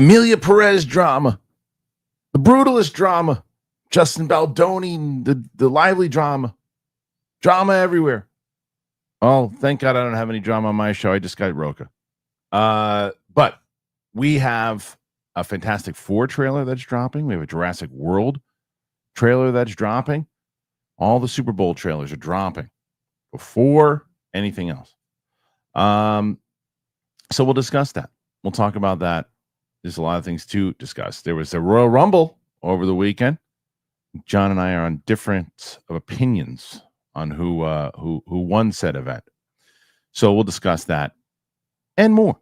Emilia Perez drama, the Brutalist drama, Justin Baldoni, the Lively drama everywhere. Oh, thank God I don't have any drama on my show. I just got Rocha. But we have a Fantastic Four trailer that's dropping. We have a Jurassic World trailer that's dropping. All the Super Bowl trailers are dropping before anything else. So we'll discuss that. We'll talk about that. There's a lot of things to discuss. There was a Royal Rumble over the weekend. John and I are on different opinions on who won said event. So we'll discuss that and more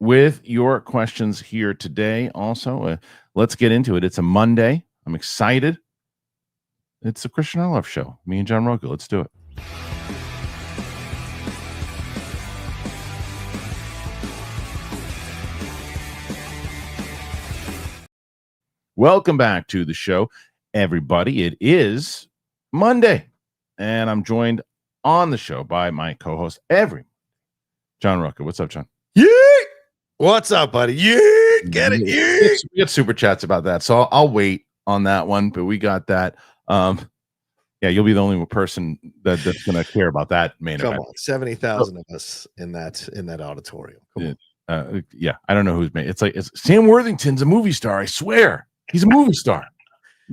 with your questions here today. Also, let's get into it. It's a Monday. I'm excited. It's the Kristian Harloff Show. Me and John Rocha. Let's do it. Welcome back to the show, everybody. It is Monday, and I'm joined on the show by my co-host, John Rocha. What's up, John? Yeah. What's up, buddy? Yeah. Get it. Yeah. We get super chats about that, so I'll wait on that one. But we got that. Yeah, you'll be the only person that's going to care about that main event. Come on, 70,000 of us in that auditorium. Come on. Yeah, I don't know who's made. It's Sam Worthington's a movie star. I swear. He's a movie star.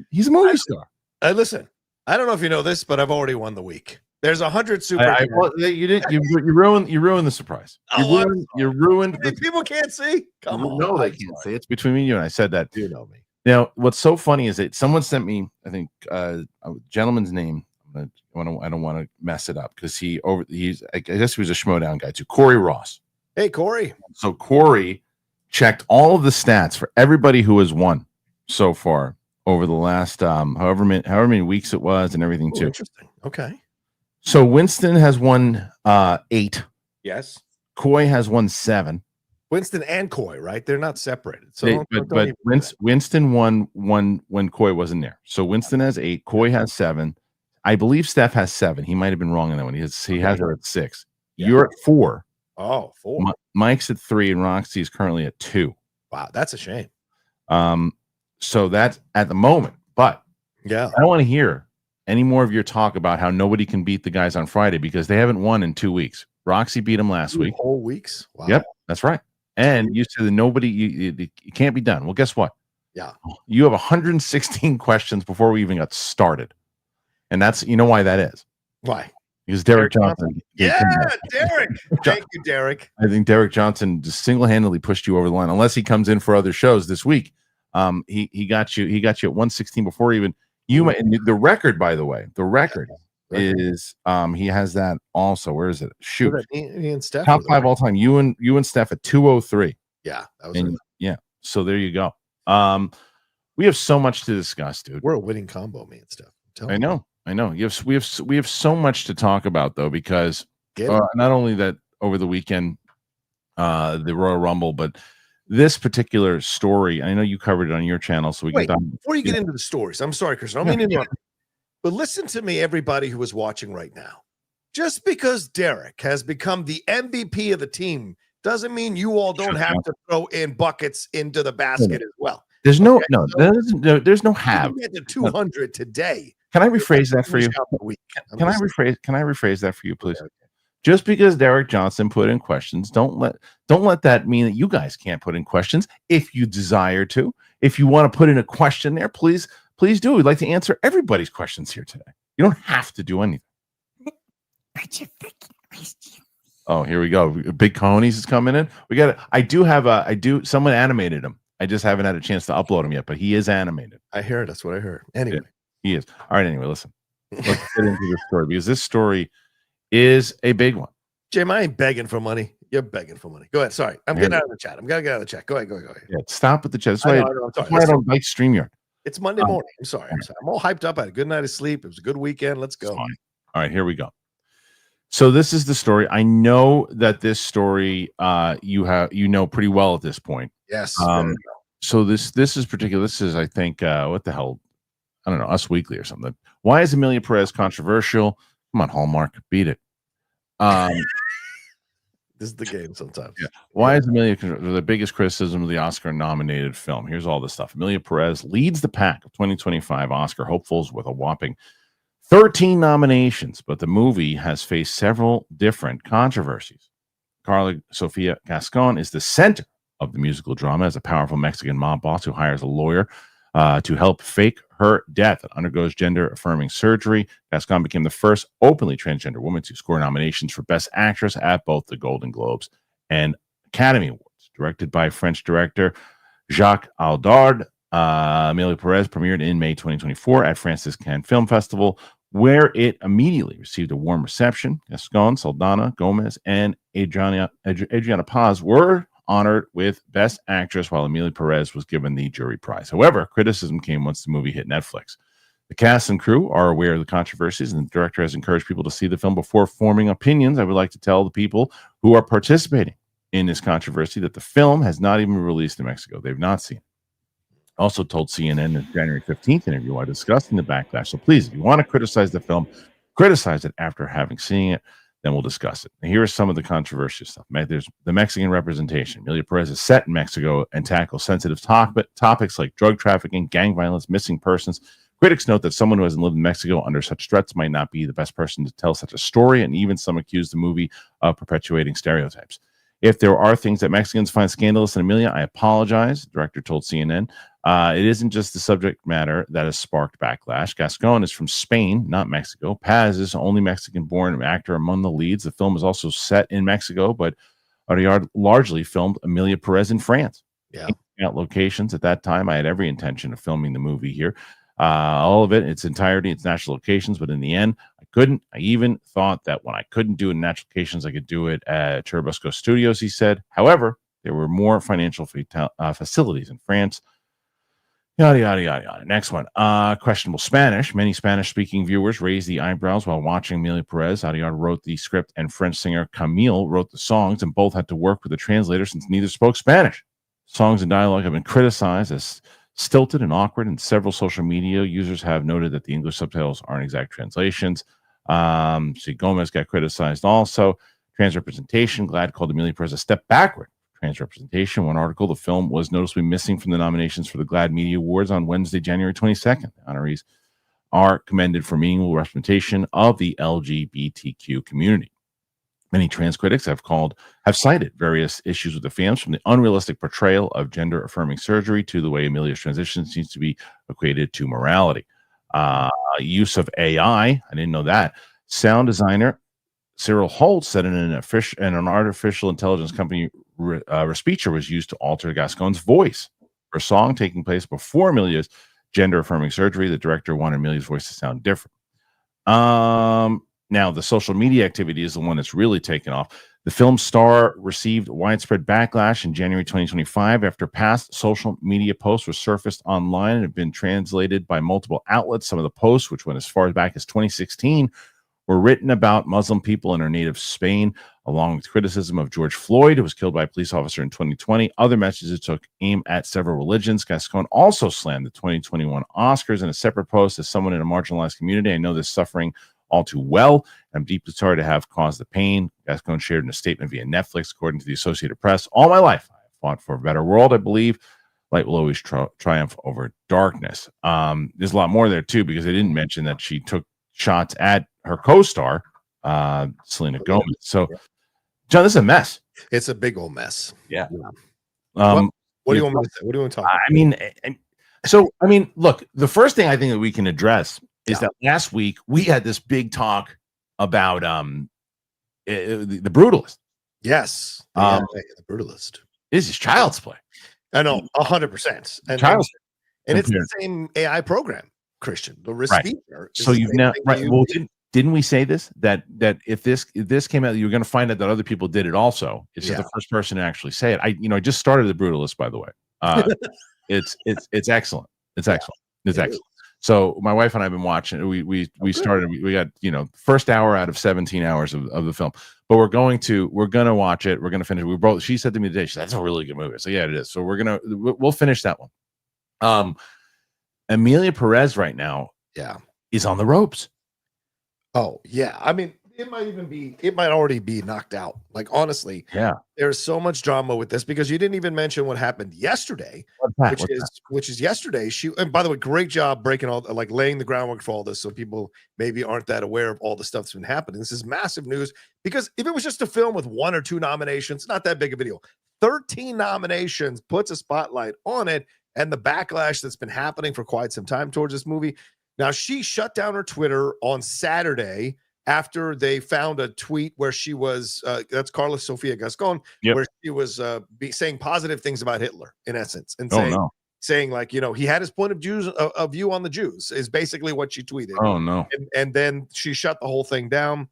He's a movie star. Listen, I don't know if you know this, but I've already won the week. There's 100 super. You didn't. You ruined the surprise. You ruined. People can't see. Come on. No, they can't see. It's between me and you. And I said that. You know me. Now, what's so funny is that someone sent me, I think, a gentleman's name. I don't want to mess it up because he's. I guess he was a Schmodown guy too. Corey Ross. Hey, Corey. So Corey checked all of the stats for everybody who has won so far over the last however many weeks it was and everything too. Interesting. Okay. So Winston has won 8. Yes. Coy has won 7. Winston and Coy, right? They're not separated. So but Winston won when Coy wasn't there. So Winston has 8. Coy has 7. I believe Steph has 7. He might have been wrong on that one. He has her at 6. Yeah. You're at 4. Oh, 4. Mike's at 3, and Roxy is currently at 2. Wow, that's a shame. So that's at the moment. But yeah, I don't want to hear any more of your talk about how nobody can beat the guys on Friday because they haven't won in 2 weeks. Roxy beat them last week. Whole weeks? Wow. Yep, that's right. And you said that nobody, you can't be done. Well, guess what? Yeah. You have 116 questions before we even got started. And that's, you know why that is? Why? Because Derek Johnson. Yeah, Derek. Thank you, Derek. I think Derek Johnson just single-handedly pushed you over the line. Unless he comes in for other shows this week. He got you at 116 before even you. And the record, by the way, is he has that also. Where is it? Shoot, he and Steph top 5 all time. You and Steph at 203. Yeah, that was yeah. So there you go. We have so much to discuss, dude. We're a winning combo, me and Steph. I know. We have so much to talk about though, because not only that over the weekend, the Royal Rumble, but this particular story. I know you covered it on your channel, so we can. Before you get into the stories, I'm sorry, Kristian. I don't mean to interrupt. But listen to me, everybody who is watching right now. Just because Derek has become the MVP of the team doesn't mean you all don't have to throw in buckets into the basket as well. There's no there's no have. You get to 200 today. Can I rephrase that for you? Can I rephrase that for you, please? Okay. Just because Derek Johnson put in questions, don't let that mean that you guys can't put in questions if you desire to. If you want to put in a question there, please do. We'd like to answer everybody's questions here today. You don't have to do anything. What's your freaking question? Oh, here we go. Big Coneys is coming in. We got it. I do. Someone animated him. I just haven't had a chance to upload him yet, but he is animated. I hear it. That's what I heard. Anyway, he is. All right. Anyway, listen. Let's get into this story because this story is a big one. Jim, I ain't begging for money. You're begging for money. Go ahead. Sorry. I'm getting out of the chat. I'm going to get out of the chat. Go ahead. Yeah, stop with the chat. That's why I don't like StreamYard. It's Monday morning. I'm sorry. I'm all hyped up. I had a good night of sleep. It was a good weekend. Let's go. All right, here we go. So this is the story. I know that this story you know pretty well at this point. Yes. So this is particular. This is, I think, what the hell? I don't know, Us Weekly or something. Why is Emilia Perez controversial? Come on, Hallmark, beat it. This is the game sometimes. Yeah. Why is Emilia the biggest criticism of the Oscar-nominated film? Here's all the stuff. Emilia Perez leads the pack of 2025 Oscar hopefuls with a whopping 13 nominations, but the movie has faced several different controversies. Karla Sofia Gascon is the center of the musical drama as a powerful Mexican mob boss who hires a lawyer to help fake her death and undergoes gender-affirming surgery. Gascon became the first openly transgender woman to score nominations for Best Actress at both the Golden Globes and Academy Awards. Directed by French director Jacques Audard, Emilia Perez premiered in May 2024 at France's Cannes Film Festival, where it immediately received a warm reception. Gascon, Selena Gomez, and Adriana Paz were honored with Best Actress, while Emilia Perez was given the jury prize. However, criticism came once the movie hit Netflix. The cast and crew are aware of the controversies, and the director has encouraged people to see the film before forming opinions. I would like to tell the people who are participating in this controversy that the film has not even been released in Mexico. They've not seen it. Also told CNN in the January 15th interview while discussing the backlash. So please, if you want to criticize the film, criticize it after having seen it. Then we'll discuss it. And here are some of the controversial stuff. There's the Mexican representation. Emilia Perez is set in Mexico and tackles sensitive topics like drug trafficking, gang violence, missing persons. Critics note that someone who hasn't lived in Mexico under such threats might not be the best person to tell such a story, and even some accuse the movie of perpetuating stereotypes. If there are things that Mexicans find scandalous in Emilia, I apologize, the director told CNN. It isn't just the subject matter that has sparked backlash. Gascon is from Spain, not Mexico. Paz is the only Mexican-born actor among the leads. The film is also set in Mexico, but Audiard largely filmed Emilia Perez in France. Yeah. Out locations at that time, I had every intention of filming the movie here. All of it, its entirety, its natural locations, but in the end, I couldn't. I even thought that when I couldn't do it in natural locations, I could do it at Churubusco Studios, he said. However, there were more financial facilities in France. Yada, yada, yada, yada. Next one. Questionable Spanish. Many Spanish-speaking viewers raised the eyebrows while watching Emilia Perez. Audiard wrote the script, and French singer Camille wrote the songs, and both had to work with a translator since neither spoke Spanish. Songs and dialogue have been criticized as stilted and awkward, and several social media users have noted that the English subtitles aren't exact translations. See, Gomez got criticized also. Trans representation. GLAAD called Emilia Perez a step backward. Trans representation. One article, the film was noticeably missing from the nominations for the GLAAD Media Awards on Wednesday, January 22nd. The honorees are commended for meaningful representation of the LGBTQ community. Many trans critics have cited various issues with the films, from the unrealistic portrayal of gender-affirming surgery to the way Emilia's transition seems to be equated to morality. Use of AI, I didn't know that. Sound designer Cyril Holt said an artificial intelligence company speecher was used to alter Gascon's voice for a song taking place before Emilia's gender-affirming surgery. The director wanted Emilia's voice to sound different. Now, the social media activity is the one that's really taken off. The film star received widespread backlash in January 2025 after past social media posts were surfaced online and have been translated by multiple outlets. Some of the posts, which went as far back as 2016, were written about Muslim people in her native Spain, along with criticism of George Floyd, who was killed by a police officer in 2020. Other messages took aim at several religions. Gascon also slammed the 2021 Oscars in a separate post. As someone in a marginalized community, I know this suffering all too well. I'm deeply sorry to have caused the pain. Gascon shared in a statement via Netflix, according to the Associated Press. All my life, I have fought for a better world. I believe light will always triumph over darkness. There's a lot more there, too, because I didn't mention that she took shots at her co-star, Selena Gomez. So, John, this is a mess. It's a big old mess. Yeah. What do you want me to say? What do you want to talk about? I mean, look, the first thing I think that we can address is that last week we had this big talk about the Brutalist. Yes. The Brutalist. This is child's play. I know, 100%. And it's the same AI program, Kristian. The receiver. So you've now Well, didn't we say this that if this came out, you're going to find out that other people did it also? It's just the first person to actually say it. I just started the Brutalist, by the way. It's excellent. It's excellent. It's excellent. So my wife and I have been watching. We started. We got first hour out of 17 hours of the film. But we're going to watch it. We're gonna finish. We both. She said to me today, she said, "That's a really good movie." So yeah, it is. So we'll finish that one. Emilia Perez right now, is on the ropes. Oh yeah, I mean, it might already be knocked out. Like, honestly, Yeah. there's so much drama with this because you didn't even mention what happened yesterday, which is yesterday. And by the way, great job breaking like laying the groundwork for all this, so people maybe aren't that aware of all the stuff that's been happening. This is massive news because if it was just a film with 1 or 2 nominations, not that big of a deal. 13 nominations puts a spotlight on it, and the backlash that's been happening for quite some time towards this movie. Now, she shut down her Twitter on Saturday after they found a tweet where she was, that's Karla Sofia Gascon, where she was saying positive things about Hitler, in essence, and saying like, you know, he had his point of view on the Jews, is basically what she tweeted. Oh, no. And then she shut the whole thing down.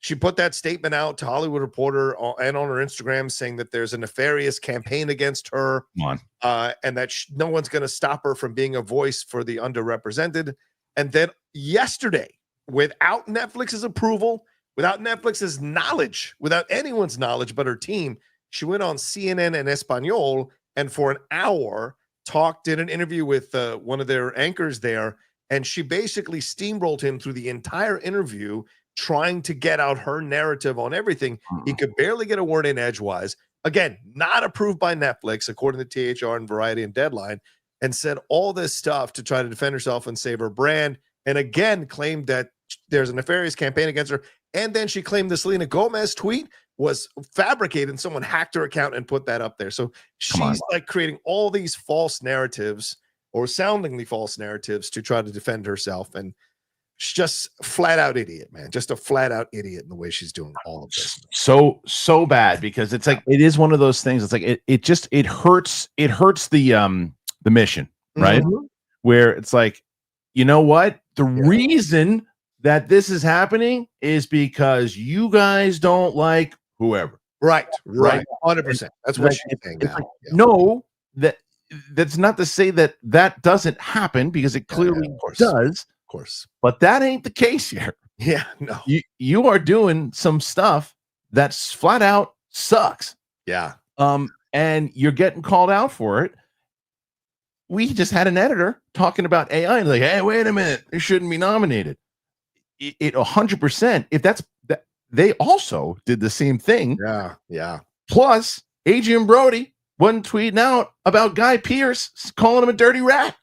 She put that statement out to Hollywood Reporter and on her Instagram saying that there's a nefarious campaign against her. Come on. And that no one's going to stop her from being a voice for the underrepresented. And then yesterday, without Netflix's approval, without Netflix's knowledge, without anyone's knowledge but her team, she went on CNN and Espanol and for an hour did an interview with one of their anchors there. And she basically steamrolled him through the entire interview, trying to get out her narrative on everything. He could barely get a word in edgewise. Again, not approved by Netflix, according to THR and Variety and Deadline, and said all this stuff to try to defend herself and save her brand. And again, claimed that there's a nefarious campaign against her. And then she claimed the Selena Gomez tweet was fabricated and someone hacked her account and put that up there. So she's like creating all these false narratives or soundingly false narratives to try to defend herself. And she's just flat out idiot, man. Just a flat out idiot in the way she's doing all of this. So bad, because it's like, it is one of those things. It's like, it hurts the mission, right? Mm-hmm. Where it's like, you know what? The reason that this is happening is because you guys don't like whoever. Right. 100%. That's what she's saying now. Like, no, that's not to say that doesn't happen, because it clearly does. Of course. But that ain't the case here. Yeah, no. You are doing some stuff that's flat out sucks. Yeah. And you're getting called out for it. We just had an editor talking about AI and like, hey, wait a minute, it shouldn't be nominated. It 100%. If that, they also did the same thing. Yeah. Plus, Adrian Brody wasn't tweeting out about Guy Pearce calling him a dirty rat.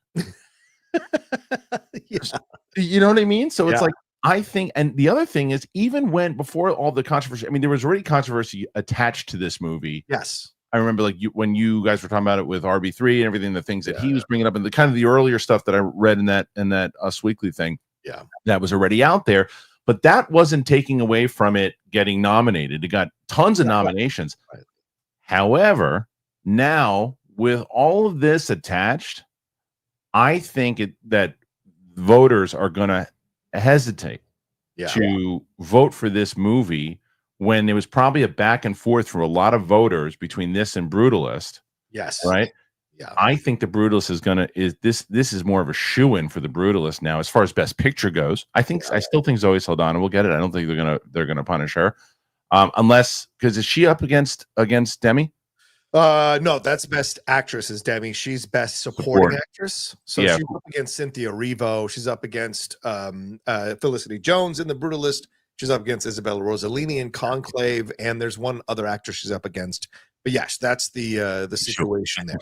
You know what I mean? So it's like, I think, and the other thing is, even before all the controversy, I mean, there was already controversy attached to this movie. Yes. I remember, like, when you guys were talking about it with RB3 and everything, the things that he was bringing up, and the kind of the earlier stuff that I read in that Us Weekly thing, that was already out there. But that wasn't taking away from it getting nominated. It got tons of nominations. Right. However, now with all of this attached, I think that voters are going to hesitate to vote for this movie, when there was probably a back and forth for a lot of voters between this and Brutalist. Yes. Right. Yeah. I think the Brutalist this is more of a shoo-in for the Brutalist now, as far as Best Picture goes. I still think Zoe Saldana will get it. I don't think they're gonna punish her. Unless, because is she up against Demi? No, that's Best Actress is Demi. She's Best Supporting Actress. So she's up against Cynthia Erivo. She's up against Felicity Jones in the Brutalist. She's up against Isabella Rossellini in Conclave, and there's one other actress she's up against. But yes, that's the situation there.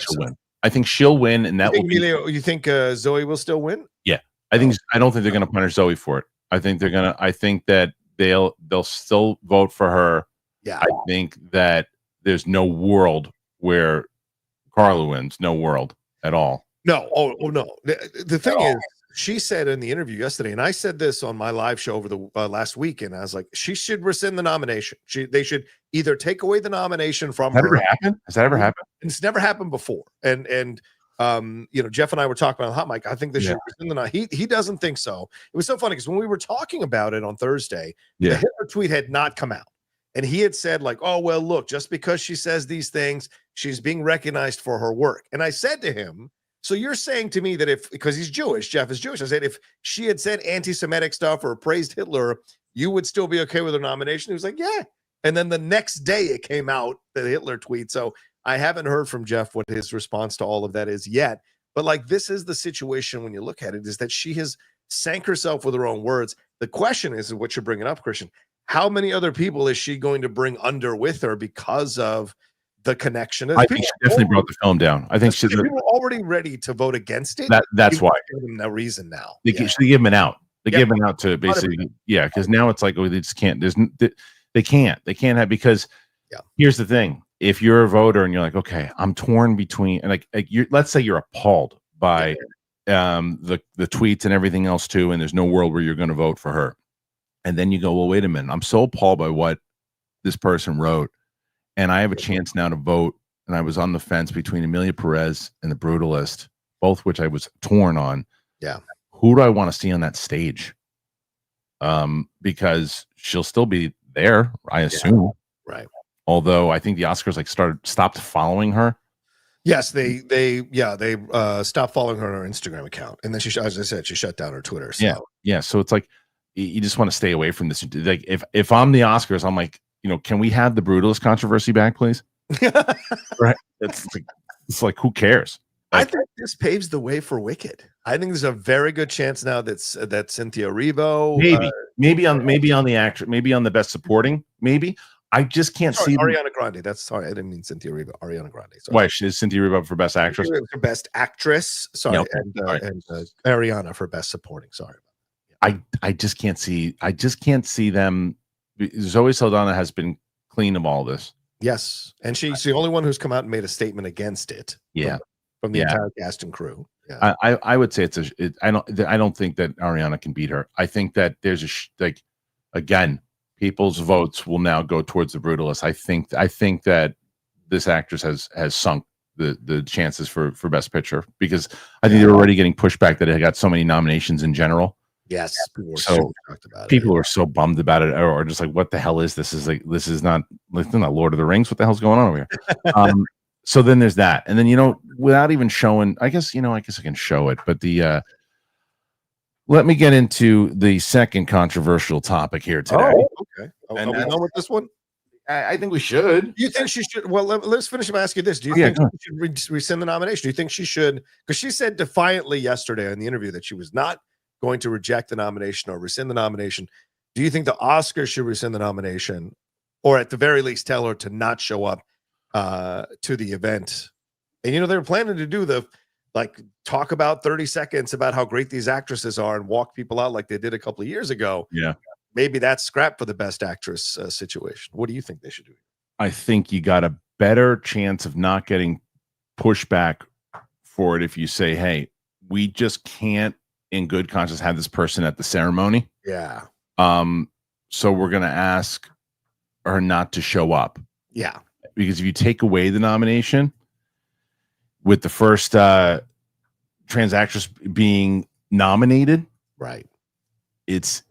I think she'll win, and you think Zoe will still win? Yeah, I don't think they're going to punish Zoe for it. I think that they'll still vote for her. Yeah, I think that there's no world where Karla wins. No world at all. No. Oh no. The thing is, she said in the interview yesterday, and I said this on my live show over the last week, and I was like, she should rescind the nomination. They should either take away the nomination from her. Has that ever happened? It's never happened before. And Jeff and I were talking about the hot mic. I think they should rescind the nomination. He doesn't think so. It was so funny because when we were talking about it on Thursday, the Hitler tweet had not come out. And he had said, like, oh, well, look, just because she says these things, she's being recognized for her work. And I said to him, so you're saying to me that because he's Jewish, Jeff is Jewish, I said, if she had said anti-Semitic stuff or praised Hitler, you would still be okay with her nomination? He was like, yeah. And then the next day it came out, the Hitler tweet. So I haven't heard from Jeff what his response to all of that is yet. But like, this is the situation when you look at it, is that she has sank herself with her own words. The question is what you're bringing up, Kristian. how many other people is she going to bring under with her because of the connection? I think she definitely brought the film down. I think people were already ready to vote against it. That's why. Give them no reason now. They give him an out. They give him an out to basically, because now it's like, oh, they just can't. They can't have, because here's the thing. If you're a voter and you're like, okay, I'm torn between, and like let's say you're appalled by the tweets and everything else too, and there's no world where you're going to vote for her. And then you go, well, wait a minute. I'm so appalled by what this person wrote, and I have a chance now to vote. And I was on the fence between Emilia Perez and the Brutalist, both which I was torn on. Yeah. Who do I want to see on that stage? Because she'll still be there, I assume. Right. Although I think the Oscars stopped following her. Yes, they stopped following her on her Instagram account, and then she, as I said, she shut down her Twitter. So. Yeah. So it's like you just want to stay away from this. Like if I'm the Oscars, I'm like, can we have the Brutalist controversy back, please? Right? It's like who cares? I think this paves the way for Wicked. I think there's a very good chance now that Cynthia Erivo, maybe on the actor, maybe on the best supporting, maybe. I just can't see Ariana Grande. Sorry, I didn't mean Cynthia Erivo. Ariana Grande. Sorry. Why is Cynthia Erivo for best actress? For best actress. Sorry, and Ariana for best supporting. Sorry. I just can't see. I just can't see them. Zoe Saldana has been clean of all this. Yes, and she's the only one who's come out and made a statement against it. Yeah, from the entire cast and crew. Yeah. I would say I don't think that Ariana can beat her. I think that there's again, people's votes will now go towards the Brutalist. I think that this actress has sunk the chances for best picture, because I think they're already getting pushback that it got so many nominations in general. Yes, people were so bummed about it, or just like, what the hell is this? This is not Lord of the Rings. What the hell's going on over here? So then there's that, and then without even showing, I guess I can show it, but let me get into the second controversial topic here today. Oh, okay. And we know what this one? I think we should. Do you think she should? Well, let's finish by asking you this. Do you think she should rescind the nomination? Do you think she should? Because she said defiantly yesterday in the interview that she was not going to reject the nomination or rescind the nomination. Do you think the Oscars should rescind the nomination, or at the very least tell her to not show up to the event? And they were planning to do talk about 30 seconds about how great these actresses are and walk people out like they did a couple of years ago. Yeah. Maybe that's scrap for the best actress situation. What do you think they should do? I think you got a better chance of not getting pushback for it if you say, hey, we just can't in good conscience have this person at the ceremony. Yeah. So we're going to ask her not to show up. Yeah. Because if you take away the nomination with the first trans actress being nominated, right, it's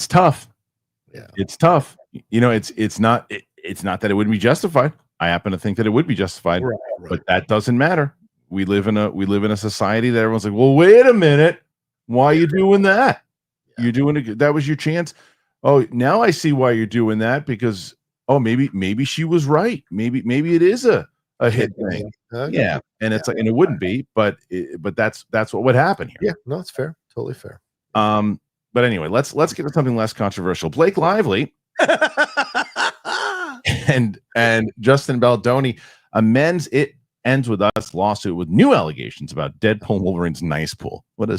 tough. Yeah, it's tough. It's not that it wouldn't be justified. I happen to think that it would be justified, right. But that doesn't matter. We live in a society that everyone's like, well, wait a minute, why are you doing that? Yeah. You're doing it. That was your chance. Oh, now I see why you're doing that, because maybe she was right. Maybe it is a hit thing. Yeah, and it's and it wouldn't be, but that's what would happen here. Yeah, no, it's fair, totally fair. But anyway, let's get to something less controversial. Blake Lively and Justin Baldoni amends It Ends With Us lawsuit with new allegations about Deadpool and Wolverine's Nicepool. What a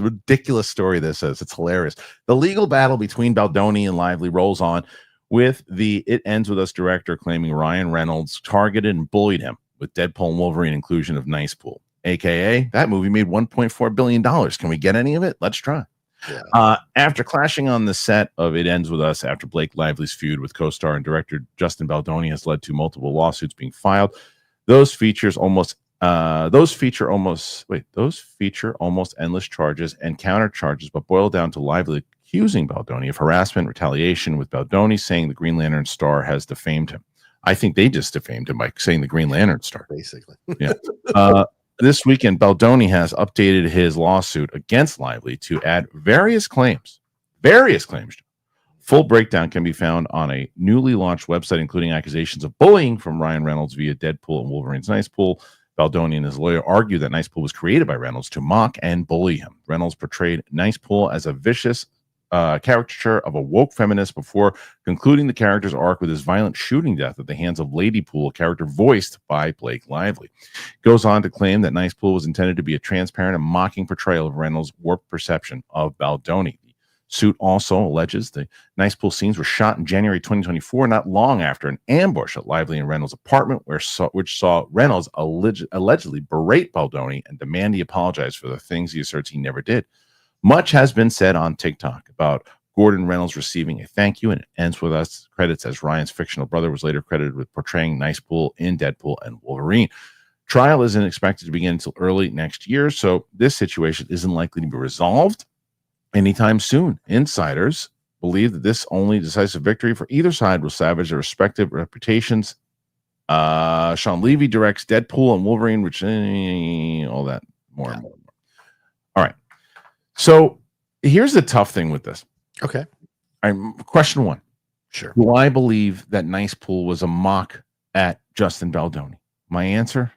ridiculous story this is. It's hilarious. The legal battle between Baldoni and Lively rolls on, with the It Ends With Us director claiming Ryan Reynolds targeted and bullied him with Deadpool and Wolverine inclusion of Nicepool, aka that movie made $1.4 billion. Can we get any of it? Let's try. Yeah. After clashing on the set of It Ends With Us after Blake Lively's feud with co-star and director Justin Baldoni has led to multiple lawsuits being filed. Those feature almost endless charges and counter charges, but boil down to Lively accusing Baldoni of harassment, retaliation, with Baldoni saying the Green Lantern star has defamed him. I think they just defamed him by saying the Green Lantern star. Basically. Yeah. This weekend, Baldoni has updated his lawsuit against Lively to add various claims. Full breakdown can be found on a newly launched website, including accusations of bullying from Ryan Reynolds via Deadpool and Wolverine's Nicepool. Baldoni and his lawyer argue that Nicepool was created by Reynolds to mock and bully him. Reynolds portrayed Nicepool as a vicious caricature of a woke feminist before concluding the character's arc with his violent shooting death at the hands of Lady Pool, a character voiced by Blake Lively. Goes on to claim that Nicepool was intended to be a transparent and mocking portrayal of Reynolds' warped perception of Baldoni. The suit also alleges the Nicepool scenes were shot in January 2024, not long after an ambush at Lively and Reynolds' apartment, which saw Reynolds allegedly berate Baldoni and demand he apologize for the things he asserts he never did. Much has been said on TikTok about Gordon Reynolds receiving a thank you, and it ends with us credits as Ryan's fictional brother was later credited with portraying Nicepool in Deadpool and Wolverine. Trial isn't expected to begin until early next year, so this situation isn't likely to be resolved anytime soon. Insiders believe that this only decisive victory for either side will salvage their respective reputations. Sean Levy directs Deadpool and Wolverine, which all that more and more. All right. So here's the tough thing with this. Okay. Question one. Sure. Do I believe that Nicepool was a mock at Justin Baldoni? My answer,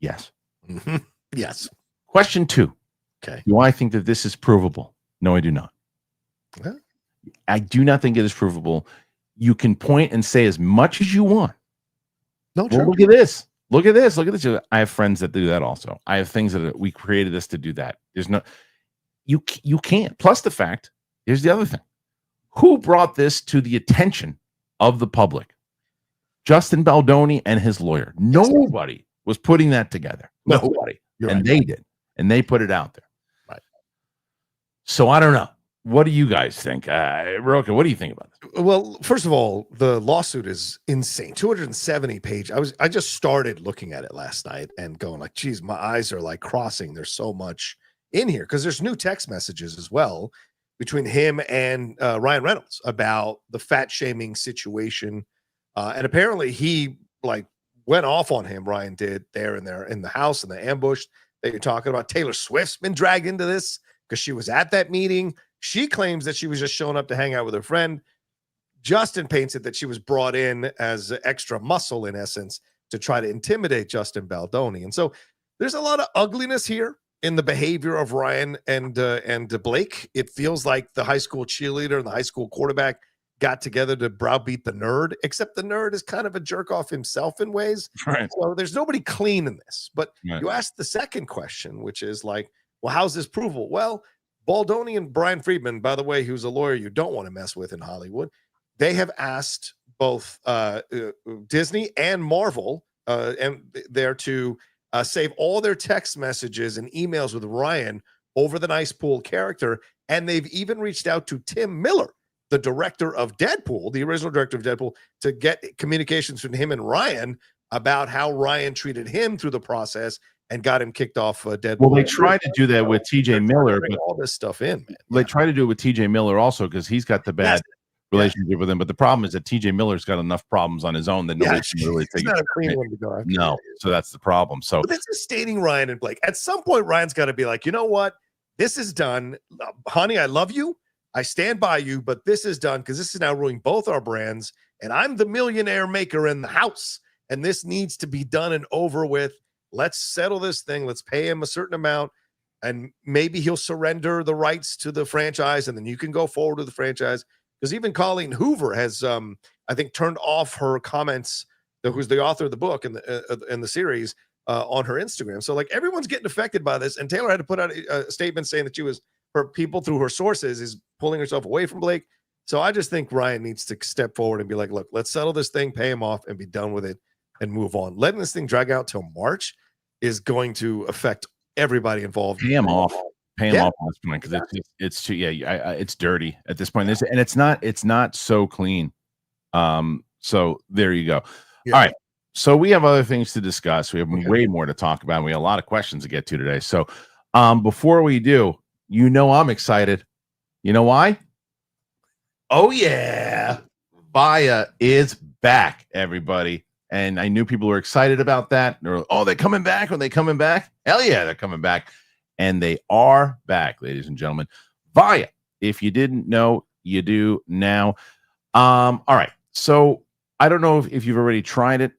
yes. Mm-hmm. Yes. Question two. Okay. Do I think that this is provable? No, I do not. Okay. I do not think it is provable. You can point and say as much as you want. No, well, look at this. Look at this. Look at this. I have friends that do that also. I have things that we created this to do that. There's no... You can't. Plus the fact, here's the other thing. Who brought this to the attention of the public? Justin Baldoni and his lawyer. Nobody was putting that together. No. Nobody. You're and right. they did. And they put it out there. Right. So I don't know. What do you guys think? Rocha, what do you think about this? Well, first of all, the lawsuit is insane. 270 pages. I just started looking at it last night and going like, geez, my eyes are like crossing. There's so much in here because there's new text messages as well between him and Ryan Reynolds about the fat shaming situation. And apparently he like went off on him. Ryan did there in the house in the ambush that you're talking about. Taylor Swift's been dragged into this because she was at that meeting. She claims that she was just showing up to hang out with her friend. Justin paints it that she was brought in as extra muscle in essence to try to intimidate Justin Baldoni. And so there's a lot of ugliness here in the behavior of Ryan and Blake. It feels like the high school cheerleader and the high school quarterback got together to browbeat the nerd, except the nerd is kind of a jerk off himself in ways. Right. So there's nobody clean in this. But right. You asked the second question, which is like, well, how's this provable? Well, Baldoni and Brian Friedman, by the way, who's a lawyer you don't want to mess with in Hollywood, they have asked both Disney and Marvel and they're to save all their text messages and emails with Ryan over the Nicepool character. And they've even reached out to Tim Miller, the director of Deadpool, the original director of Deadpool, to get communications from him and Ryan about how Ryan treated him through the process and got him kicked off Deadpool. Well, they tried to do that with TJ Miller. Bring all this stuff in, man. They try to do it with TJ Miller also because he's got the bad relationship with him. But the problem is that TJ Miller's got enough problems on his own that nobody can really take not a clean one to go after. No, so that's the problem. So but this is stating Ryan and Blake. At some point, Ryan's got to be like, you know what? This is done. Honey, I love you. I stand by you, but this is done because this is now ruining both our brands. And I'm the millionaire maker in the house. And this needs to be done and over with. Let's settle this thing. Let's pay him a certain amount. And maybe he'll surrender the rights to the franchise. And then you can go forward with the franchise. Because even Colleen Hoover has, I think, turned off her comments, who's the author of the book and the series, on her Instagram. So like everyone's getting affected by this. And Taylor had to put out a statement saying that she was, her people through her sources is pulling herself away from Blake. So I just think Ryan needs to step forward and be like, look, let's settle this thing, pay him off and be done with it and move on. Letting this thing drag out till March is going to affect everybody involved. Pay him off. Pay him off at this point because it's too it's dirty at this point. And it's not so clean. So there you go. Yeah. All right. So we have other things to discuss. We have way more to talk about. We have a lot of questions to get to today. So before we do, I'm excited. You know why? Oh yeah, Via is back, everybody. And I knew people were excited about that. They're coming back. Are they coming back? Hell yeah, they're coming back. And they are back, ladies and gentlemen. Via, if you didn't know, you do now. All right. So I don't know if you've already tried it.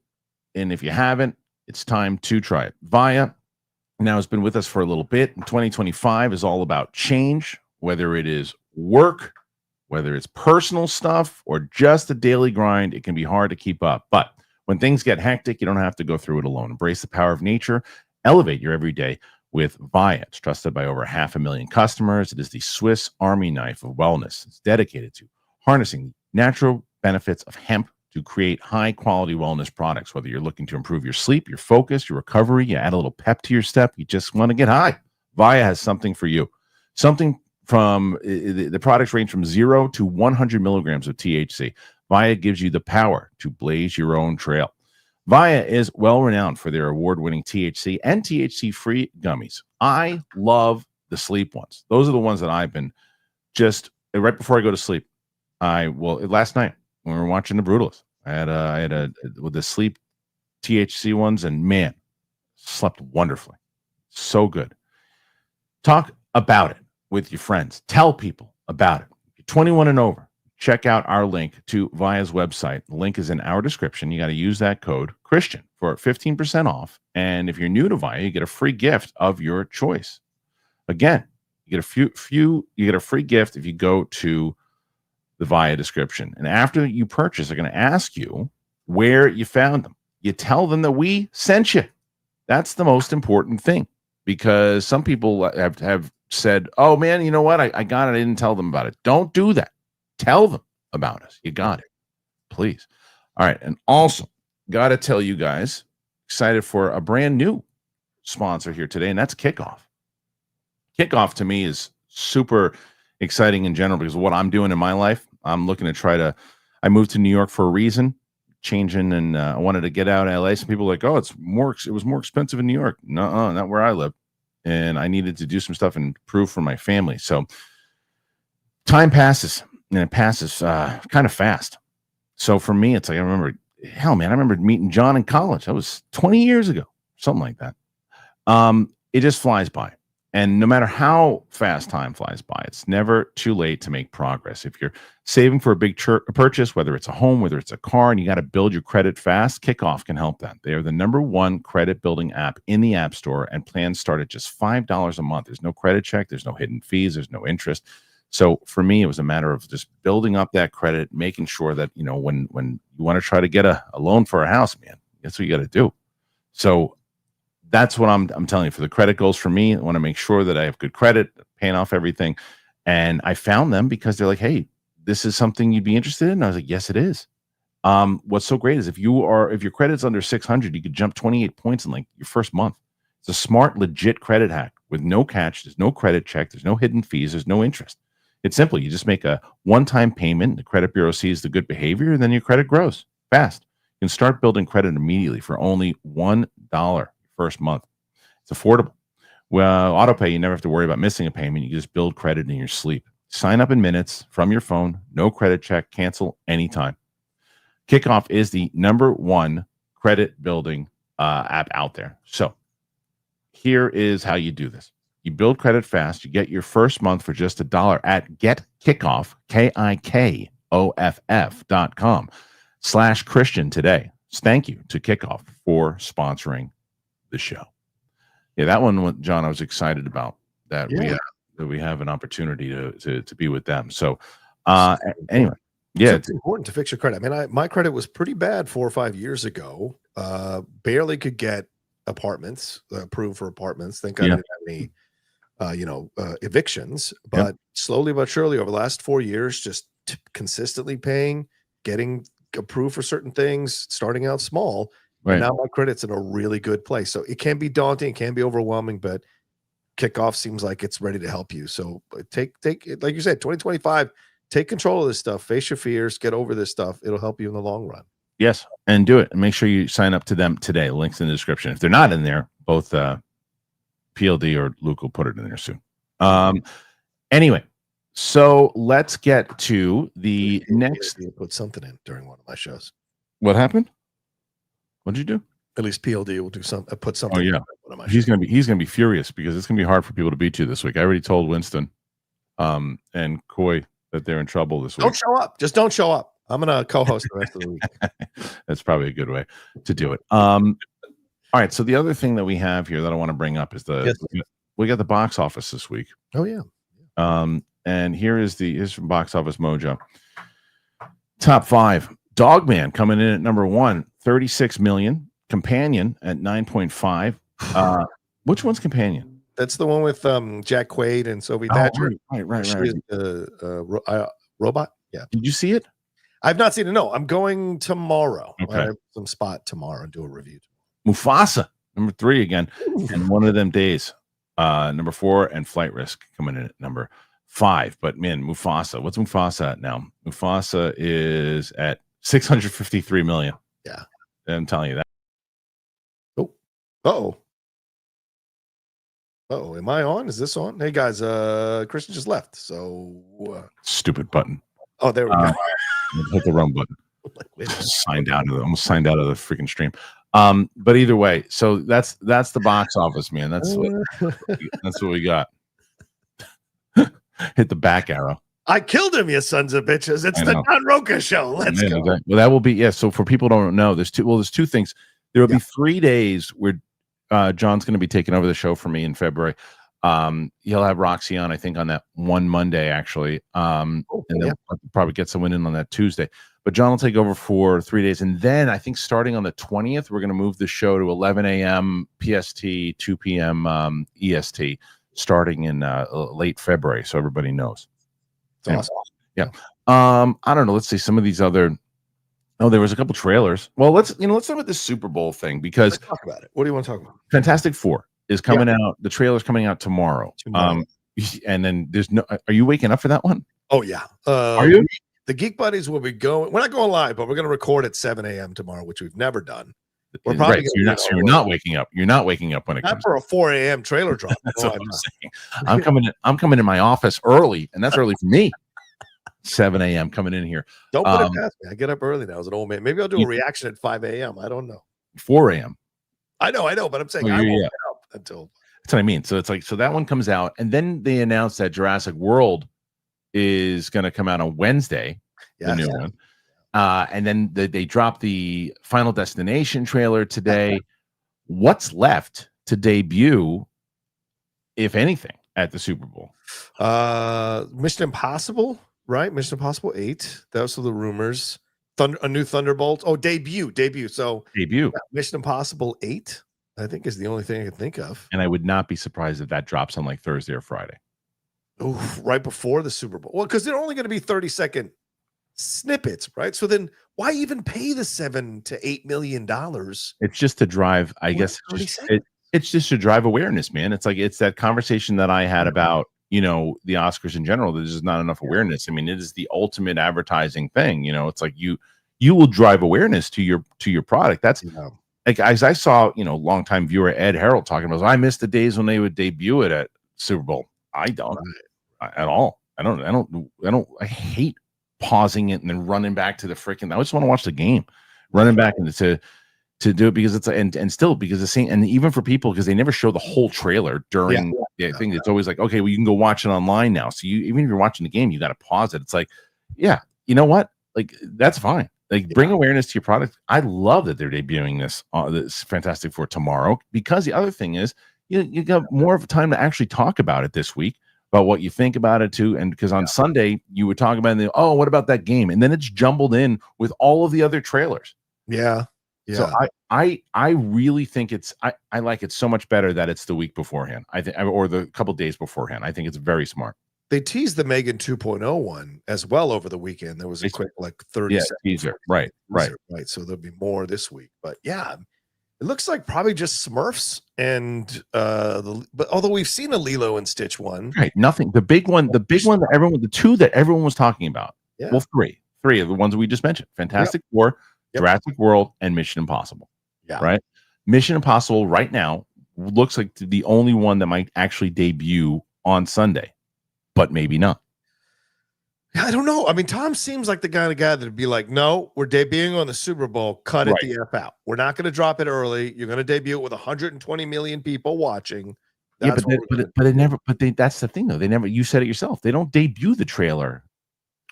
And if you haven't, it's time to try it. Via now has been with us for a little bit. 2025 is all about change, whether it is work, Whether it's personal stuff or just a daily grind, it can be hard to keep up. But when things get hectic, you don't have to go through it alone. Embrace the power of nature. Elevate your everyday with Via. It's trusted by over 500,000 customers. It is the Swiss Army knife of wellness. It's dedicated to harnessing natural benefits of hemp to create high-quality wellness products. Whether you're looking to improve your sleep, your focus, your recovery, you add a little pep to your step, you just want to get high, Via has something for you. Something from the products range from 0 to 100 milligrams of THC. Via gives you the power to blaze your own trail. Via is well-renowned for their award-winning THC and THC-free gummies. I love the sleep ones. Those are the ones that I've been just right before I go to sleep. Last night when we were watching The Brutalist, I had with the sleep THC ones, and man, slept wonderfully. So good. Talk about it with your friends. Tell people about it. If you're 21 and over, check out our link to Via's website. The link is in our description. You got to use that code Kristian for 15% off. And if you're new to Via, you get a free gift of your choice. Again, you get you get a free gift if you go to the Via description. And after you purchase, they're going to ask you where you found them. You tell them that we sent you. That's the most important thing, because some people have said, oh man, you know what? I got it. I didn't tell them about it. Don't do that. Tell them about us. You got it. Please. All right. And also, got to tell you guys, excited for a brand new sponsor here today, and that's Kickoff. Kickoff to me is super exciting in general because of what I'm doing in my life. I'm looking to I moved to New York for a reason, changing, and I wanted to get out of LA. Some people are like, oh, it was more expensive in New York. No, not where I live. And I needed to do some stuff and prove for my family. So time passes, and it passes kind of fast. So for me, it's like, I remember meeting John in college. That was 20 years ago, something like that. It just flies by. And no matter how fast time flies by, it's never too late to make progress. If you're saving for a big purchase, whether it's a home, whether it's a car, and you got to build your credit fast, Kickoff can help that. They are the #1 credit building app in the App Store, and plans start at just $5 a month. There's no credit check. There's no hidden fees. There's no interest. So for me, it was a matter of just building up that credit, making sure that, when you want to try to get a loan for a house, man, that's what you got to do. So that's what I'm telling you. For the credit goals for me, I want to make sure that I have good credit, paying off everything. And I found them because they're like, hey, this is something you'd be interested in. And I was like, yes, it is. What's so great is if your credit's under 600, you could jump 28 points in like your first month. It's a smart, legit credit hack with no catch. There's no credit check. There's no hidden fees. There's no interest. It's simple. You just make a one-time payment. The credit bureau sees the good behavior, and then your credit grows fast. You can start building credit immediately for only $1 first month. It's affordable. Well, autopay, you never have to worry about missing a payment. You just build credit in your sleep. Sign up in minutes from your phone. No credit check. Cancel anytime. Kickoff is the #1 credit building app out there. So here is how you do this. You build credit fast. You get your first month for just $1 at GetKickoff, KIKOFF.com/Kristian today. Thank you to Kickoff for sponsoring the show. Yeah, that one, John, I was excited about that. Yeah. We have an opportunity to be with them. So anyway, yeah, it's important to fix your credit. I mean, my credit was pretty bad 4 or 5 years ago. Barely could get apartments approved for apartments. Thank God I didn't have any evictions, but slowly but surely over the last 4 years, just consistently paying, getting approved for certain things, starting out small. Right. And now my credit's in a really good place. So it can be daunting, it can be overwhelming, but Kickoff seems like it's ready to help you. So take like you said, 2025, take control of this stuff, face your fears, get over this stuff. It'll help you in the long run. Yes, and do it. And make sure you sign up to them today. Links in the description. If they're not in there, both PLD or Luke will put it in there soon. Anyway, so let's get to the next. Put something in during one of my shows. What happened? What did you do? At least PLD will do something. Put something. Oh yeah, he's gonna be furious because it's gonna be hard for people to beat you this week. I already told Winston, and Coy that they're in trouble this week. Don't show up. Just don't show up. I'm gonna co-host the rest of the week. That's probably a good way to do it. All right. So the other thing that we have here that I want to bring up is we got the box office this week. Oh yeah. And here's from Box Office Mojo. Top 5. Dogman coming in at number 1, 36 million. Companion at 9.5. Which one's Companion? That's the one with Jack Quaid and Sophie Thatcher. Right. She is robot. Yeah. Did you see it? I've not seen it. No, I'm going tomorrow. Okay. I have some spot tomorrow and do a review. Mufasa, number 3 again. And One of Them Days, number 4, and Flight Risk coming in at number 5. But man, Mufasa, what's Mufasa at now? Mufasa is at 653 million. Yeah. I'm telling you that. Oh, am I on? Is this on? Hey guys, Kristian just left. So stupid button. Oh, there we go. Hit the wrong button. Almost signed out of the freaking stream. But either way, so that's the box office, man. That's what we got. Hit the back arrow. I killed him, you sons of bitches. It's the Don Rocha show. Let's go. Well, that will be So for people who don't know, there's two things. There will be 3 days where John's going to be taking over the show for me in February. He'll have Roxy on, I think, on that one Monday, actually. And then we'll probably get someone in on that Tuesday. But John will take over for 3 days. And then I think starting on the 20th, we're going to move the show to 11 a.m. PST, 2 p.m. EST, starting in late February. So everybody knows. That's awesome. Yeah. I don't know. Let's see some of these other. Oh, there was a couple trailers. Well, let's talk about this Super Bowl thing because let's talk about it. What do you want to talk about? Fantastic Four is coming out. The trailer's coming out tomorrow. And then there's no. Are you waking up for that one? Oh yeah. Are you? The Geek Buddies will be going. We're not going live, but we're going to record at 7 a.m. tomorrow, which we've never done. We're probably so you're not waking up. You're not waking up when it comes for a 4 a.m. trailer drop. That's what I'm saying. I'm coming in my office early, and that's early for me. 7 a.m. coming in here. Don't put it past me. I get up early now as an old man. Maybe I'll do a reaction at 5 a.m. I don't know. 4 a.m. I know, but I'm saying I won't get up until. That's what I mean. So it's like, so that one comes out, and then they announced that Jurassic World is going to come out on Wednesday, the new one. And then they dropped the Final Destination trailer today. What's left to debut, if anything, at the Super Bowl? Mission Impossible. Right, Mission Impossible 8. Those are the rumors. A new Thunderbolt. Oh, debut. So Mission Impossible 8, I think, is the only thing I can think of. And I would not be surprised if that drops on like Thursday or Friday. Oh, right before the Super Bowl. Well, because they're only going to be 30-second snippets, right? So then, why even pay the $7 to $8 million? It's just to drive. I guess it's just to drive awareness, man. It's like that conversation that I had about. The Oscars in general, there's just not enough awareness. I mean, it is the ultimate advertising thing. It's like you will drive awareness to your product. That's like, as I saw, longtime viewer Ed Harold talking about, I miss the days when they would debut it at Super Bowl. I don't at all. I hate pausing it and then running back to the freaking. I just want to watch the game, running back into to do it because it's and still because the same, and even for people, because they never show the whole trailer during the thing. It's always like, okay, well, you can go watch it online now. So even if you're watching the game, you got to pause it. It's like, yeah, you know what? Like, that's fine. Like, bring awareness to your product. I love that they're debuting this Fantastic Four tomorrow, because the other thing is you got more of a time to actually talk about it this week, about what you think about it too. And because on Sunday you would talk about what about that game? And then it's jumbled in with all of the other trailers. Yeah. So I really think I like it so much better that it's the week beforehand. I think, or the couple days beforehand. I think it's very smart. They teased the Megan 2.0 one as well over the weekend. There was a quick 30 second teaser. Right. So there'll be more this week. But yeah, it looks like probably just Smurfs and but although we've seen a Lilo and Stitch one. Right. Nothing. The big one the two that everyone was talking about. Yeah. Well, three of the ones we just mentioned. Fantastic Four, Jurassic World, and Mission Impossible. Yeah. Right. Mission Impossible right now looks like the only one that might actually debut on Sunday, but maybe not. I don't know. I mean, Tom seems like the kind of guy that'd be like, no, we're debuting on the Super Bowl. Cut it the F out. We're not going to drop it early. You're going to debut it with 120 million people watching. That's but that's the thing though. They never, you said it yourself. They don't debut the trailer,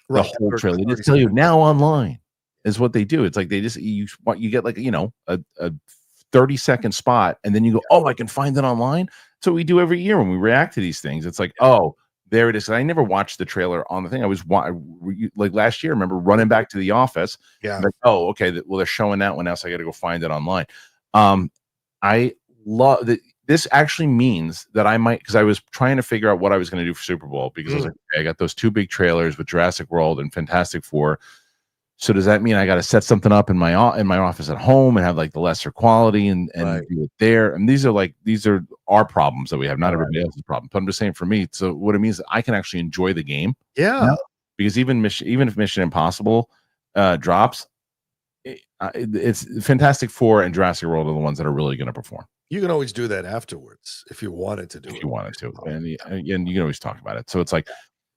the whole trailer. They just tell you now online is what they do. It's like they just, you get like, a 30-second spot, and then you go, oh, I can find it online. So we do every year when we react to these things. It's like, oh, there it is. I never watched the trailer on the thing. I was like last year. I remember running back to the office. Yeah. Like, oh, okay. Well, they're showing that one now, so I got to go find it online. I love that. This actually means that I might, because I was trying to figure out what I was going to do for Super Bowl, because I was like, okay, I got those 2 big trailers with Jurassic World and Fantastic Four. So does that mean I got to set something up in my office at home and have like the lesser quality and do it there? And these are our problems that we have, not everybody else's problem. But I'm just saying, for me, so what it means is I can actually enjoy the game. Yeah. Because even if Mission Impossible drops, it's Fantastic Four and Jurassic World are the ones that are really going to perform. You can always do that afterwards if you wanted to do it. If you wanted to, and you can always talk about it. So it's like,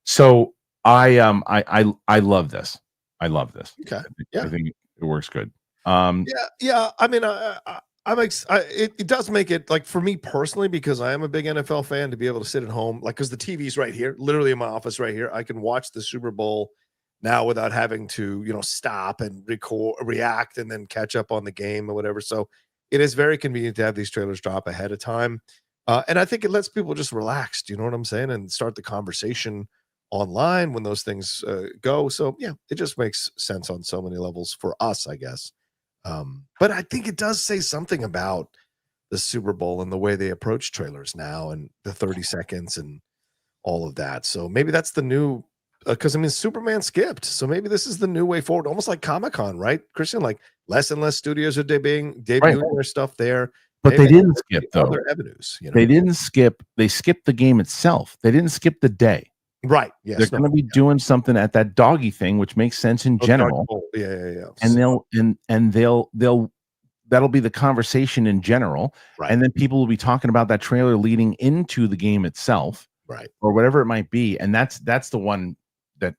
so I love this. I love this. Okay. I think it works good. Yeah. I mean, it does make it, like, for me personally, because I am a big NFL fan, to be able to sit at home, like, because the TV's right here, literally in my office right here. I can watch the Super Bowl now without having to, stop and react and then catch up on the game or whatever. So it is very convenient to have these trailers drop ahead of time. And I think it lets people just relax. Do you know what I'm saying? And start the conversation online when those things go. So yeah, it just makes sense on so many levels for us, I guess. But I think it does say something about the Super Bowl and the way they approach trailers now, and the 30 seconds and all of that. So maybe that's the new, because I mean, Superman skipped. So maybe this is the new way forward, almost like Comic-Con, right, Kristian? Like less and less studios are debuting their stuff there. But they didn't skip, though. Other avenues, They didn't skip. They skipped the game itself. They didn't skip the day. Right. Yes. They're going to be doing something at that doggy thing, which makes sense in general. Yeah. And that'll be the conversation in general. Right. And then people will be talking about that trailer leading into the game itself. Right. Or whatever it might be. And that's the one that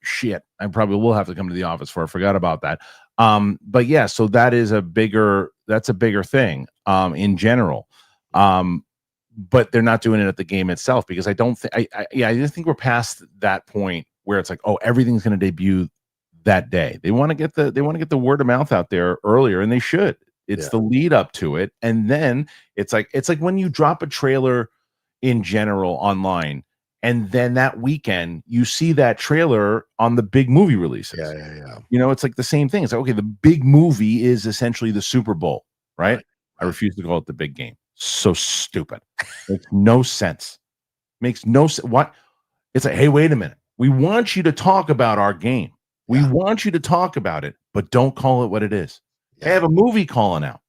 I probably will have to come to the office for. I forgot about that. But yeah, so that's a bigger thing in general. But they're not doing it at the game itself, because I don't think I just think we're past that point where it's like, oh, everything's going to debut that day. They want to get the word of mouth out there earlier, and they should. It's the lead up to it, and then it's like when you drop a trailer in general online, and then that weekend you see that trailer on the big movie releases. Yeah. It's like the same thing. It's like, okay, the big movie is essentially the Super Bowl, right? I refuse to call it the big game. So stupid. Makes no sense. Makes no sense. What? It's like, hey, wait a minute. We want you to talk about our game. We want you to talk about it, but don't call it what it is. I have a movie coming out.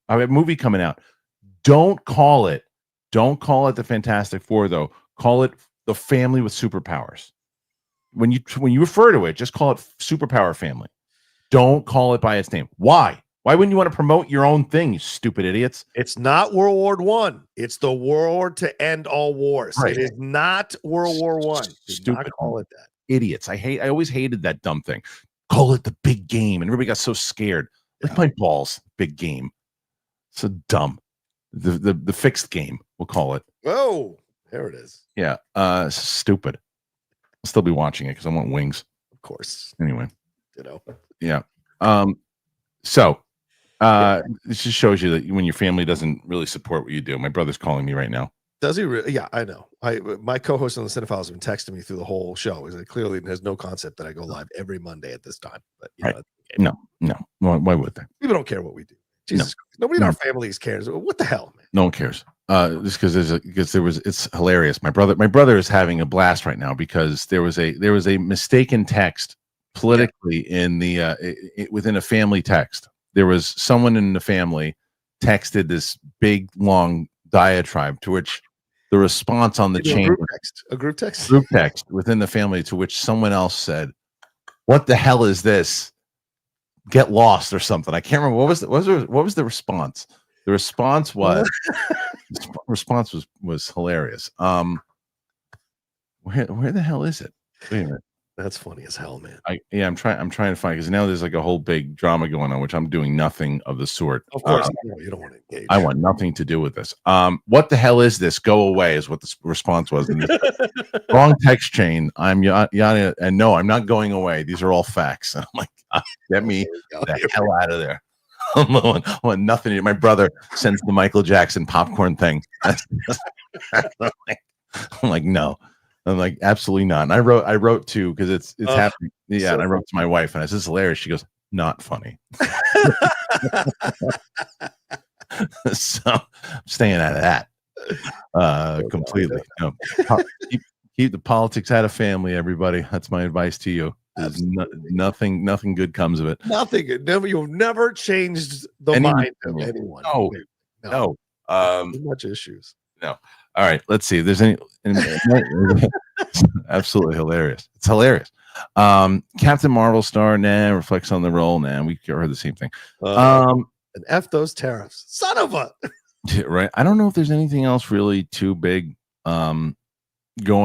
Don't call it the Fantastic Four, though. Call it the family with superpowers. When you refer to it, just call it Superpower Family. Don't call it by its name. Why? Why wouldn't you want to promote your own thing, you stupid idiots? It's not World War I. It's the war to end all wars. Right. It is not World War I. Do not call it that. Idiots. I always hated that dumb thing. Call it the big game. And everybody got so scared. Like my balls, big game. So dumb. The fixed game, we'll call it. Oh, there it is. Yeah. Stupid. I'll still be watching it because I want wings. Of course. Anyway. Yeah. So this just shows you that when your family doesn't really support what you do. My brother's calling me right now. Does he really? Yeah, I know. My co-host on the Cinephiles has been texting me through the whole show. He clearly has no concept that I go live every Monday at this time. But no. Why would they? People don't care what we do. Jesus Christ. Nobody in our families cares. What the hell, man? No one cares. Just because it's hilarious. My brother is having a blast right now because there was a mistaken text politically in the within a family text. There was someone in the family texted this big long diatribe, to which the response on the chain, a group text within the family, to which someone else said, "What the hell is this? Get lost," or something. I can't remember what was the response. The response was hilarious. Where the hell is it? Wait a minute. That's funny as hell, man. I'm trying to find, because now there's like a whole big drama going on, which I'm doing nothing of the sort. Of course, you don't want to engage. I want nothing to do with this. What the hell is this? Go away is what the response was. Wrong text chain. I'm Yana, and no, I'm not going away. These are all facts. And I'm like, get me the hell out of there. I want nothing. My brother sends the Michael Jackson popcorn thing. I'm like, no. I'm like, absolutely not. And I wrote too because it's happening. Yeah, so and I wrote to my wife, and I said, "This is hilarious." She goes, "Not funny." So I'm staying out of that completely. No, keep the politics out of family, everybody. That's my advice to you. Nothing good comes of it. Nothing. You've never changed the mind of anyone. No. Too much issues. No. All right. Let's see if there's any. Absolutely hilarious. It's hilarious. Captain Marvel star, reflects on the role. We heard the same thing. And F those tariffs. Son of a. Right. I don't know if there's anything else really too big going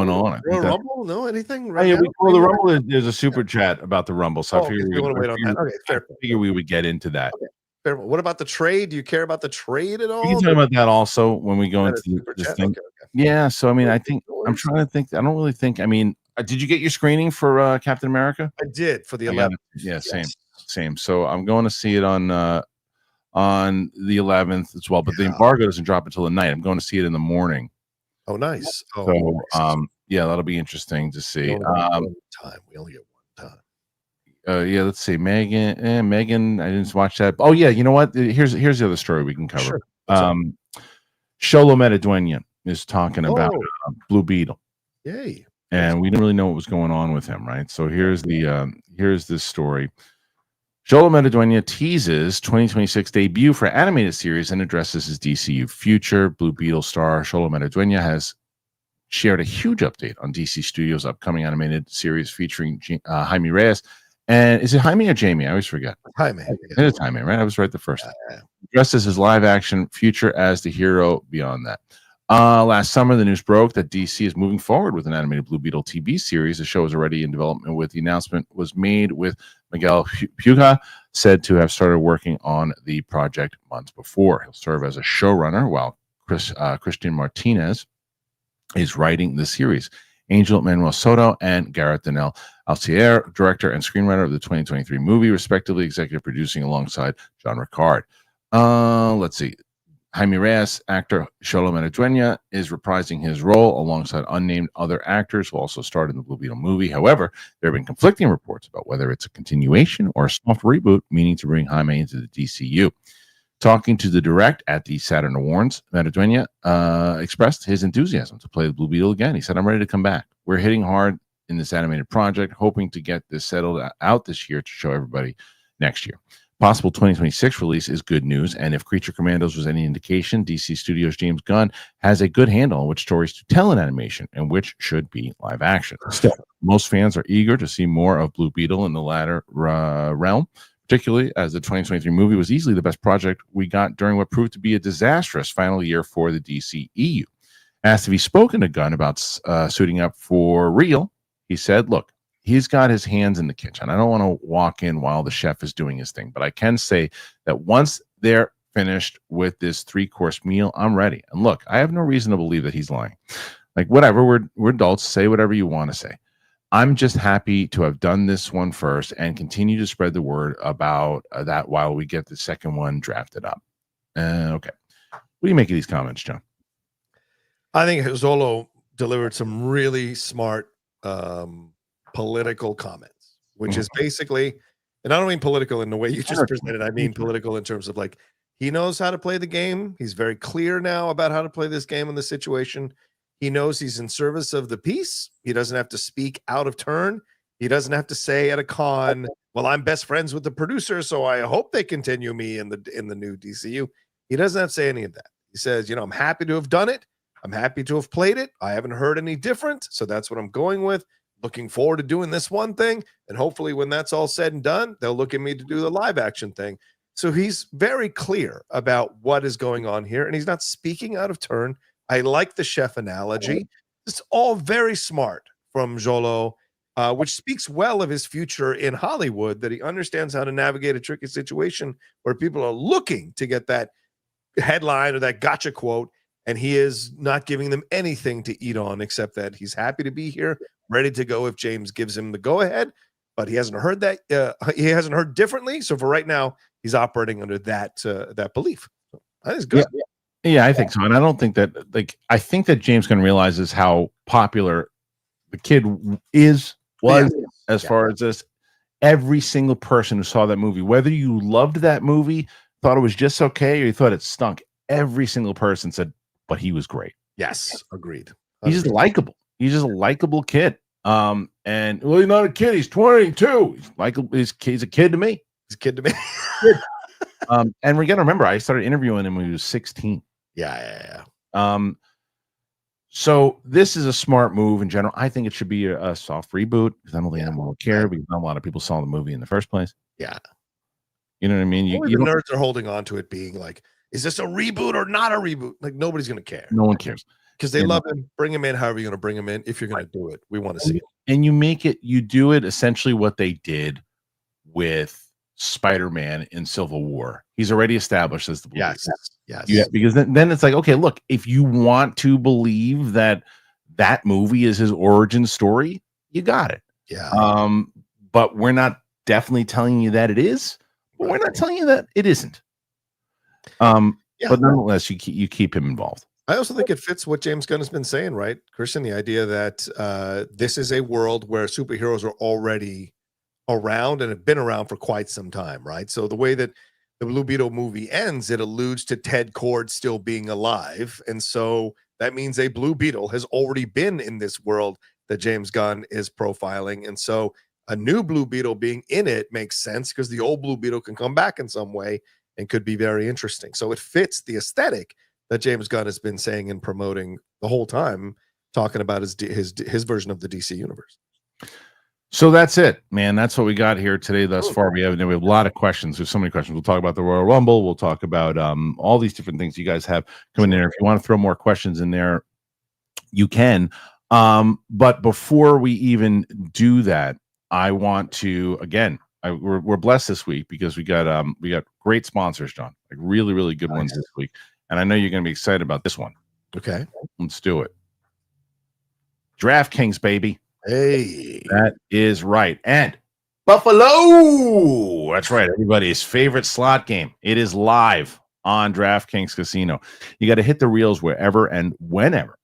on. Royal Rumble? No, anything? Right now? The Rumble, there's a super chat about the Rumble. So I figure we want to wait on that. Okay, fair. I figure we would get into that. Okay. Fair. What about the trade? Do you care about the trade at all? We can talk about that also when we go into this thing. Okay. Yeah. So, I mean, I'm trying to think. I don't really think. I mean, did you get your screening for Captain America? I did for the 11th. Yeah, same. So I'm going to see it on the 11th as well. But the embargo doesn't drop until the night. I'm going to see it in the morning. Oh, nice. Yeah, that'll be interesting to see. We only get one time. Yeah, let's see. Megan, I didn't watch that. Oh yeah, you know what? Here's the other story we can cover. Sure. Xolo Mariduena is talking about Blue Beetle. Yay. And we didn't really know what was going on with him, right? So here's this story. Xolo Mariduena teases 2026 debut for animated series and addresses his DCU future. Blue Beetle star Xolo Mariduena has shared a huge update on DC Studios' upcoming animated series featuring Jaime Reyes. And is it Jaime or Jamie? I always forget. Jaime. It is Jaime, right? I was right the first time. Addresses his live-action future as the hero beyond that. Last summer, the news broke that DC is moving forward with an animated Blue Beetle TV series. The show is already in development. The announcement was made with Miguel Puga said to have started working on the project months before. He'll serve as a showrunner while Christian Martinez is writing the series. Angel Manuel Soto and Garrett Donnell Alcier, director and screenwriter of the 2023 movie, respectively, executive producing alongside John Ricard. Let's see. Jaime Reyes, actor Xolo Mariduena, is reprising his role alongside unnamed other actors who also starred in the Blue Beetle movie. However, there have been conflicting reports about whether it's a continuation or a soft reboot, meaning to bring Jaime into the DCU. Talking to the Direct at the Saturn Awards, Mariduena expressed his enthusiasm to play the Blue Beetle again. He said, "I'm ready to come back. We're hitting hard in this animated project, hoping to get this settled out this year to show everybody next year. Possible 2026 release is good news, and if Creature Commandos was any indication, DC Studios' James Gunn has a good handle on which stories to tell in animation and which should be live action. Still, most fans are eager to see more of Blue Beetle in the latter realm, particularly as the 2023 movie was easily the best project we got during what proved to be a disastrous final year for the DCEU. Asked if he's spoken to Gunn about suiting up for real, he said, look, he's got his hands in the kitchen. I don't want to walk in while the chef is doing his thing, but I can say that once they're finished with this 3-course meal, I'm ready. And look, I have no reason to believe that he's lying. Like, whatever, we're adults, say whatever you want to say. I'm just happy to have done this one first and continue to spread the word about that while we get the second one drafted up. Okay. What do you make of these comments, John? I think Xolo delivered some really smart political comments, which is basically, and I don't mean political in the way you just presented. I mean political in terms of, like, he knows how to play the game. He's very clear now about how to play this game in the situation. He knows he's in service of the piece. He doesn't have to speak out of turn. He doesn't have to say at a con, well, I'm best friends with the producer, so I hope they continue me in the new DCU. He doesn't have to say any of that. He says, I'm happy to have done it. I'm happy to have played it. I haven't heard any different, so that's what I'm going with. Looking forward to doing this one thing, and hopefully when that's all said and done, they'll look at me to do the live action thing. So he's very clear about what is going on here, and he's not speaking out of turn. I like the chef analogy. It's all very smart from Xolo, which speaks well of his future in Hollywood, that he understands how to navigate a tricky situation where people are looking to get that headline or that gotcha quote, and he is not giving them anything to eat on except that he's happy to be here, ready to go if James gives him the go-ahead, but he hasn't heard that. He hasn't heard differently. So for right now, he's operating under that belief. So that is good. Yeah, I think so. And I don't think that, I think that James Gunn realizes how popular The kid was as far as this. Every single person who saw that movie, whether you loved that movie, thought it was just okay, or you thought it stunk, every single person said, but he was great. Yes, agreed. 100%. He's just likable. He's just a likable kid. And well, he's not a kid. He's 22. He's likable. He's a kid to me. He's a kid to me. And we're gonna remember, I started interviewing him when he was 16. Yeah. So this is a smart move in general. I think it should be a soft reboot because I don't think anyone will care because not a lot of people saw the movie in the first place. Yeah. You know what I mean? The nerds are holding on to it being like, is this a reboot or not a reboot? Like, nobody's going to care. No one cares. Because they love him. Bring him in however you're going to bring him in. If you're going to do it, we want to see it. And you do it essentially what they did with Spider-Man in Civil War. He's already established as the Blue Yes. Beetle. Yes. Yeah, because then it's like, okay, look, if you want to believe that movie is his origin story, you got it. Yeah. But we're not definitely telling you that it is, but we're not telling you that it isn't. But nonetheless, you keep him involved. I also think it fits what James Gunn has been saying, right, Kristian? The idea that this is a world where superheroes are already around and have been around for quite some time, right? So the way that the Blue Beetle movie ends, it alludes to Ted Kord still being alive. And so that means a Blue Beetle has already been in this world that James Gunn is profiling. And so a new Blue Beetle being in it makes sense because the old Blue Beetle can come back in some way and could be very interesting. So it fits the aesthetic that James Gunn has been saying and promoting the whole time, talking about his version of the DC universe. So that's it, man. That's what we got here today thus far. We have a lot of questions. There's so many questions. We'll talk about the Royal Rumble. We'll talk about all these different things you guys have coming in there. If you want to throw more questions in there, you can. But before we even do that, I want to, again, we're blessed this week because we got great sponsors, John, like really, really good ones this week. And I know you're going to be excited about this one. Okay. Let's do it. DraftKings, baby. Hey, that is right. And Buffalo. That's right. Everybody's favorite slot game. It is live on DraftKings Casino. You got to hit the reels wherever and whenever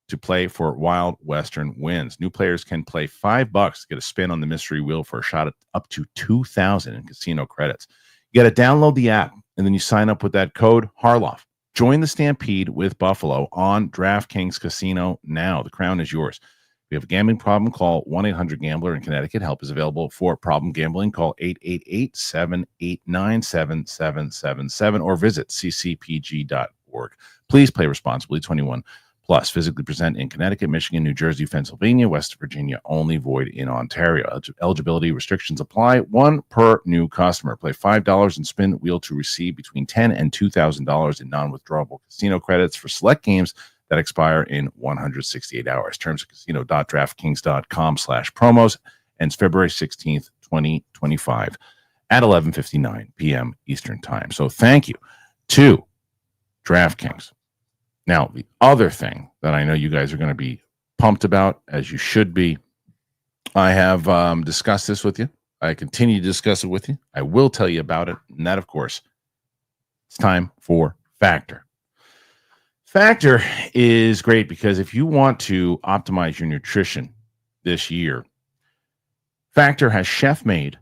to play for Wild Western wins. New players can play $5 to get a spin on the mystery wheel for a shot at up to $2,000 in casino credits. You got to download the app and then you sign up with that code Harloff. Join the Stampede with Buffalo on DraftKings Casino now. The crown is yours. If you have a gambling problem, call 1-800-GAMBLER in Connecticut. Help is available for problem gambling. Call 888-789-7777 or visit ccpg.org. Please play responsibly. 21 plus. Physically present in Connecticut, Michigan, New Jersey, Pennsylvania, West Virginia. Only void in Ontario. Eligibility restrictions apply. One per new customer. Play $5 and spin wheel to receive between $10 and $2,000 in non-withdrawable casino credits for select games that expire in 168 hours. Terms at casino.draftkings.com/promos. Ends February 16th, 2025 at 11:59 p.m. Eastern Time. So thank you to DraftKings. Now, the other thing that I know you guys are going to be pumped about, as you should be, I have discussed this with you. I continue to discuss it with you. I will tell you about it. And that, of course, it's time for Factor. Factor is great because if you want to optimize your nutrition this year, Factor has chef-made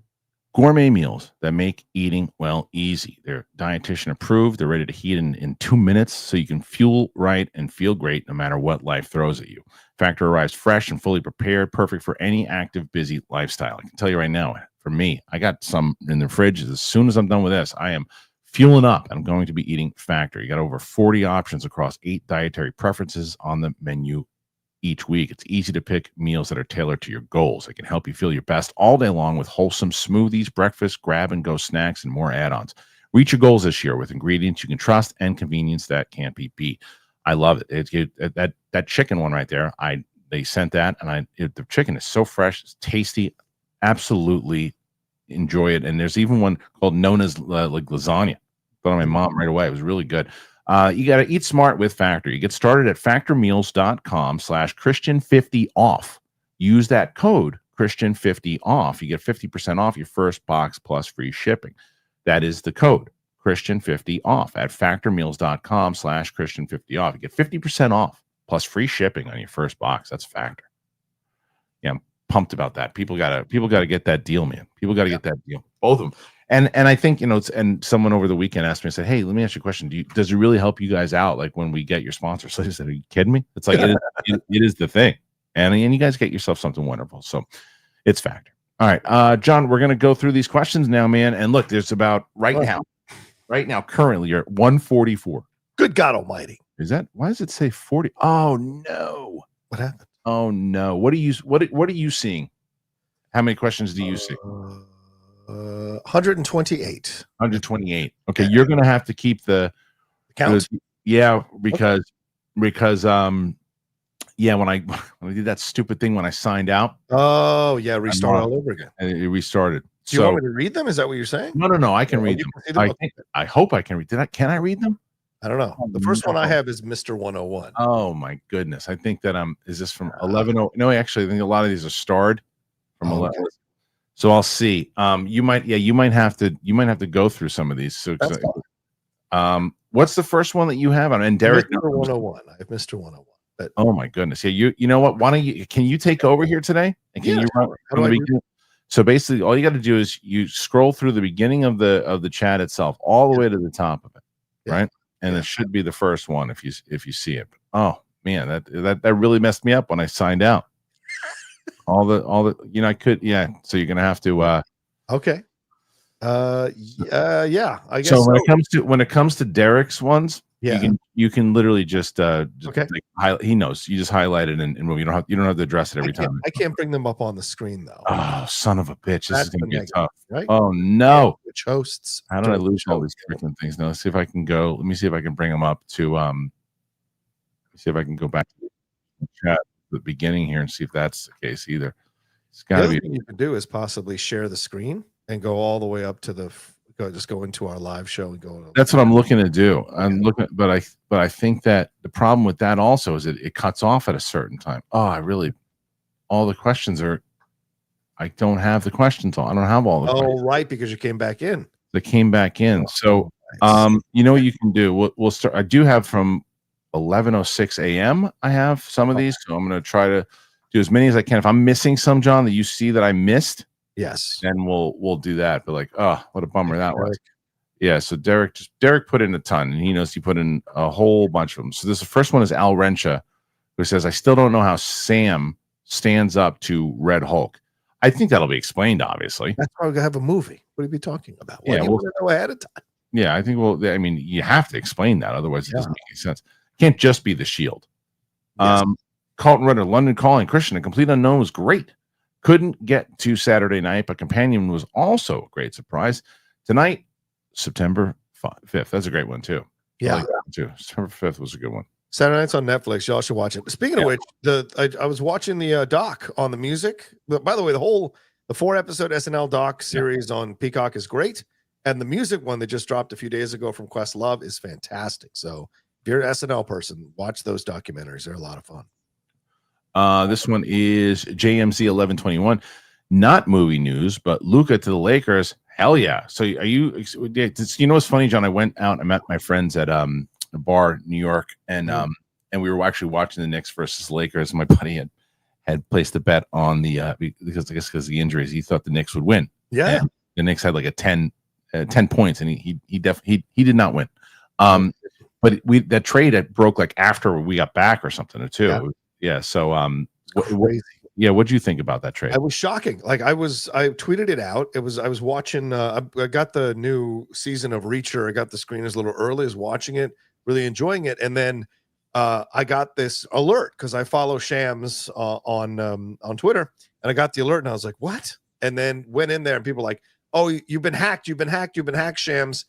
gourmet meals that make eating, well, easy. They're dietitian approved. They're ready to heat in 2 minutes so you can fuel right and feel great no matter what life throws at you. Factor arrives fresh and fully prepared, perfect for any active, busy lifestyle. I can tell you right now, for me, I got some in the fridge. As soon as I'm done with this, I am fueling up. I'm going to be eating Factor. You got over 40 options across 8 dietary preferences on the menu each week. It's easy to pick meals that are tailored to your goals. It can help you feel your best all day long with wholesome smoothies, breakfast, grab-and-go snacks, and more add-ons. Reach your goals this year with ingredients you can trust and convenience that can't be beat. I love it. That chicken one right there, they sent that, and the chicken is so fresh, it's tasty, absolutely enjoy it. And there's even one called known as like lasagna. Thought of my mom right away. It was really good. You got to eat smart with Factor. You get started at factormeals.com/Kristian50off. Use that code Kristian50off. You get 50% off your first box plus free shipping. That is the code Kristian50off at factormeals.com/Kristian50off. You get 50% off plus free shipping on your first box. That's Factor. Yeah, I'm pumped about that. People gotta get that deal, man. People gotta get that deal. Both of them. And I think, and someone over the weekend asked me, I said, hey, let me ask you a question. Does it really help you guys out, like when we get your sponsors? So I said, are you kidding me? It's like it is the thing. And you guys get yourself something wonderful. So it's factor. All right. John, we're gonna go through these questions now, man. And look, there's about right now, currently you're at 144. Good God Almighty. Why does it say 40? Oh no. What happened? Oh no. What are you seeing? How many questions do you see? 128. 128. Okay, you're gonna have to keep the count. Because when I did that stupid thing when I signed out. Oh yeah, restart all over again. And it restarted. Do you want me to read them? Is that what you're saying? No, I can read them. I hope I can read. Can I read them? I don't know. The first one I have is Mr. 101. Oh my goodness. I think that is this from 11? No, actually, I think a lot of these are starred from 11. Okay. So I'll see. You might have to go through some of these. So what's the first one that you have on? And Derek, Mr. 101. I have Mr. 101. But, oh my goodness. Yeah, you know what? Can you take over here today? And can you run from the beginning? So basically all you got to do is you scroll through the beginning of the chat itself all the way to the top of it. Right? And it should be the first one if you see it. Oh man, that really messed me up when I signed out. all the I could so you're gonna have to okay. Yeah, I guess so. When it comes to Derek's ones, you can literally just okay. He knows. You just highlight it and move. You don't have to address it every time. I can't bring them up on the screen though. Oh, son of a bitch! This is gonna be tough. Right? Oh no! Which hosts? How did I lose all these freaking things? Now let's see if I can go. Let me see if I can bring them up to see if I can go back to the chat at the beginning here and see if that's the case either. It's got to be. Thing you can do is possibly share the screen and go all the way up to just go into our live show and go. That's what I'm looking to do. I'm looking, but I think that the problem with that also is it cuts off at a certain time. Oh, all the questions are. I don't have the questions on. I don't have all the questions. Right, because you came back in. They came back in. So, you know what you can do? We'll start. I do have from 11:06 a.m. I have some of these, so I'm going to try to do as many as I can. If I'm missing some, John, that you see that I missed, yes, then we'll do that. But what a bummer that was. Yeah. So Derek put in a ton, and he knows he put in a whole bunch of them. So the first one is Al Rencha, who says, "I still don't know how Sam stands up to Red Hulk." I think that'll be explained, obviously. That's why we have a movie. What are you talking about? Why do you want to know ahead of time? Yeah, I think you have to explain that. Otherwise, it doesn't make any sense. It can't just be the Shield. Yes. Carlton Rudder, London Calling, Kristian, A Complete Unknown was great. Couldn't get to Saturday night, but Companion was also a great surprise. Tonight, September 5th. That's a great one, too. Yeah. I like that one too. September 5th was a good one. Saturday night's on Netflix. Y'all should watch it. Speaking of which, I was watching the doc on the music. By the way, the 4-episode SNL doc series on Peacock is great, and the music one that just dropped a few days ago from Questlove is fantastic. So if you're an SNL person, watch those documentaries. They're a lot of fun. This one is JMZ 1121. Not movie news, but Luka to the Lakers. Hell yeah! So are you? You know what's funny, John? I went out and met my friends at a bar in New York, and we were actually watching the Knicks versus Lakers. My buddy had placed a bet on the because of the injuries, he thought the Knicks would win. Yeah, and the Knicks had like a 10 points, and he did not win. But that trade broke like after we got back or something or two. Yeah. So crazy. What'd you think about that trade? It was shocking. Like I tweeted it out. I was watching. I got the new season of Reacher. I got the screeners a little early. I was watching it, really enjoying it, and then I got this alert because I follow Shams on Twitter, and I got the alert, and I was like, "What?" And then went in there, and people were like, "Oh, you've been hacked! You've been hacked! You've been hacked, Shams!"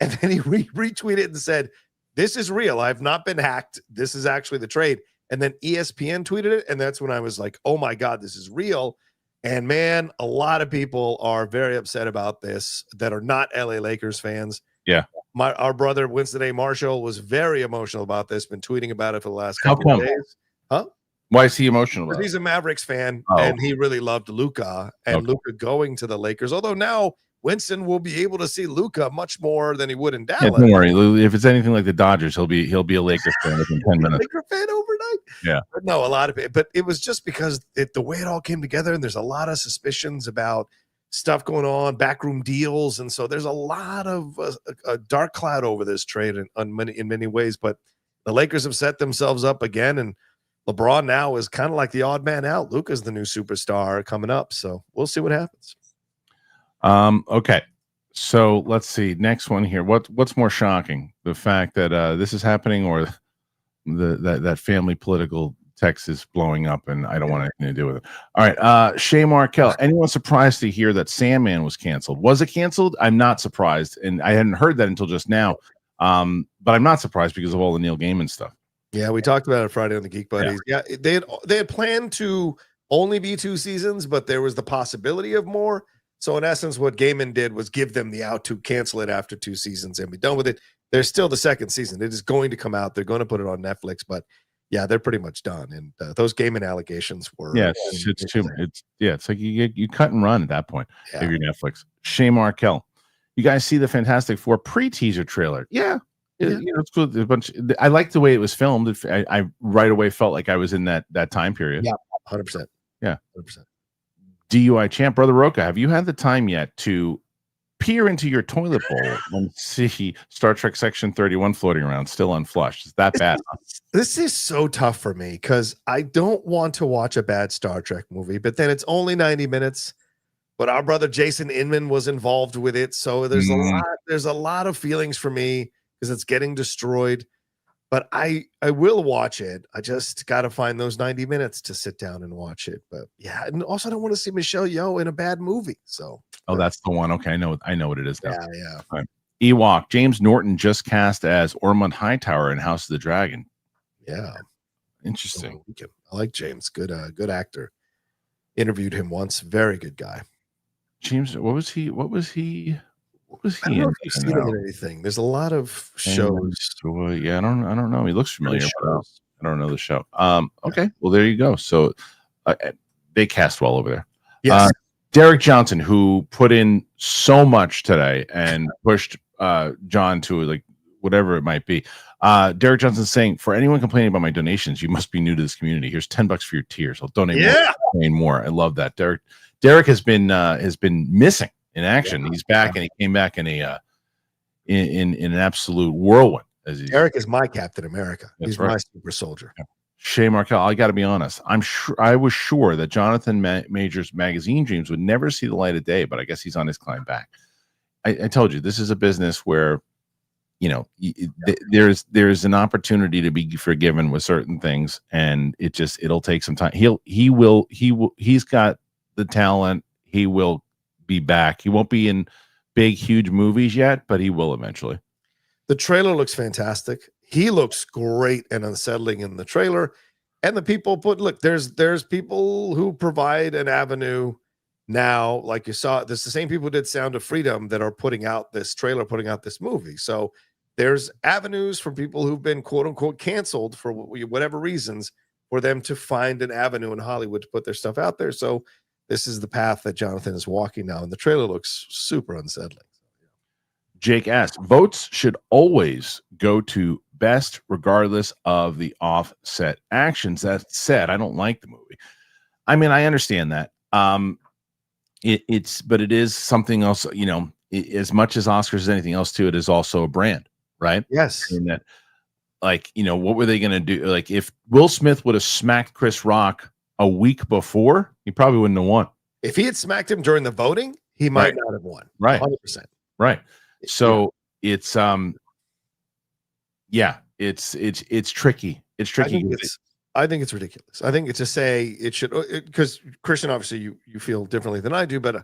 And then he retweeted and said, "This is real. I've not been hacked. This is actually the trade." And then ESPN tweeted it, and that's when I was like, "Oh my God, this is real!" And man, a lot of people are very upset about this that are not LA Lakers fans. Yeah. Our brother Winston A. Marshall was very emotional about this, been tweeting about it for the last couple of days. Huh? Why is he emotional? Because he's a Mavericks fan, and he really loved Luka, and Luka going to the Lakers. Although now Winston will be able to see Luka much more than he would in Dallas. Yeah, don't worry, Lou, if it's anything like the Dodgers, he'll be a Lakers fan within 10 minutes. Laker fan overnight. Yeah, but no, a lot of it. But it was just because the way it all came together, and there's a lot of suspicions about stuff going on, backroom deals, and so there's a lot of a dark cloud over this trade in many ways. But the Lakers have set themselves up again, and LeBron now is kind of like the odd man out. Luka's the new superstar coming up, so we'll see what happens. Okay, so let's see. Next one here. What's more shocking, the fact that this is happening, or that family political text is blowing up, and I don't want anything to do with it. All right, Shay Markel. Anyone surprised to hear that Sandman was canceled? Was it canceled? I'm not surprised, and I hadn't heard that until just now. But I'm not surprised because of all the Neil Gaiman stuff. Yeah, we talked about it Friday on the Geek Buddies. Yeah, they had planned to only be 2 seasons, but there was the possibility of more. So in essence, what Gaiman did was give them the out to cancel it after 2 seasons and be done with it. There's still the 2nd season. It is going to come out. They're going to put it on Netflix, but yeah, they're pretty much done. And those Gaiman allegations were it's like you cut and run at that point. If you're Netflix. Shay Markel, you guys see the Fantastic Four pre-teaser trailer? Yeah. It's cool. A bunch. I like the way it was filmed. I right away felt like I was in that time period. Yeah, 100%. Yeah, 100%. DUI champ, Brother Rocha, have you had the time yet to peer into your toilet bowl and see Star Trek Section 31 floating around, still unflushed? Is that bad? This is so tough for me because I don't want to watch a bad Star Trek movie, but then it's only 90 minutes. But our brother Jason Inman was involved with it, so there's a lot of feelings for me because it's getting destroyed. But I will watch it. I just got to find those 90 minutes to sit down and watch it. But yeah, and also I don't want to see Michelle Yeoh in a bad movie. So that's the one. Okay, I know what it is now. Yeah. Right. Ewok, James Norton just cast as Ormond Hightower in House of the Dragon. Yeah, interesting. I like James. Good actor. Interviewed him once. Very good guy. James, what was he? I don't know if you've seen him in anything. There's a lot of shows. Yeah, I don't know. He looks familiar, but I don't know the show. Okay, well there you go. So they cast well over there. Yes. Derek Johnson, who put in so much today and pushed John to like whatever it might be. Derek Johnson saying, for anyone complaining about my donations, you must be new to this community. Here's $10 for your tears. I'll donate more. I love that. Derek has been missing in action. He's back, and he came back in an absolute whirlwind. Derek is my Captain America. He's right. my super soldier. Yeah. Shay Markel, I got to be honest. I was sure that Jonathan Major's magazine dreams would never see the light of day, but I guess he's on his climb back. I told you, this is a business where, there's an opportunity to be forgiven with certain things, and it'll take some time. He's got the talent. He will be back. He won't be in big, huge movies yet, but he will eventually. The trailer looks fantastic. He looks great and unsettling in the trailer. And the people there's people who provide an avenue now, like you saw. There's the same people who did Sound of Freedom that are putting out this trailer, putting out this movie. So there's avenues for people who've been quote unquote canceled for whatever reasons, for them to find an avenue in Hollywood to put their stuff out there. So this is the path that Jonathan is walking now, and the trailer looks super unsettling. Jake S. Votes should always go to best regardless of the offset actions. That said, I don't like the movie. I mean, I understand that. But it is something else, as much as Oscars as anything else too, it is also a brand, right? Yes. And that, what were they going to do? Like, if Will Smith would have smacked Chris Rock a week before, he probably wouldn't have won. If he had smacked him during the voting, he might not have won. Right. 100%. Right. So it's tricky. It's tricky. I think it's ridiculous. I think it's to say it should, because Kristian, obviously you feel differently than I do, but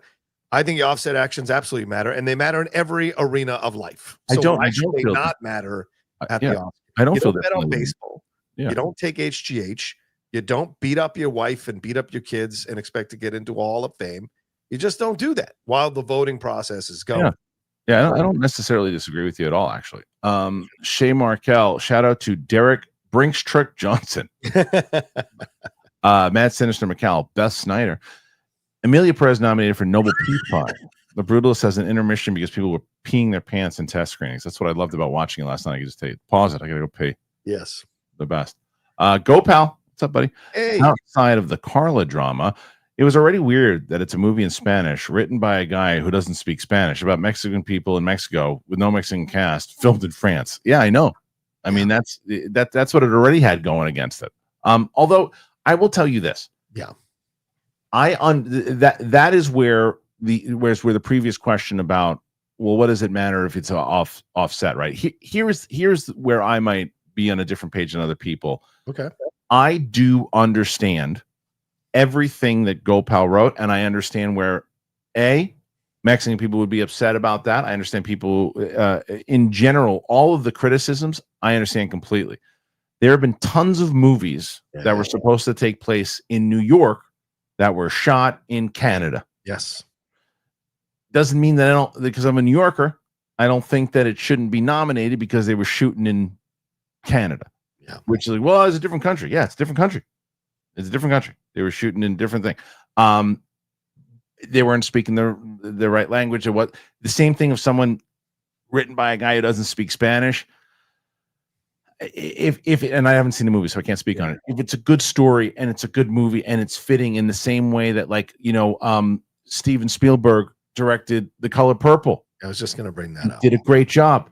I think the offset actions absolutely matter, and they matter in every arena of life. So why should they not matter at the Oscars? I don't feel bet on baseball. Yeah. You don't take HGH. You don't beat up your wife and beat up your kids and expect to get into Hall of Fame. You just don't do that while the voting process is going. Yeah, I don't necessarily disagree with you at all, actually. Shay Markel, shout out to Derek Brinkstruck Johnson. Matt Sinister McCall, Beth Snyder. Emilia Perez nominated for Nobel Peace Prize. The Brutalist has an intermission because people were peeing their pants in test screenings. That's what I loved about watching it last night. I could just tell you, pause it. I gotta go pee. Yes. The best. Go pal. What's up, buddy? Hey. Outside of the Karla drama, it was already weird that it's a movie in Spanish written by a guy who doesn't speak Spanish about Mexican people in Mexico with no Mexican cast, filmed in France. Yeah, I know. I mean, that's what it already had going against it. Although I will tell you this. Yeah. That is where the previous question about, well, what does it matter if it's offset, right? Here's where I might be on a different page than other people. Okay. I do understand everything that Gopal wrote, and I understand where Mexican people would be upset about that. I understand people in general, all of the criticisms, I understand completely. There have been tons of movies that were supposed to take place in New York that were shot in Canada. Yes. Doesn't mean that I don't, because I'm a New Yorker, I don't think that it shouldn't be nominated because they were shooting in Canada. Yeah. Which is like, well, it's a different country. Yeah, it's a different country. It's a different country. They were shooting in different thing. They weren't speaking the right language. Or what the same thing of someone written by a guy who doesn't speak Spanish. If and I haven't seen the movie, so I can't speak on it. If it's a good story and it's a good movie and it's fitting in the same way that, like, Steven Spielberg directed The Color Purple. I was just going to bring that up. Did a great job.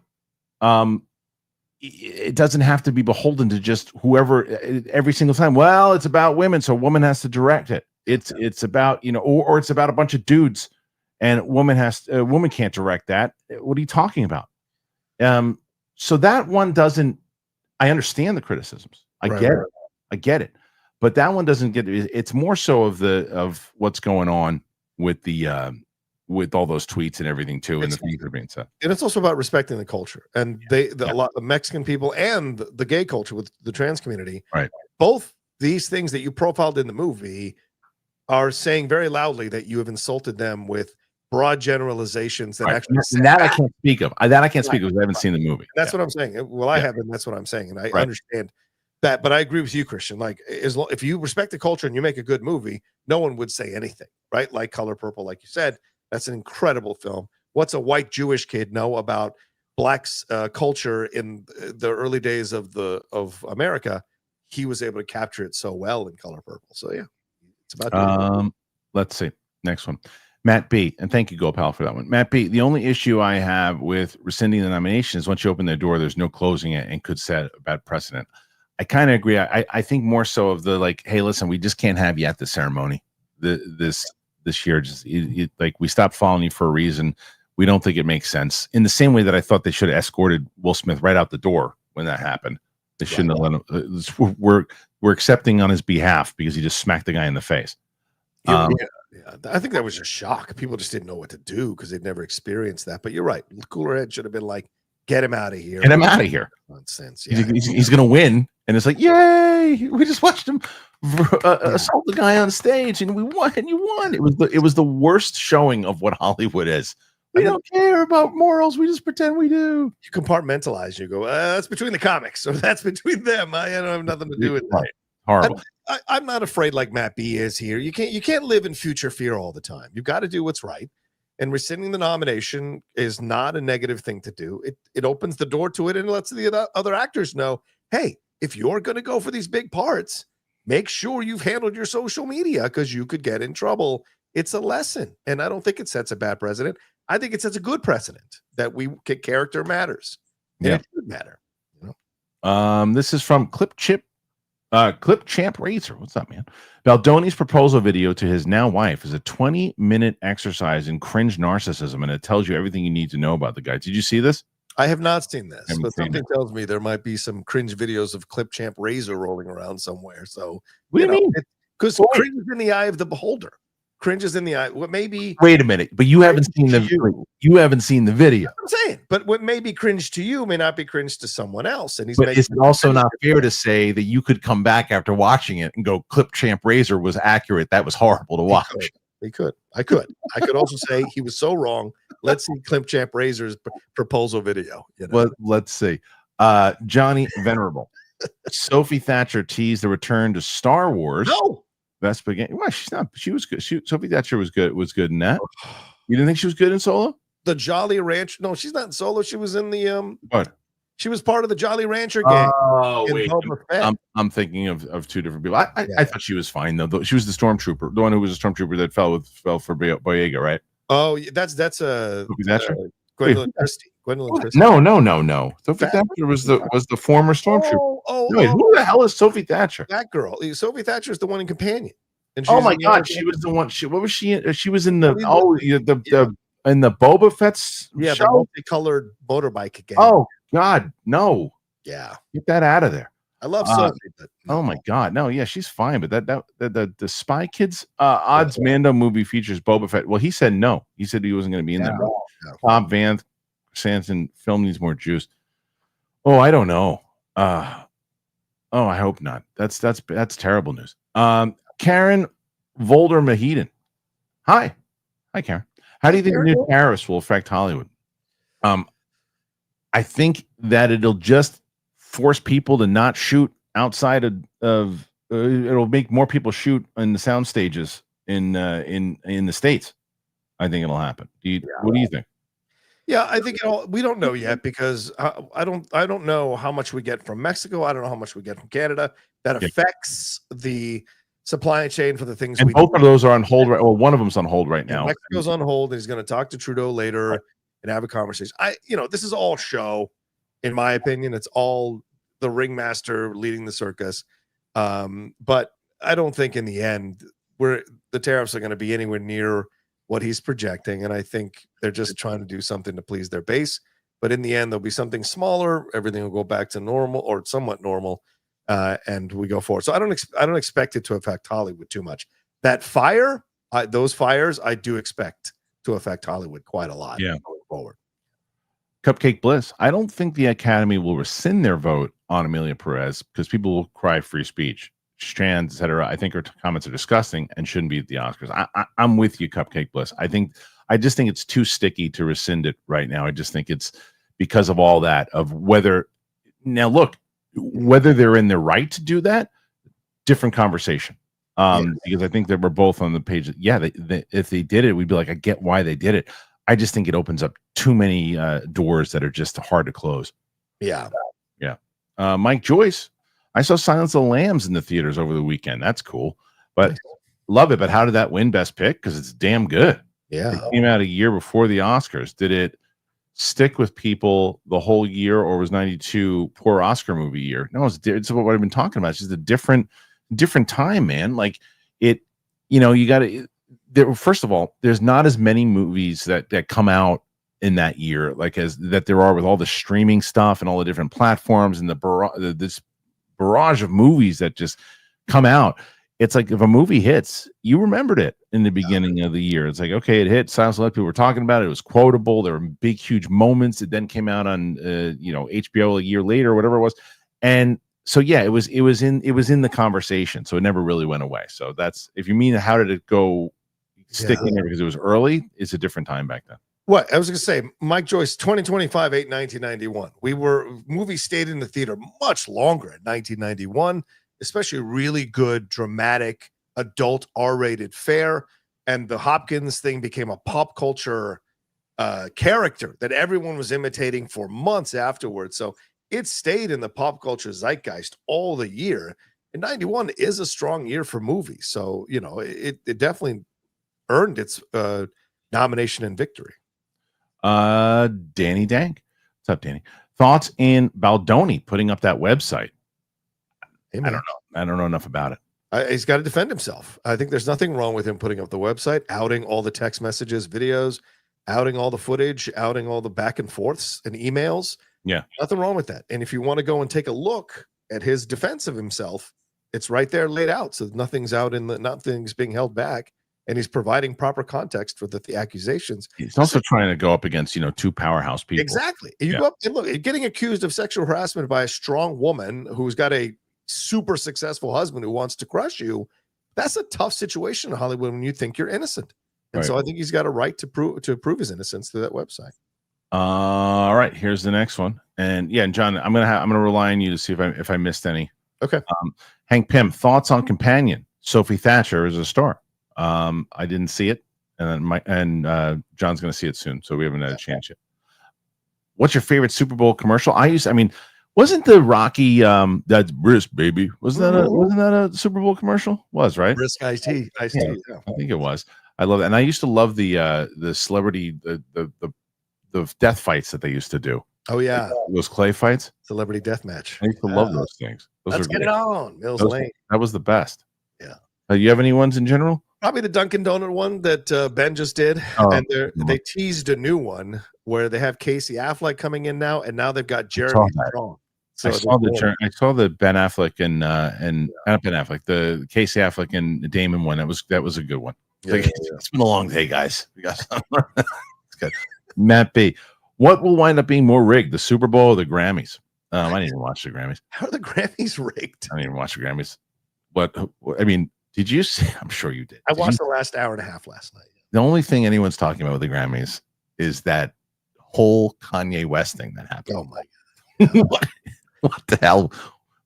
It doesn't have to be beholden to just whoever every single time. Well, it's about women, so a woman has to direct it. It's about, or it's about a bunch of dudes and a woman can't direct that. What are you talking about? So that one doesn't. I understand the criticisms. I get it. But that one doesn't get. It's more so of what's going on with the with all those tweets and everything too, and the things that are being said. And it's also about respecting the culture, and a lot of Mexican people and the gay culture with the trans community. Right. Both these things that you profiled in the movie are saying very loudly that you have insulted them with broad generalizations that actually that I can't speak of. That I can't speak of because I haven't seen the movie. That's what I'm saying. Well, I haven't. That's what I'm saying, and I understand that. But I agree with you, Kristian. Like, if you respect the culture and you make a good movie, no one would say anything, right? Like Color Purple, like you said, that's an incredible film. What's a white Jewish kid know about blacks' culture in the early days of America? He was able to capture it so well in Color Purple. So yeah, it's about. Let's see. Next one. Matt B. And thank you, Gopal, for that one. Matt B. The only issue I have with rescinding the nomination is once you open the door, there's no closing it and could set a bad precedent. I kind of agree. I think more so of the, like, hey, listen, we just can't have you at the ceremony this year. Just like, we stopped following you for a reason. We don't think it makes sense. In the same way that I thought they should have escorted Will Smith right out the door when that happened. They shouldn't have let him. We're accepting on his behalf because he just smacked the guy in the face. Yeah, I think that was just shock. People just didn't know what to do because they'd never experienced that. But you're right. Cooler head should have been like, get him out of here. Get him out of here. Nonsense. Yeah. He's going to win. And it's like, yay! We just watched him assault the guy on stage, and we won. And you won. It was the worst showing of what Hollywood is. We don't care about morals. We just pretend we do. You compartmentalize. You go, that's between the comics, or that's between them. I don't have nothing to do with that. Horrible. I'm not afraid like Matt B is here. You can't live in future fear all the time. You've got to do what's right. And rescinding the nomination is not a negative thing to do. It opens the door to it and lets the other actors know, hey, if you're going to go for these big parts, make sure you've handled your social media because you could get in trouble. It's a lesson. And I don't think it sets a bad precedent. I think it sets a good precedent that character matters. And it should matter. This is from Clip Champ Razor. What's up, man? Baldoni's proposal video to his now wife is a 20-minute exercise in cringe narcissism, and it tells you everything you need to know about the guy. Did you see this? I have not seen this, but something tells me there might be some cringe videos of Clip Champ Razor rolling around somewhere. So what do you mean? Because cringe is in the eye of the beholder. Cringe is in the eye. What maybe? Wait a minute, but you haven't seen the video. I'm saying, but what may be cringe to you may not be cringe to someone else. And but it's also not fair to say that you could come back after watching it and go, Clip Champ Razor was accurate. That was horrible to watch. He could. I could also say he was so wrong. Let's see Clip Champ Razor's proposal video. Well, let's see. Johnny Venerable. Sophie Thatcher teased the return to Star Wars. No. Best beginning. Well, she's not. She was good. Sophie Thatcher was good. Was good in that. You didn't think she was good in Solo? The Jolly Rancher. No, she's not in Solo. She was in the What? She was part of the Jolly Rancher gang. Oh, in wait. Boba Fett. I'm thinking of two different people. I thought she was fine though. She was the stormtrooper, the one who was a stormtrooper that fell for Boyega, right? Oh, that's Sophie Thatcher? Gwendolyn Christie. Gwendolyn Christie. No. Sophie Thatcher was the former stormtrooper. Wait, who the hell is Sophie Thatcher? That girl. Sophie Thatcher is the one in Companion. And Oh my God, she was the one. What was she in? She was in the in the Boba Fett's the show. multicolored motorbike gang. Oh God, no! Yeah, get that out of there. I love Sophie. But oh my God, no, yeah, she's fine. But the Spy Kids odds Mando movie features Boba Fett. Well, he said no. He said he wasn't going to be in there. Bob Van Sanson film needs more juice. Oh, I don't know. I hope not. That's terrible news. Karen Volder Mahedon. Hi, Karen. How do you think the new tariffs will affect Hollywood? I think that it'll just force people to not shoot outside of it'll make more people shoot in the sound stages in the States. I think it'll happen. What do you think? Yeah, I think we don't know yet because I don't know how much we get from Mexico. I don't know how much we get from Canada. That affects the supply chain for the things. And both of those are on hold right. Well, one of them's on hold right now. Mexico's on hold. He's going to talk to Trudeau later and have a conversation. This is all show, in my opinion. It's all the ringmaster leading the circus. But I don't think in the end the tariffs are going to be anywhere near what he's projecting. And I think they're just trying to do something to please their base. But in the end, there'll be something smaller. Everything will go back to normal or somewhat normal. And we go forward. So I don't expect it to affect Hollywood too much. That those fires, I do expect to affect Hollywood quite a lot going forward. Cupcake Bliss. I don't think the Academy will rescind their vote on Emilia Perez because people will cry free speech. Strands, etc. I think her comments are disgusting and shouldn't be at the Oscars. I'm with you, Cupcake Bliss. I just think it's too sticky to rescind it right now. I just think it's because of all that of whether they're in their right to do that, different conversation. Because I think that we're both on the page. If they did it, we'd be like, I get why they did it. I just think it opens up too many doors that are just hard to close. Yeah. Mike Joyce. I saw Silence of the Lambs in the theaters over the weekend. That's cool, but love it. But how did that win Best Pick? Because it's damn good. Yeah, it came out a year before the Oscars. Did it stick with people the whole year, or was '92 poor Oscar movie year? No, it's what I've been talking about. It's just a different time, man. Like it, you got to. First of all, there's not as many movies that come out in that year, like as that there are with all the streaming stuff and all the different platforms and this barrage of movies that just come out. It's like if a movie hits, you remembered it in the beginning of the year. It's like, okay, it hit. Silence of the Lambs, people were talking about it. It was quotable. There were big, huge moments. It then came out on HBO a year later, or whatever it was. And so it was in the conversation. So it never really went away. So that's, if you mean how did it go sticking there because it was early, it's a different time back then. What I was going to say, Mike Joyce, 2025, 8/1991. Movies stayed in the theater much longer in 1991, especially really good, dramatic, adult R-rated fare. And the Hopkins thing became a pop culture character that everyone was imitating for months afterwards. So it stayed in the pop culture zeitgeist all the year. And 91 is a strong year for movies. So, it definitely earned its nomination and victory. Danny Dank. What's up, Danny? Thoughts in Baldoni putting up that website? Hey, I don't know. I don't know enough about it. He's got to defend himself. I think there's nothing wrong with him putting up the website, outing all the text messages, videos, outing all the footage, outing all the back and forths and emails. Yeah. Nothing wrong with that. And if you want to go and take a look at his defense of himself, it's right there laid out. So nothing's nothing's being held back. And he's providing proper context for the accusations. He's also trying to go up against, two powerhouse people. Exactly. You go up and look, getting accused of sexual harassment by a strong woman who's got a super successful husband who wants to crush you. That's a tough situation in Hollywood when you think you're innocent. And so I think he's got a right to prove his innocence through that website. All right. Here's the next one. And John, I'm gonna rely on you to see if I missed any. Okay. Hank Pym, thoughts on Companion? Sophie Thatcher is a star. I didn't see it. and then John's going to see it soon, so we haven't had a chance yet. What's your favorite Super Bowl commercial? Wasn't the Rocky that's Brisk baby? Wasn't that a Super Bowl commercial? Was, right? Brisk iced tea. I think it was. I love it, and I used to love the celebrity the death fights that they used to do. Oh yeah, those clay fights, celebrity death match. I used to love those things. Let's get it on, Mills Lane. That was the best. Yeah. You have any ones in general? Probably the Dunkin' Donut one that Ben just did, and they teased a new one where they have Casey Affleck coming in now, and now they've got Jeremy Strong. So I saw the Ben Affleck and not Ben Affleck, the Casey Affleck and Damon one. That was a good one. It's been a long day, guys. We got it's good. Matt B, what will wind up being more rigged, the Super Bowl or the Grammys? I didn't even watch the Grammys. How are the Grammys rigged? I didn't even watch the Grammys. Did you see? I'm sure you did. I watched the last hour and a half last night. The only thing anyone's talking about with the Grammys is that whole Kanye West thing that happened. Oh my God. What the hell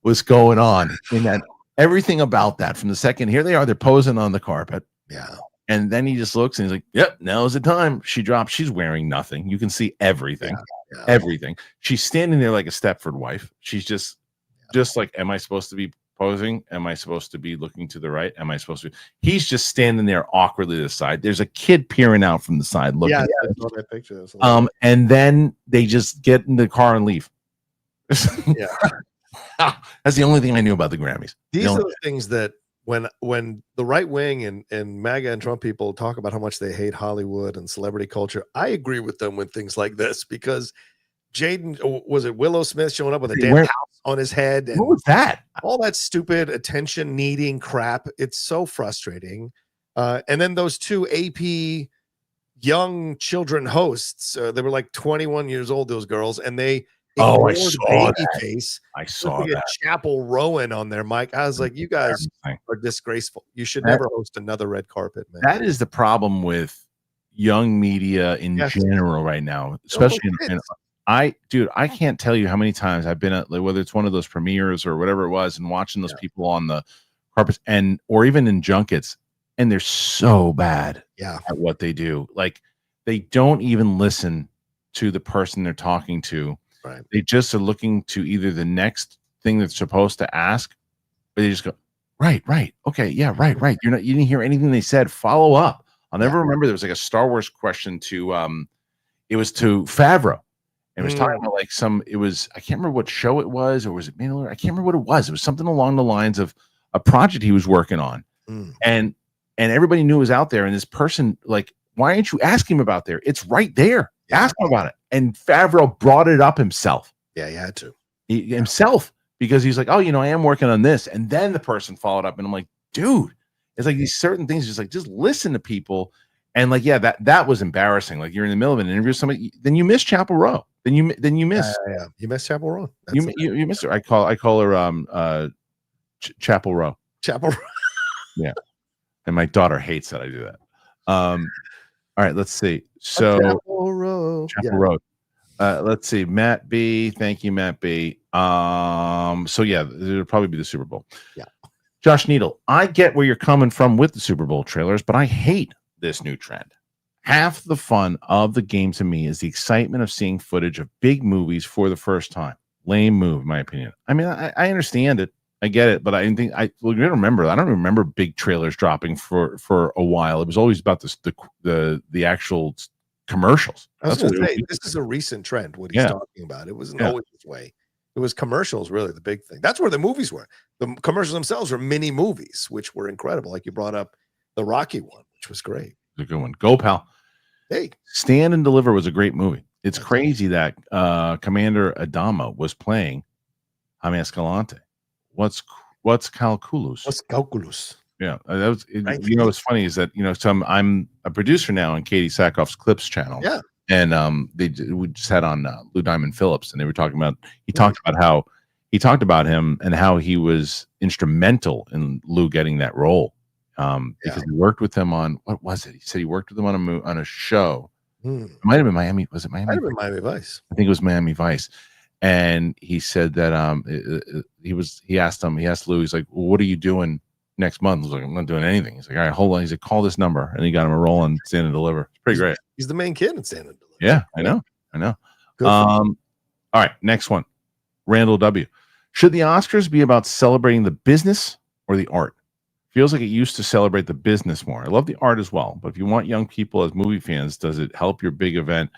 was going on in that? Everything about that from the second, here they are, they're posing on the carpet. Yeah. And then he just looks and he's like, yep, now's the time. She drops. She's wearing nothing. You can see everything. Yeah. Everything. She's standing there like a Stepford wife. She's just like, am I supposed to be posing? Am I supposed to be looking to the right? Am I supposed to be? He's just standing there awkwardly to the side. There's a kid peering out from the side looking. Yeah, I saw that picture. And then they just get in the car and leave. Yeah. That's the only thing I knew about the Grammys. These are the things that when the right wing and MAGA and Trump people talk about how much they hate Hollywood and celebrity culture, I agree with them with things like this, because Jaden, was it Willow Smith showing up with a damn house on his head? And what was that? All that stupid attention needing crap. It's so frustrating. And then those two AP young children hosts, they were like 21 years old, those girls, and they I saw that. Face. I saw that. Chapel Rowan on their mic. I was like, you guys are disgraceful. You should never host another red carpet, man. That is the problem with young media in general right now, especially I can't tell you how many times I've been at, like, whether it's one of those premieres or whatever it was, and watching those people on the carpets or even in junkets, and they're so bad at what they do. Like, they don't even listen to the person they're talking to. Right. They just are looking to either the next thing that's supposed to ask, or they just go, right, okay, yeah, right. You didn't hear anything they said. Follow up. I'll never remember. There was like a Star Wars question to it was to Favreau. And it was talking about I can't remember what show it was, or was it Mandalorian? I can't remember what it was. It was something along the lines of a project he was working on. And everybody knew it was out there. And this person, like, why aren't you asking him about there? It's right there. Ask him about it. And Favreau brought it up himself. Yeah, he had to. Himself, because he's like, oh, I am working on this. And then the person followed up, and I'm like, dude, it's like these certain things, just listen to people. And like, that was embarrassing. Like, you're in the middle of an interview with somebody, then you miss Chapel Row. Then you miss. You miss Chapel Row. You miss her. I call her Chapel Row. Chapel Row. Yeah. And my daughter hates that I do that. All right, let's see. So Chapel Row. Let's see. Matt B. Thank you, Matt B. So it'll probably be the Super Bowl. Yeah. Josh Needle, I get where you're coming from with the Super Bowl trailers, but I hate this new trend. Half the fun of the game to me is the excitement of seeing footage of big movies for the first time. Lame move, in my opinion. I mean, I understand it. I get it, but I didn't think I don't remember big trailers dropping for a while. It was always about the actual commercials. I was going to say, this is a recent trend, what he's talking about. It wasn't always this way. It was commercials, really, the big thing. That's where the movies were. The commercials themselves were mini movies, which were incredible. Like, you brought up the Rocky one, which was great. A good one. Go, pal. Hey, Stand and Deliver was a great movie. It's crazy that Commander Adama was playing Jaime Escalante. What's calculus? What's calculus? Yeah, that was. What's funny is that I'm a producer now on Katie Sackhoff's Clips channel. Yeah, and we just had on Lou Diamond Phillips, and they were talking about. He talked about him and how he was instrumental in Lou getting that role. Because he worked with him on, what was it? He said he worked with him on a show. It might have been Miami. Was it Miami? Might have been Miami Vice. I think it was Miami Vice. And he said that he asked Lou, he's like, well, what are you doing next month. I was like, I'm not doing anything. He's like, all right, hold on. He's like, call this number, and he got him a roll on Stand and Deliver. It's pretty great. He's the main kid in Stand and Deliver. Yeah, I know. Good for him. All right, next one. Randall W. Should the Oscars be about celebrating the business or the art? Feels like it used to celebrate the business more. I love the art as well, but if you want young people as movie fans, does it help your big event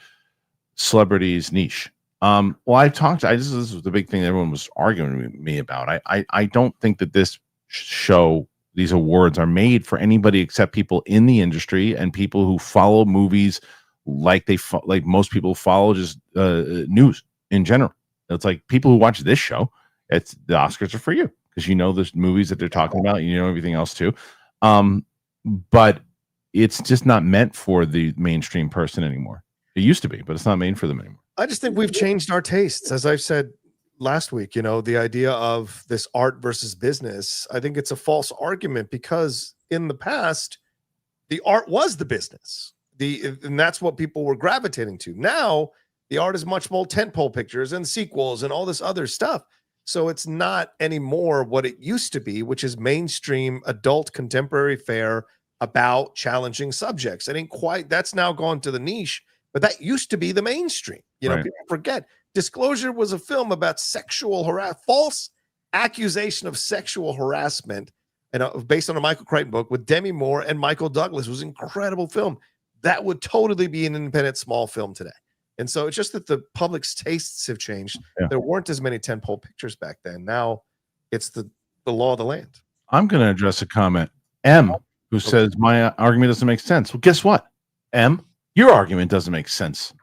celebrities niche? Well, this was the big thing that everyone was arguing with me about. I don't think that this show, these awards, are made for anybody except people in the industry and people who follow movies like most people follow just news in general. It's like people who watch this show, it's the Oscars are for you because you know the movies that they're talking about, you know everything else too. But it's just not meant for the mainstream person anymore. It used to be, but it's not made for them anymore. I just think we've changed our tastes. As I've said last week, the idea of this art versus business, I think it's a false argument because in the past, the art was the business. And that's what people were gravitating to. Now, the art is much more tentpole pictures and sequels and all this other stuff. So it's not anymore what it used to be, which is mainstream adult contemporary fare about challenging subjects. I think that's now gone to the niche, but that used to be the mainstream. Right. People forget. Disclosure was a film about false accusation of sexual harassment, and based on a Michael Crichton book with Demi Moore and Michael Douglas. It was an incredible film. That would totally be an independent small film today. And so it's just that the public's tastes have changed. Yeah. There weren't as many tentpole pictures back then. Now it's the law of the land. I'm going to address a comment. M, who says my argument doesn't make sense. Well, guess what? M, your argument doesn't make sense.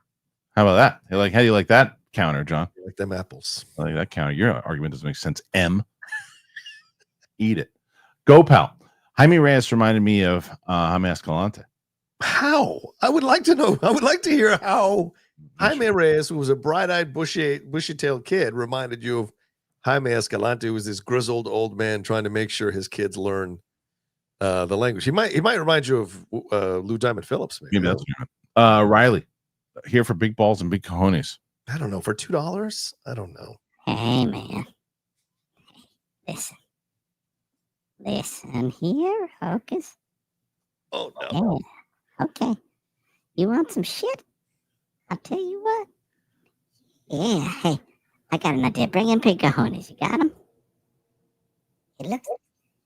How about that? How do you like that counter, John? You like them apples. I like that counter. Your argument doesn't make sense. M, eat it. Go, pal. Jaime Reyes reminded me of Jaime Escalante. How? I would like to know. I would like to hear how Jaime Reyes, who was a bright-eyed, bushy-tailed kid, reminded you of Jaime Escalante, who was this grizzled old man trying to make sure his kids learn the language. He might remind you of Lou Diamond Phillips. Maybe. Yeah, that's right. Riley, here for big balls and big cojones. I don't know. For $2? I don't know. Hey, man. Listen here, Hocus. Oh, no. Yeah. Okay. You want some shit? I'll tell you what. Yeah, hey, I got an idea. Bring in big cojones. You got them?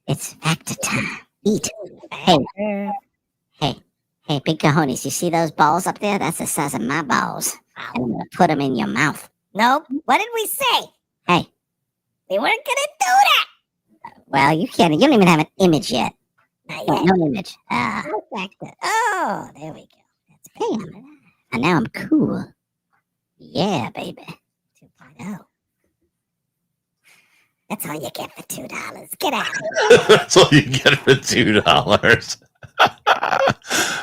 It's factor time. Eat. Hey, big cojones. You see those balls up there? That's the size of my balls. And I'm going to put them in your mouth. Nope. What did we say? Hey. We weren't going to do that. Well, you can't. You don't even have an image yet. Not yet. No image. Factor. Oh, there we go. That's Hey, and now I'm cool. Yeah, baby. 2.0. That's all you get for $2. Get out of here. That's all you get for $2.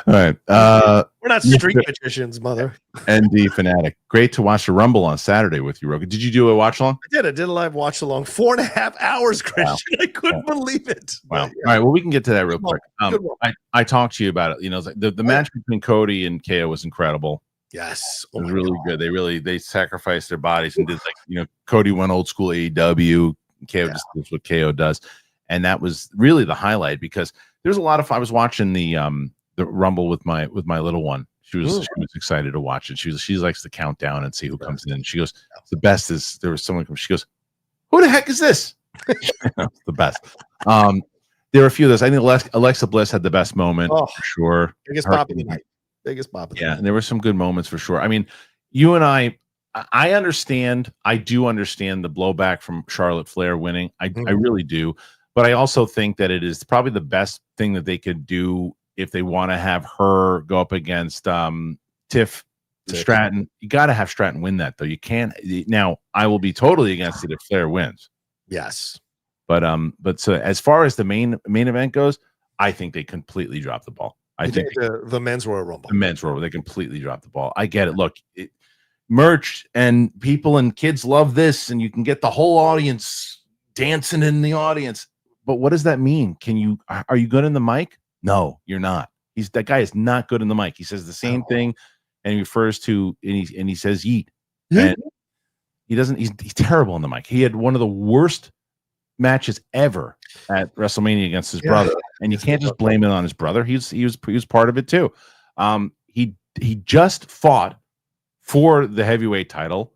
All right. We're not street magicians, mother. ND Fanatic. Great to watch the Rumble on Saturday with you, Roka. Did you do a watch along? I did a live watch along. 4.5 hours, Kristian. Wow. I couldn't believe it. Wow. Yeah. All right. Well, we can get to that real quick. I talked to you about it. The match between Cody and KO was incredible. Yes. It was really good. They sacrificed their bodies and did Cody went old school AEW. KO just does what KO does. And that was really the highlight because there's a lot of, I was watching the Rumble with my little one. She was excited to watch it. She likes to count down and see who comes in. She goes, the best is there was someone comes. She goes, who the heck is this? The best. There were a few of those. I think Alexa Bliss had the best moment for sure. Biggest pop of the night. Biggest pop of the night. Yeah, and there were some good moments for sure. I mean, you and I understand. I do understand the blowback from Charlotte Flair winning. I really do. But I also think that it is probably the best thing that they could do if they want to have her go up against Tiff Stratton. You got to have Stratton win that, though. You can't. Now, I will be totally against it if Flair wins. Yes. But so as far as the main event goes, I think they completely dropped the ball. I think the men's Royal Rumble. The men's Royal, they completely dropped the ball. I get it. Look, merch and people and kids love this, and you can get the whole audience dancing in the audience. But what does that mean? Are you good in the mic? No, you're not. That guy is not good in the mic. He says the same thing, and he refers to and he says yeet. And he doesn't. He's terrible in the mic. He had one of the worst matches ever at WrestleMania against his brother, and you can't just blame it on his brother. He was part of it too. He just fought for the heavyweight title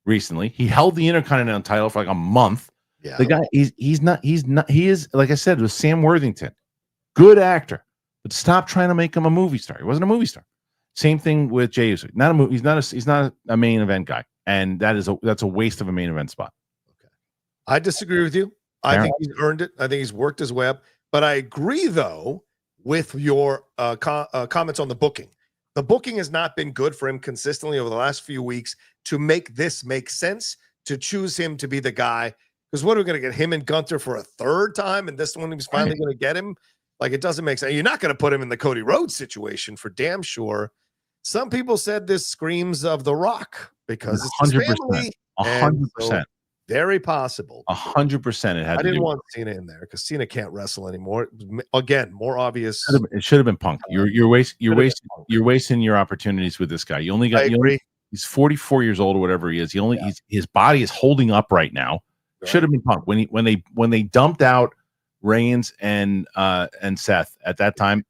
recently. He held the Intercontinental title for like a month. Yeah. The guy, he is, like I said, it was Sam Worthington, good actor, but stop trying to make him a movie star. He wasn't a movie star. Same thing with Jey Uso. He's not a main event guy, and that's a waste of a main event spot. Okay, I disagree with you. I think he's earned it. I think he's worked his way up. But I agree though with your comments on the booking. The booking has not been good for him consistently over the last few weeks to make this make sense, to choose him to be the guy. Because what are we going to get him and Gunther for a third time? And this one he's finally going to get him. Like, it doesn't make sense. You're not going to put him in the Cody Rhodes situation for damn sure. Some people said this screams of The Rock because it's his family. 100%. So very possible. 100%. It had. I didn't want Cena in there because Cena can't wrestle anymore. Again, more obvious. It should have been Punk. You're wasting your opportunities with this guy. You only got. I agree. He's 44 years old or whatever he is. His body is holding up right now. Right. Should have been Punk when they dumped out Reigns and Seth at that time.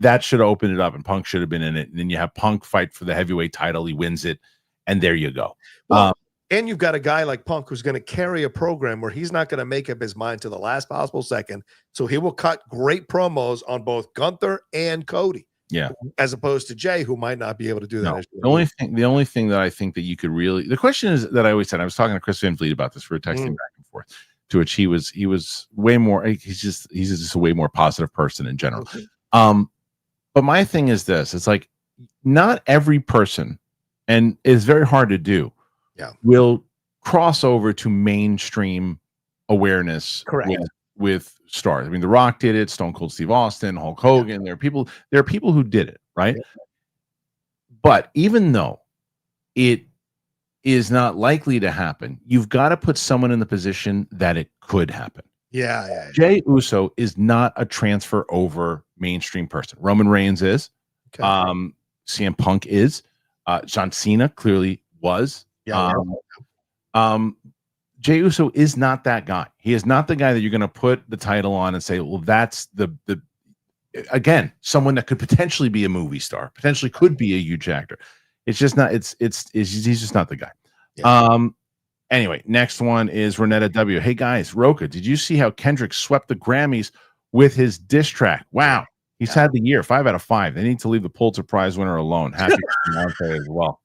That should have opened it up, and Punk should have been in it. And then you have Punk fight for the heavyweight title. He wins it, and there you go. Well, and you've got a guy like Punk who's going to carry a program where he's not going to make up his mind to the last possible second. So he will cut great promos on both Gunther and Cody. Yeah. As opposed to Jay, who might not be able to do that. No. The only thing that I think that you could really, the question is that I always said, I was talking to Chris Van Vliet about this. We were texting back and forth, to which he was way more, he's just a way more positive person in general. But my thing is this, it's like, not every person, and it's very hard to do, will cross over to mainstream awareness with stars. I mean, The Rock did it, Stone Cold Steve Austin, Hulk Hogan. There are people who did it, right? But even though it is not likely to happen, you've got to put someone in the position that it could happen. Jey Uso is not a transfer over mainstream person. Roman Reigns is. CM Punk is. John Cena clearly was. Jey Uso is not that guy. He is not the guy that you're going to put the title on and say, well, that's the again, someone that could potentially be a movie star, potentially could be a huge actor. It's just not, he's just not the guy. Anyway, next one is Renetta W. Hey guys, Rocha, did you see how Kendrick swept the Grammys with his diss track? Wow. He's had the year 5 out of 5. They need to leave the Pulitzer Prize winner alone. Happy birthday as well.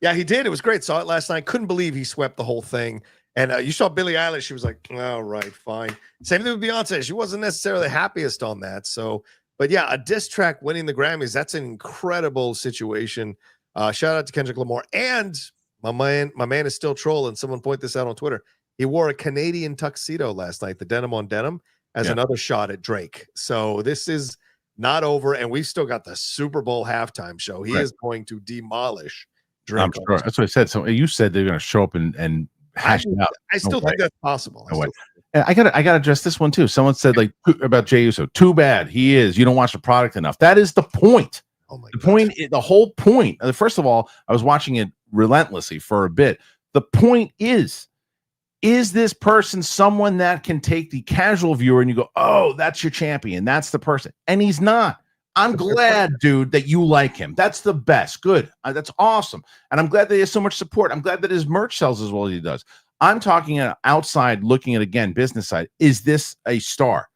Yeah, he did. It was great. Saw it last night. Couldn't believe he swept the whole thing. And you saw Billie Eilish. She was like, all right, fine. Same thing with Beyonce. She wasn't necessarily the happiest on that. So, but yeah, a diss track winning the Grammys, that's an incredible situation. Shout out to Kendrick Lamar. And my man is still trolling. Someone point this out on Twitter. He wore a Canadian tuxedo last night, the denim on denim, as another shot at Drake. So this is not over. And we've still got the Super Bowl halftime show. He is going to demolish Drake. I'm sure. That's what I said. So you said they're going to show up and hash it out. I still think that's possible. I gotta address this one too. Someone said like about Jey Uso. Too bad he is. You don't watch the product enough. That is the point. The whole point. First of all, I was watching it relentlessly for a bit. The point is this person someone that can take the casual viewer and you go, oh, that's your champion. That's the person. And he's not. I'm glad, dude, that you like him. That's the best. Good. That's awesome. And I'm glad that he has so much support. I'm glad that his merch sells as well as he does. I'm talking outside, looking at, again, business side. Is this a star,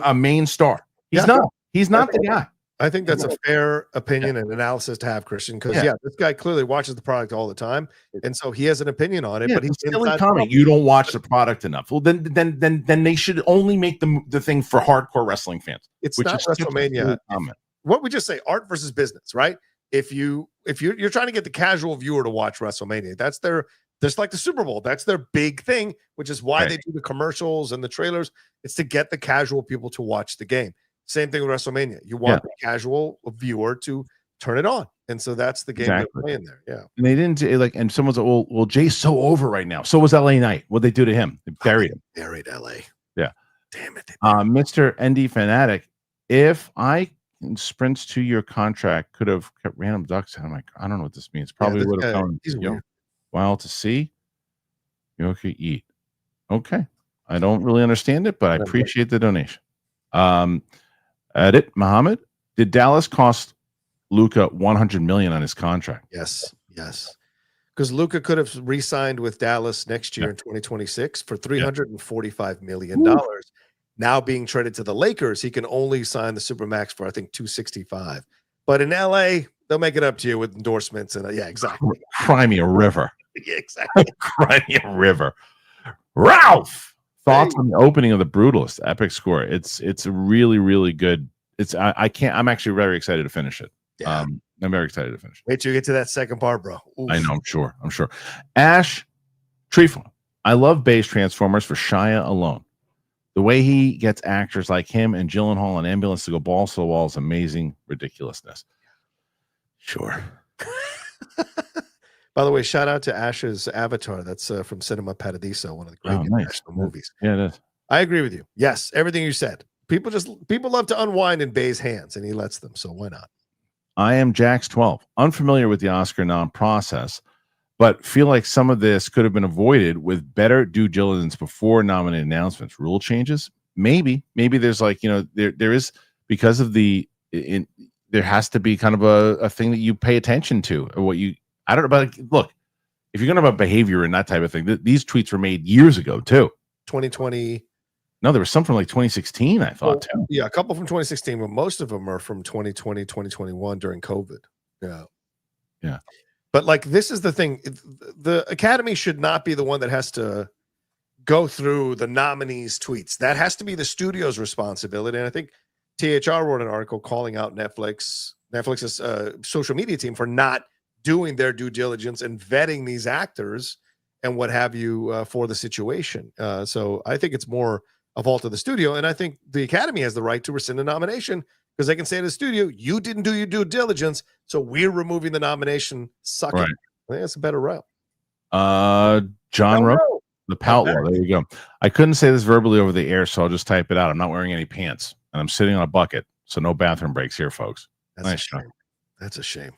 a main star? He's not. He's not the guy. I think that's a fair opinion and analysis to have, Kristian, because this guy clearly watches the product all the time, and so he has an opinion on it. But he's still comment. You don't watch the product enough. Well, then they should only make the thing for hardcore wrestling fans. It's not WrestleMania. What we just say, art versus business, right? If you're trying to get the casual viewer to watch WrestleMania, that's just like the Super Bowl. That's their big thing, which is why they do the commercials and the trailers. It's to get the casual people to watch the game. Same thing with WrestleMania. You want the casual viewer to turn it on. And so that's the game they're playing there. Yeah. And they didn't and someone's like, well, Jay's so over right now. So was LA Knight. What'd they do to him? They buried him. Buried LA. Yeah. Damn it. Mr. ND Fanatic, if I sprints to your contract could have kept random ducks. I'm like, I don't know what this means. Probably would have gone wild to see. You okay, eat. Okay. I don't really understand it, but I appreciate the donation. Edit Muhammad. Did Dallas cost Luka $100 million on his contract? Yes. Because Luka could have re-signed with Dallas next year in 2026 for $345 million. Now being traded to the Lakers, he can only sign the Supermax for, I think, $265. But in LA, they'll make it up to you with endorsements. And exactly. Cry me a river. Yeah, exactly. Cry me a river. Ralph, thoughts on the opening of the Brutalist epic score? It's a really, really good. I'm actually very excited to finish it. Yeah. I'm very excited to finish it. Wait till you get to that second part, bro. Oof. I know, I'm sure. Ash Treefon. I love base Transformers for Shia alone. The way he gets actors like him and Gyllenhaal and Ambulance to go balls to the wall is amazing ridiculousness. Sure. By the way, shout out to Ash's Avatar. That's from Cinema Paradiso, one of the great international movies. Yeah, it is. I agree with you. Yes, everything you said. People love to unwind in Bay's hands, and he lets them. So why not? I am Jax 12. Unfamiliar with the Oscar nom process, but feel like some of this could have been avoided with better due diligence before nominated announcements. Rule changes? Maybe there's there is, because of there has to be kind of a thing that you pay attention to, or I don't know about. Look, if you're going to have a behavior and that type of thing, these tweets were made years ago too. 2020. No, there was some from like 2016, I thought too. Yeah, a couple from 2016, but most of them are from 2020, 2021 during COVID. Yeah. But like, this is the thing. The Academy should not be the one that has to go through the nominees' tweets. That has to be the studio's responsibility. And I think THR wrote an article calling out Netflix's social media team for not doing their due diligence and vetting these actors and what have you for the situation. So I think it's more a fault of the studio. And I think the Academy has the right to rescind a nomination because they can say to the studio, you didn't do your due diligence, so we're removing the nomination. Suck it. I think that's a better route. John Rowe, the pout law. There you go. I couldn't say this verbally over the air, so I'll just type it out. I'm not wearing any pants, and I'm sitting on a bucket, so no bathroom breaks here, folks. That's nice. That's a shame.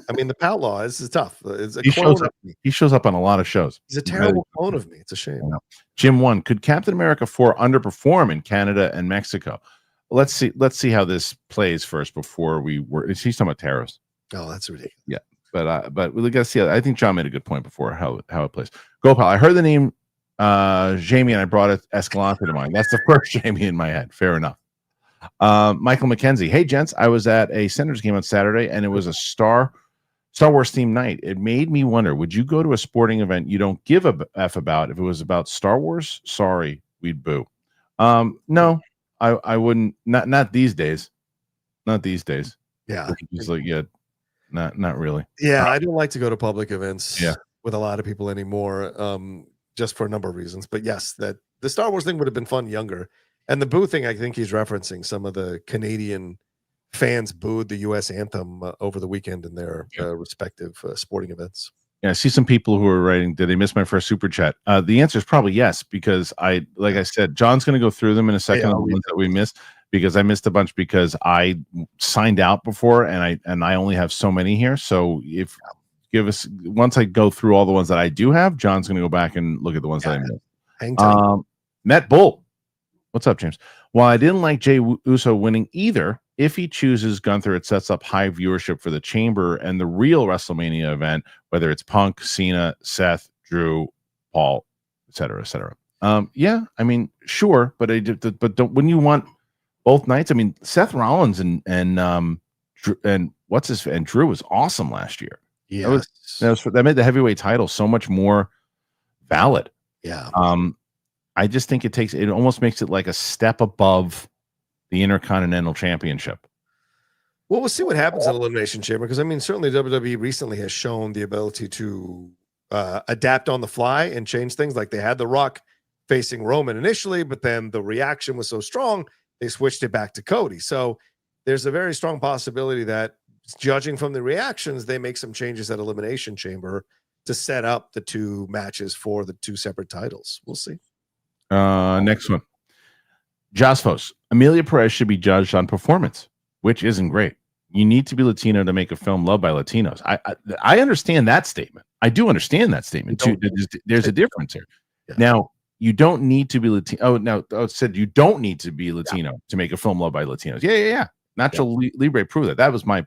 I mean, the pout law is tough. It's a he shows up on a lot of shows. He's a terrible clone of me. It's a shame. Jim 1, could Captain America 4 underperform in Canada and Mexico? Let's see how this plays first before he's talking about tariffs. Oh, that's ridiculous. Yeah. But we gotta see. I think John made a good point before how it plays. Gopal, I heard the name Jamie and I brought Escalante to mind. That's the first Jamie in my head. Fair enough. Michael McKenzie. Hey, gents, I was at a Senators game on Saturday, and it was a Star Wars themed night. It made me wonder, would you go to a sporting event you don't give a F about if it was about Star Wars? Sorry, we'd boo. No, I wouldn't. Not these days. Not these days. Yeah. Just like, not really. Yeah, I don't like to go to public events with a lot of people anymore, just for a number of reasons. But yes, that the Star Wars thing would have been fun younger. And the boo thing, I think he's referencing some of the Canadian fans booed the U.S. anthem over the weekend in their respective sporting events. Yeah, I see some people who are writing, did they miss my first super chat? The answer is probably yes, because like I said, John's going to go through them in a second, the ones that we missed, because I missed a bunch because I signed out before and I only have so many here. So once I go through all the ones that I do have, John's going to go back and look at the ones that I missed. Hang tight. Matt Bull. What's up, James? While I didn't like Jey Uso winning either, if he chooses Gunther, it sets up high viewership for the Chamber and the real WrestleMania event, whether it's Punk, Cena, Seth, Drew, Paul, etc., etc. Yeah, I mean, sure, but wouldn't you want both nights? I mean, Seth Rollins and Drew was awesome last year. Yeah, that made the heavyweight title so much more valid. Yeah. I just think it almost makes it like a step above the Intercontinental Championship. Well, we'll see what happens in Elimination Chamber, because I mean, certainly WWE recently has shown the ability to adapt on the fly and change things. Like they had The Rock facing Roman initially, but then the reaction was so strong, they switched it back to Cody. So there's a very strong possibility that, judging from the reactions, they make some changes at Elimination Chamber to set up the two matches for the two separate titles. We'll see. Next one. Josfos. Emilia Perez should be judged on performance, which isn't great. You need to be Latino to make a film loved by Latinos. I understand that statement. I do understand that statement too. There's a difference here. Yeah. Now, you don't need to be Latino. Oh, no, it said you don't need to be Latino to make a film loved by Latinos. Yeah. Nacho Libre proved that. That was my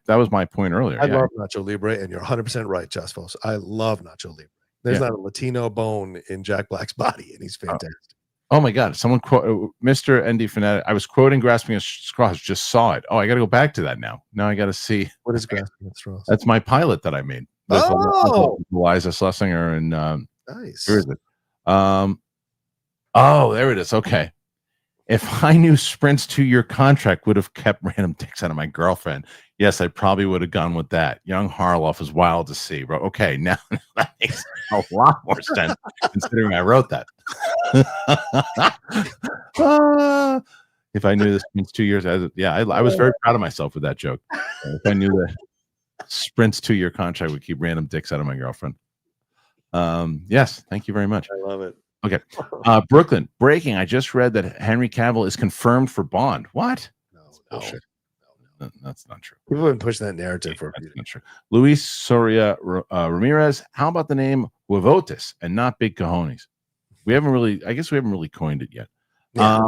point earlier. I love Nacho Libre, and you're 100% right, Just Folks. I love Nacho Libre. There's not a Latino bone in Jack Black's body, and he's fantastic. Oh my God! Someone quote Mr. ND Fanatic. I was quoting "Grasping at Straws." Just saw it. Oh, I got to go back to that now. Now I got to see. What is Grasping at Straws? That's my pilot that I made. With Eliza Schlesinger and nice. Where is it? Oh, there it is. Okay. If I knew Sprint's 2-year contract would have kept random dicks out of my girlfriend, yes, I probably would have gone with that. Young Harloff is wild to see, bro. Okay, now that makes a lot more sense considering I wrote that. If I knew this means 2 years, I was very proud of myself with that joke. If I knew that Sprint's 2-year contract would keep random dicks out of my girlfriend. Yes, thank you very much. I love it. Okay. Brooklyn, breaking. I just read that Henry Cavill is confirmed for Bond. What? No. That's not true. People have been pushing that narrative for a few days. Not true. Luis Soria Ramirez, how about the name Huevotes and not Big Cojones? I guess we haven't really coined it yet. Yeah.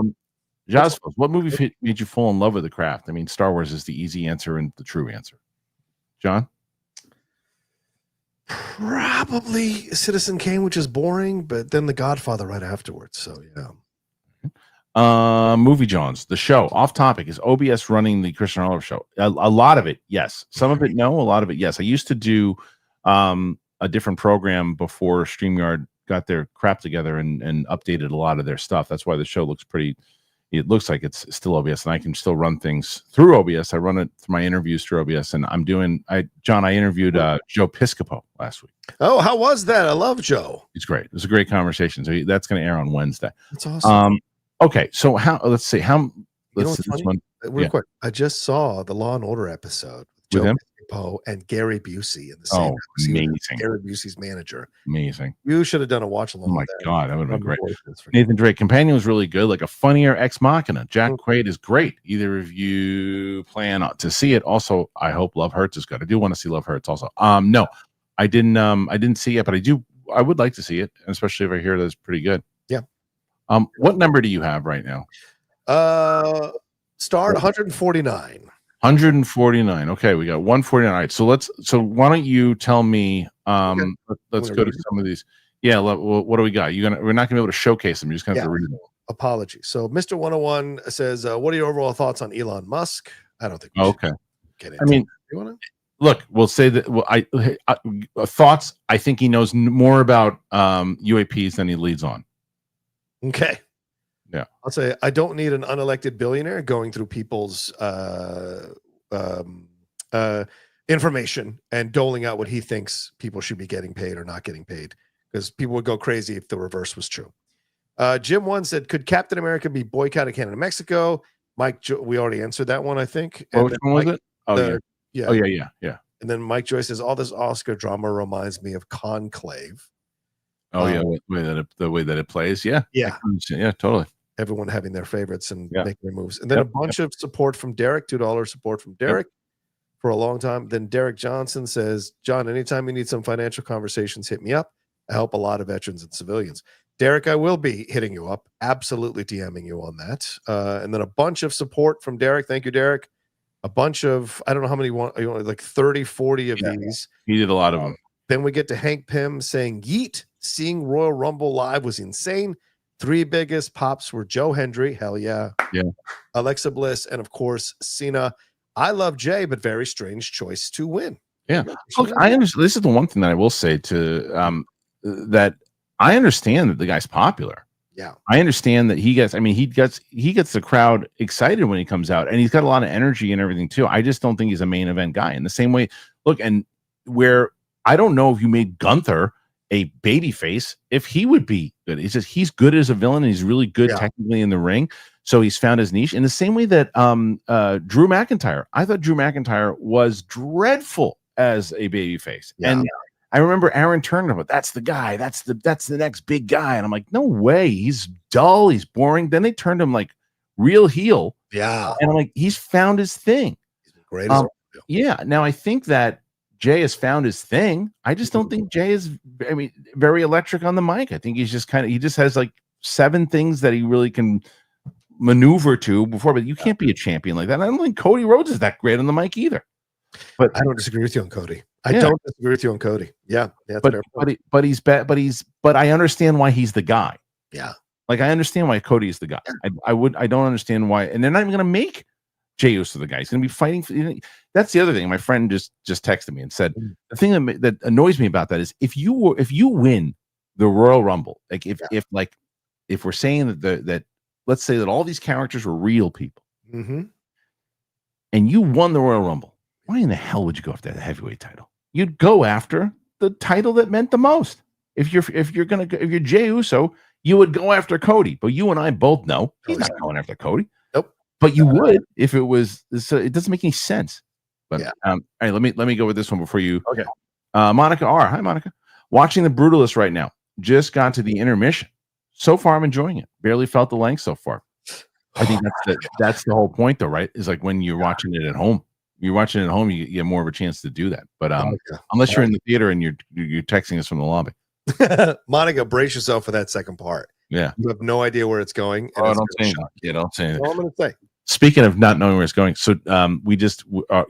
Jasper, what movie made you fall in love with the craft? I mean, Star Wars is the easy answer and the true answer. John? Probably Citizen Kane, which is boring, but then The Godfather right afterwards. So yeah. Movie Johns, the show. Off topic, is OBS running the Kristian Harloff Show? A lot of it, yes. Some of it, no. A lot of it, yes. I used to do a different program before StreamYard got their crap together and updated a lot of their stuff. That's why the show looks pretty. It looks like it's still OBS, and I can still run things through OBS. I run it through my interviews through OBS, and I interviewed Joe Piscopo last week. Oh, how was that? I love Joe. It's great. It was a great conversation. So that's going to air on Wednesday. That's awesome. Okay, so let's see this one. Real quick, I just saw the Law and Order episode with Joe Piscopo and Gary Busey in the same episode. Amazing. Gary Busey's manager. Amazing. You should have done a watch along. Oh my God, that would have been great. Nathan Drake, Companion was really good, like a funnier Ex Machina. Jack Quaid is great. Either of you plan to see it? Also, I hope Love Hurts is good. I do want to see Love Hurts also. No, I didn't see it, but I would like to see it, especially if I hear that it's pretty good. Yeah. What number do you have right now? Starred 149. 149. Okay, we got 149. All right, so why don't you tell me? Let's go to some of these. Yeah, what do we got? We're not gonna be able to showcase them. You're just gonna have to read them. Apologies. So Mr. 101 says, what are your overall thoughts on Elon Musk? I don't think we okay. Get into I mean, you wanna? Look, we'll say that. Well, thoughts. I think he knows more about UAPs than he leads on. Okay. Yeah. I'll say I don't need an unelected billionaire going through people's information and doling out what he thinks people should be getting paid or not getting paid, because people would go crazy if the reverse was true. Jim 1 said, could Captain America be boycotted Canada and Mexico? Mike, we already answered that one, I think. Which one was it? Yeah. Oh, yeah. And then Mike Joyce says, all this Oscar drama reminds me of Conclave. Oh, yeah. The way that it plays. Yeah. Yeah. Yeah, totally. Everyone having their favorites and making their moves. And then a bunch of support from Derek, $2 support from Derek for a long time. Then Derek Johnson says, John, anytime you need some financial conversations, hit me up. I help a lot of veterans and civilians. Derek, I will be hitting you up. Absolutely DMing you on that. And then a bunch of support from Derek. Thank you, Derek. A bunch of, I don't know how many, like 30, 40 of these. He did a lot of them. Then we get to Hank Pym saying, yeet, seeing Royal Rumble live was insane. 3 biggest pops were Joe Hendry, hell yeah, Alexa Bliss, and of course Cena. I love Jay, but very strange choice to win. Yeah, look, I understand. This is the one thing that I will say to that I understand that the guy's popular. Yeah, I understand that he gets the crowd excited when he comes out, and he's got a lot of energy and everything too. I just don't think he's a main event guy. In the same way, look, and where I don't know if you made Gunther a baby face, if he would be good. He says he's good as a villain and he's really good technically in the ring. So he's found his niche in the same way that Drew McIntyre. I thought Drew McIntyre was dreadful as a baby face. Yeah. And I remember Aaron Turner, but that's the guy. That's the next big guy. And I'm like, no way. He's dull. He's boring. Then they turned him like real heel. Yeah. And I'm like, he's found his thing. He's great. Yeah. Now I think that Jay has found his thing. I just don't think Jay is, very electric on the mic. I think he's just he just has like 7 things that he really can maneuver to before, but you can't be a champion like that. I don't think Cody Rhodes is that great on the mic either. But I don't disagree with you on Cody. I Yeah. don't disagree with you on Cody. Yeah, that's but fair but, point. he's bad. But I understand why he's the guy. Yeah. Like I understand why Cody is the guy. I don't understand why, and they're not even going to make Jey Uso the guy. He's going to be fighting for. That's the other thing. My friend just texted me and said the thing that annoys me about that is if you win the Royal Rumble, like if we're saying that let's say that all these characters were real people, Mm-hmm. and you won the Royal Rumble, why in the hell would you go after that heavyweight title? You'd go after the title that meant the most. If you're Jey Uso, you would go after Cody. But you and I both know he's not going after Cody. Nope. But you would if it was. So it doesn't make any sense. But Yeah. All right, let me go with this one before you. Okay. Monica R. Hi, Monica. Watching the Brutalist right now. Just got to the intermission. So far, I'm enjoying it. Barely felt the length so far. I think that's the whole point, though, right? Is like when you're watching it at home. You're watching it at home, you get more of a chance to do that. But unless you're in the theater and you're texting us from the lobby. Monica, brace yourself for that second part. Yeah. You have no idea where it's going. Oh, don't say anything. Yeah, don't say anything. That's all I'm going to say. Speaking of not knowing where it's going, so we just our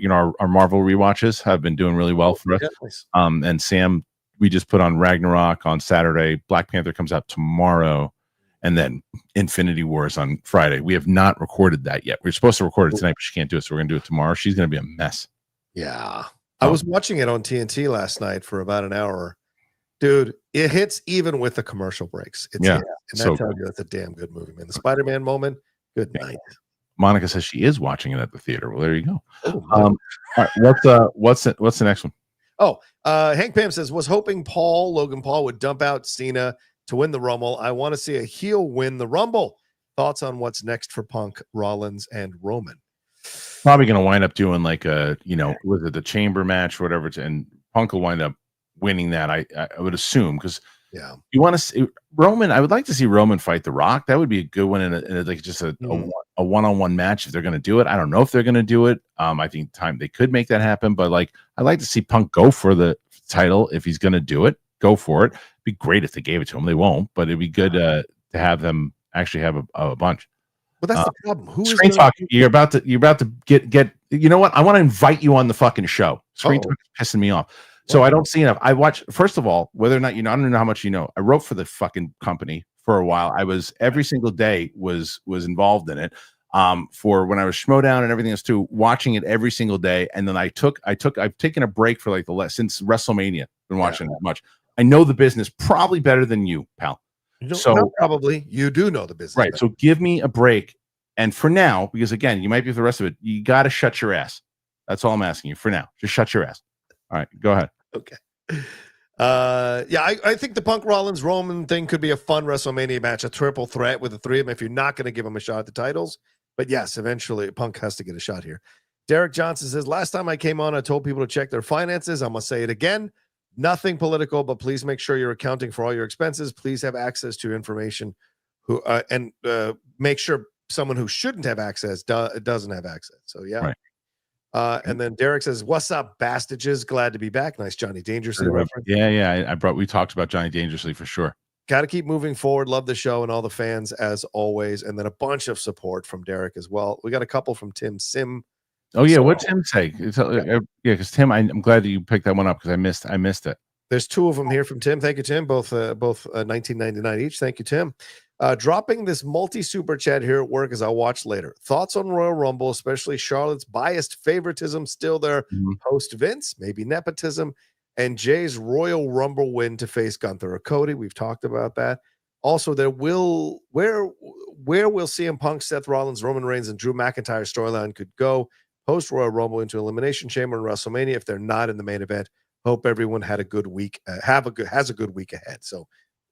Marvel rewatches have been doing really well for us. Yeah, nice. And Sam, we just put on Ragnarok on Saturday. Black Panther comes out tomorrow, and then Infinity Wars on Friday. We have not recorded that yet. We're supposed to record it tonight, but she can't do it, so we're gonna do it tomorrow. She's gonna be a mess. Yeah. I was watching it on TNT last night for about an hour. Dude, it hits even with the commercial breaks. It's Yeah, and so that's how you. That's a damn good movie, man. The Spider-Man moment. Good night. Monica says she is watching it at the theater. Well, there you go. Oh, All right, what's the next one? Hank Pam says, was hoping Logan Paul would dump out Cena to win the Rumble. I want to see a heel win the Rumble. Thoughts on what's next for Punk, Rollins, and Roman? Probably going to wind up doing like a, was it the chamber match or whatever, and Punk will wind up winning that. I would assume, because you want to see Roman. I would like to see Roman fight The Rock. That would be a good one in a like just a one-on-one match if they're going to do it. I don't know if they're going to do it. I think they could make that happen, but like I'd like to see Punk go for the title if he's going to do it. Go for it. It'd be great if they gave it to him. They won't, but it'd be good to have them actually have a bunch. But that's the problem. Who is Screen Talk? You're about to get. You know what? I want to invite you on the fucking show. Screen Talk is pissing me off. So I don't see enough. I watch, first of all, whether or not I don't know how much you know. I wrote for the fucking company for a while. I was every single day was involved in it. For when I was Schmodown and everything else too, watching it every single day. And then I've taken a break for like since WrestleMania. Been watching that much. I know the business probably better than you, pal. So probably you do know the business, right? So give me a break. And for now, because again, you might be for the rest of it, you got to shut your ass. That's all I'm asking you for now. Just shut your ass. All right, go ahead. Okay. I think the Punk Rollins Roman thing could be a fun WrestleMania match, a triple threat with the three of them if you're not going to give them a shot at the titles. But yes, eventually Punk has to get a shot here. Derek Johnson says, last time I came on, I told people to check their finances. I'm going to say it again. Nothing political, but please make sure you're accounting for all your expenses. Please have access to information and make sure someone who shouldn't have access doesn't have access. So, yeah. Right. And then Derek says, what's up, bastages? Glad to be back. Nice Johnny Dangerously reference. Yeah. We talked about Johnny Dangerously for sure. Got to keep moving forward. Love the show and all the fans as always. And then a bunch of support from Derek as well. We got a couple from Tim Sim. Oh yeah, what's Tim say? Because Tim, I'm glad that you picked that one up because I missed it. There's two of them here from Tim. Thank you, Tim. Both $19.99 each. Thank you, Tim. Dropping this multi-super chat here at work as I'll watch later. Thoughts on Royal Rumble, especially Charlotte's biased favoritism still there post Vince, maybe nepotism, and Jay's Royal Rumble win to face Gunther or Cody. We've talked about that. Also, where will CM Punk, Seth Rollins, Roman Reigns, and Drew McIntyre storyline could go post Royal Rumble into Elimination Chamber and WrestleMania if they're not in the main event. Hope everyone had a good week. Has a good week ahead. So,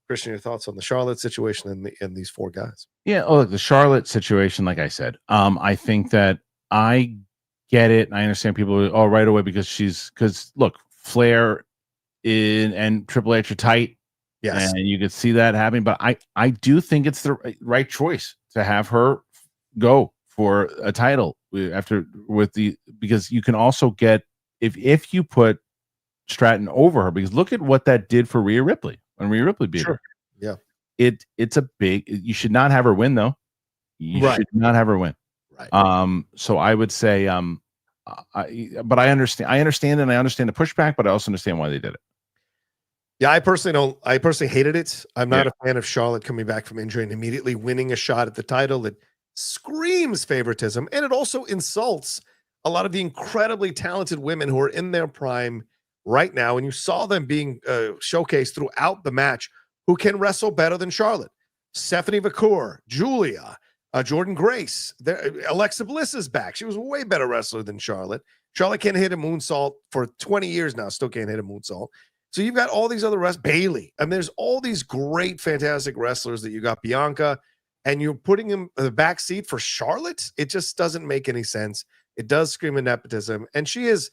Kristian, your thoughts on the Charlotte situation and these four guys? Yeah. Oh, the Charlotte situation, like I said, I think that I get it. I understand people right away because look, Flair and Triple H are tight. Yes. And you could see that happening. But I do think it's the right choice to have her go for a title because you can also get if you put Stratton over her, because look at what that did for Rhea Ripley when Rhea Ripley beat her. Yeah. it's a big. You should not have her win though. You Right. should not have her win. Right. So I would say, but I understand and I understand the pushback, but I also understand why they did it. Yeah, I personally hated it. I'm not a fan of Charlotte coming back from injury and immediately winning a shot at the title. It screams favoritism, and it also insults a lot of the incredibly talented women who are in their prime right now. And you saw them being showcased throughout the match who can wrestle better than Charlotte. Stephanie McCour, Julia, Jordan Grace, Alexa Bliss is back. She was a way better wrestler than Charlotte. Charlotte can't hit a moonsault for 20 years now, still can't hit a moonsault. So you've got all these other wrestlers, Bailey. I mean, there's all these great, fantastic wrestlers that you got. Bianca, and you're putting him in the back seat for Charlotte. It just doesn't make any sense. It does scream of nepotism, and she is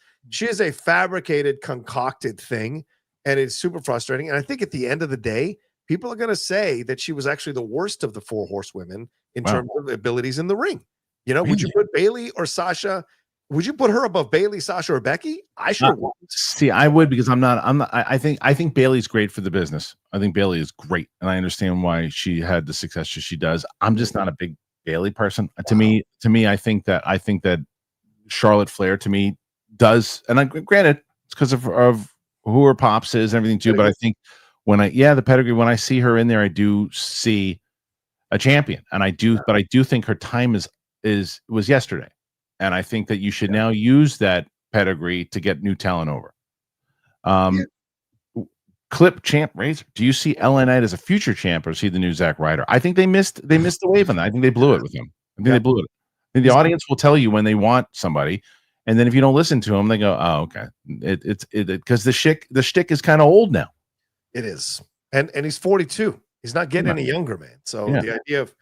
a fabricated, concocted thing, and it's super frustrating. And I think at the end of the day, people are going to say that she was actually the worst of the 4 horsewomen in terms of abilities in the ring. You know, would you put Bailey or Sasha? Would you put her above Bailey, Sasha, or Becky? I sure would. See, I would, because I'm not. I think Bailey's great for the business. I think Bailey is great, and I understand why she had the success she does. I'm just not a big Bailey person. Wow. To me, I think that Charlotte Flair to me does, and granted, it's because of who her pops is and everything too. But I think the pedigree, when I see her in there, I do see a champion, and I do think her time was yesterday. And I think that you should now use that pedigree to get new talent over. Clip champ Razor. Do you see LA Knight as a future champ, or see the new Zack Ryder? I think they missed the wave on that. I think they blew it with him. I think they blew it. I think the audience will tell you when they want somebody, and then if you don't listen to them, they go, "Oh, okay." It's because the shtick is kind of old now. It is, and he's 42. He's not getting any younger, man. So the idea of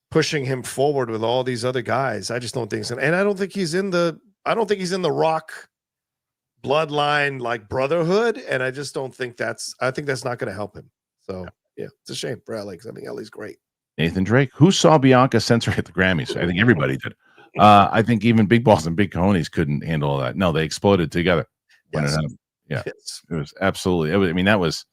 pushing him forward with all these other guys, I just don't think so. And I don't think he's in the Rock bloodline, like brotherhood. And I just don't think I think that's not going to help him. So yeah, it's a shame for LA, because I think LA's great. Nathan Drake, who saw Bianca censor at the Grammys? I think everybody did. I think even Big Balls and Big Cojones couldn't handle all that. No, they exploded together. Yes. It was absolutely. I mean, that was.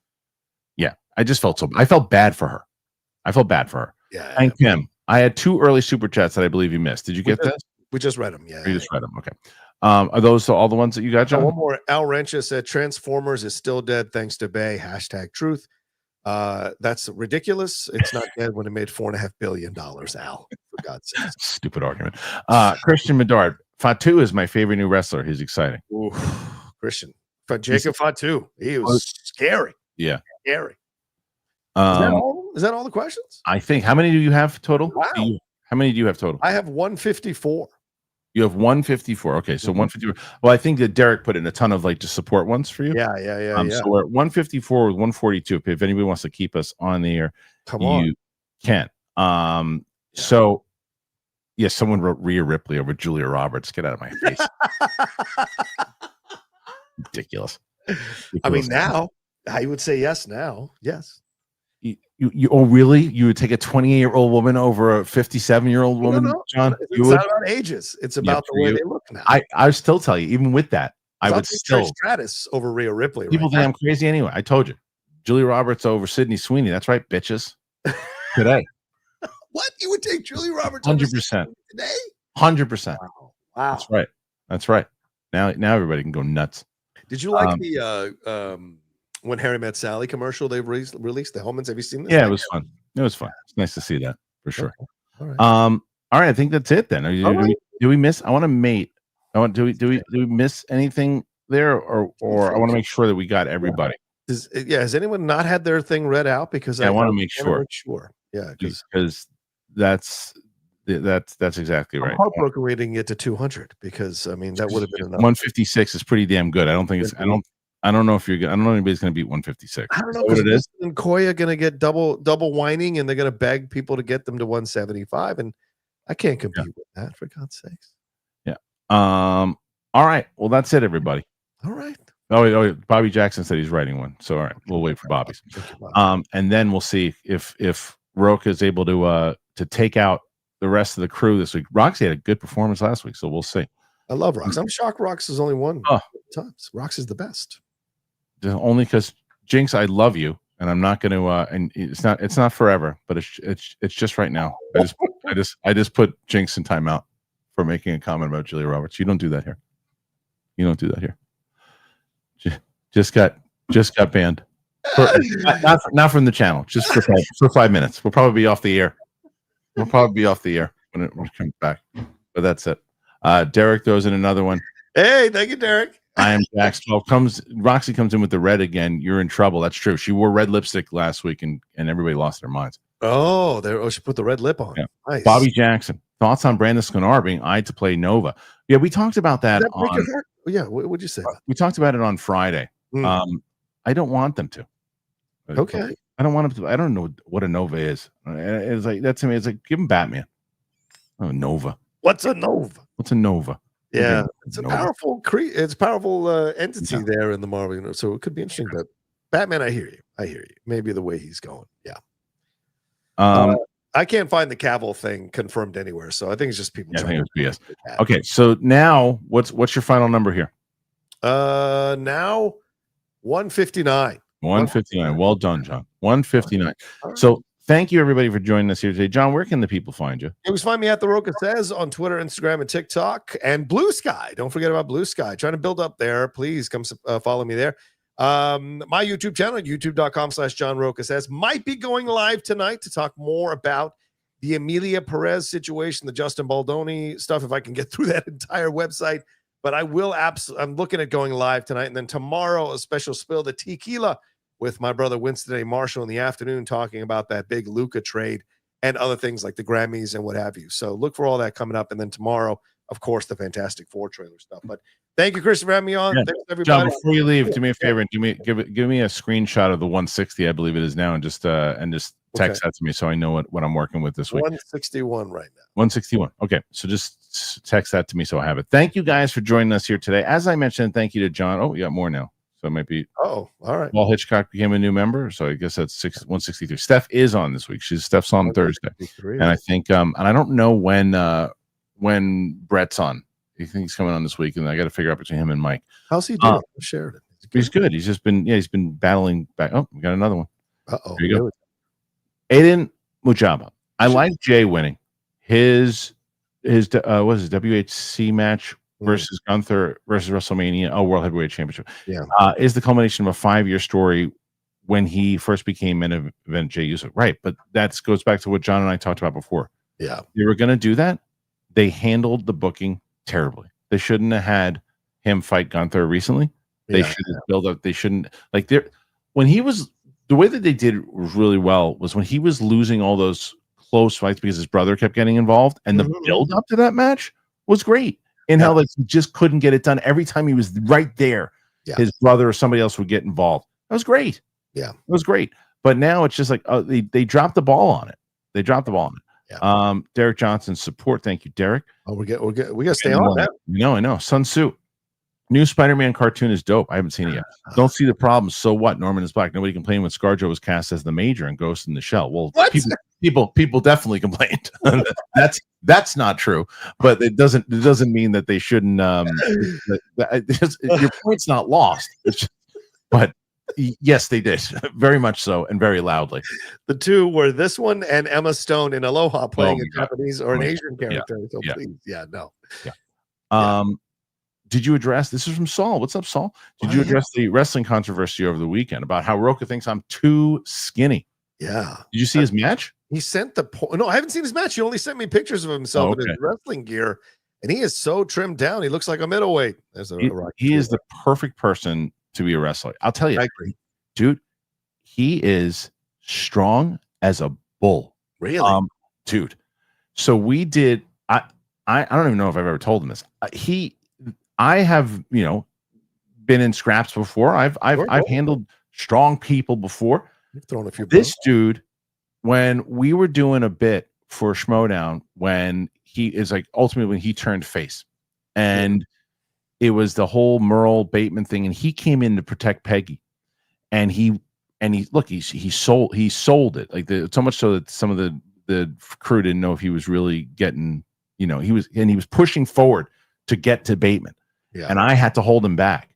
Yeah, I just felt I felt bad for her. Yeah. And Kim, I had 2 early super chats that I believe you missed. Did you get that? We just read them. Yeah. You just read them. Okay. Are those all the ones that you got, John? One more. Al Rencha said Transformers is still dead thanks to Bay. #truth. That's ridiculous. It's not dead when it made $4.5 billion, Al. For God's sake. Stupid argument. Christian Medard. Fatu is my favorite new wrestler. He's exciting. Ooh, Christian. Jacob Fatu. He was scary. Yeah. Scary. Is that all the questions? I think. How many do you have total? Wow. How many do you have total? I have 154. You have 154. Okay, so 154. Well, I think that Derek put in a ton of just support ones for you. Yeah. So we're at 154 with 142. If anybody wants to keep us on the air, you can. So yes, someone wrote Rhea Ripley over Julia Roberts. Get out of my face. Ridiculous. I mean, now I would say yes. Now, yes. You really? You would take a 28-year-old woman over a 57-year-old woman, no. John? It's not about ages. It's about the way they look now. I still tell you, even with that, I would still Stratus over Rhea Ripley. People think I'm crazy anyway. I told you, Julia Roberts over Sydney Sweeney. That's right, bitches. Today, what you would take Julia Roberts 100% today? 100%. Wow. That's right. Now everybody can go nuts. Did you like the When Harry Met Sally commercial they've released, the Hellmans? Have you seen this? Yeah, it was fun. It's nice to see that for sure. Okay. All right. I think that's it then. Do we miss? I want to mate. Do we miss anything there, or I want to make sure that we got everybody. Has anyone not had their thing read out? Because I want to make sure. Yeah, because that's exactly right. I'm heartbroken reading it to 200, because I mean that would have been enough. 156 is pretty damn good. I don't think it's. I don't know if I don't know anybody's going to beat 156. I don't know what it is. And Koya going to get double whining, and they're going to beg people to get them to 175, and I can't compete with that, for God's sakes. Yeah. All right. Well, that's it, everybody. All right. Oh, Bobby Jackson said he's writing one. So all right, we'll wait for Bobby's. And then we'll see if Rocha is able to take out the rest of the crew this week. Roxy had a good performance last week, so we'll see. I love Rox. I'm shocked Rox is only won times. Rox is the best. Only because Jinx, I love you. and I'm not going to. And it's not forever, but it's just right now. I just put Jinx in timeout for making a comment about Julia Roberts. You don't do that here. You don't do that here. Just got banned. Not from the channel. Just for 5 minutes. We'll probably be off the air. When it comes back. But that's it. Derek throws in another one. Hey, thank you, Derek. I am Jax 12. Roxy comes in with the red again. You're in trouble. That's true. She wore red lipstick last week, and everybody lost their minds. Oh, she put the red lip on. Yeah. Nice. Bobby Jackson. Thoughts on Brandon Sklar being eyed to play Nova? Yeah, we talked about that. Yeah, what would you say? We talked about it on Friday. I don't want them to. Okay. I don't want them to. I don't know what a Nova is. It's like that to me. It's like give him Batman. Oh, Nova. What's a Nova? What's a Nova? Yeah, Okay, it's a Nova. powerful entity there in the Marvel, so it could be interesting. But Batman, I hear you. Maybe the way he's going. Yeah. I can't find the Cavill thing confirmed anywhere, so I think it's just people. Yeah, I think it's BS. Okay, so now what's your final number here? Now 159. 159. Well done, John. 159. So thank you everybody for joining us here today. John, where can the people find you? You can find me at The Rocha Says on Twitter, Instagram, and TikTok, and Blue Sky. Don't forget about Blue Sky. Trying to build up there. Please come follow me there. My YouTube channel, youtube.com/John Rocha Says, might be going live tonight to talk more about the Emilia Perez situation, the Justin Baldoni stuff, if I can get through that entire website. But I will I'm looking at going live tonight. And then tomorrow, a special spill, the tequila with my brother Winston A. Marshall in the afternoon, talking about that big Luka trade and other things like the Grammys and what have you. So look for all that coming up. And then tomorrow, of course, the Fantastic Four trailer stuff. But thank you, Kristian, for having me on. Yeah. Thanks, everybody. John, before you leave, do me a favor and give me a screenshot of the 160, I believe it is now, and just text that to me so I know what I'm working with this week. 161 right now. 161. Okay, so just text that to me so I have it. Thank you guys for joining us here today. As I mentioned, thank you to John. Oh, we got more now. So it might be. Oh, all right. Paul Hitchcock became a new member, so I guess that's 163. Steph is on this week. Steph's on Thursday, and I think and I don't know when Brett's on. I think he's coming on this week, and I got to figure out between him and Mike. How's he doing? Sheridan. He's good. He's just been battling back. Oh, we got another one. Uh-oh. There you go. Aiden Mujaba. I like Jay winning his WHC match versus Gunther versus WrestleMania, World Heavyweight Championship. Yeah, is the culmination of a 5-year story when he first became main event Jay Uso. Right, but that goes back to what John and I talked about before. Yeah, they were going to do that. They handled the booking terribly. They shouldn't have had him fight Gunther recently. They should have built up. They shouldn't when he was. The way that they did it was really well was when he was losing all those close fights because his brother kept getting involved, and the build up to that match was great. And how he just couldn't get it done every time he was right there. Yeah. His brother or somebody else would get involved. That was great. Yeah, it was great. But now it's just like they dropped the ball on it. They dropped the ball on it. Yeah. Derek Johnson's support. Thank you, Derek. Oh, we gotta stay on that. I know. Sun Tzu. New Spider-Man cartoon is dope. I haven't seen it yet. Don't see the problem. So what? Norman is black. Nobody complained when ScarJo was cast as the Major and Ghost in the Shell. Well, people definitely complained. That's not true. But it doesn't mean that they shouldn't. Your point's not lost. But yes, they did very much so and very loudly. The two were this one and Emma Stone in Aloha playing a Japanese or an Asian character. So please, no. Yeah. Did you address, this is from Saul. What's up, Saul? Did you address the wrestling controversy over the weekend about how Rocha thinks I'm too skinny? Yeah. Did you see his match? He sent no, I haven't seen his match. He only sent me pictures of himself in his wrestling gear, and he is so trimmed down. He looks like a middleweight. He is the perfect person to be a wrestler. I'll tell you, dude, he is strong as a bull. Really? Dude. So we did, I don't even know if I've ever told him this. I have, been in scraps before. I've handled strong people before. You've thrown a few. This dude, when we were doing a bit for Schmodown, when he is ultimately when he turned face, and it was the whole Merle Bateman thing, and he came in to protect Peggy, and he sold it so much so that some of the crew didn't know if he was really getting, he was pushing forward to get to Bateman. Yeah. And I had to hold him back.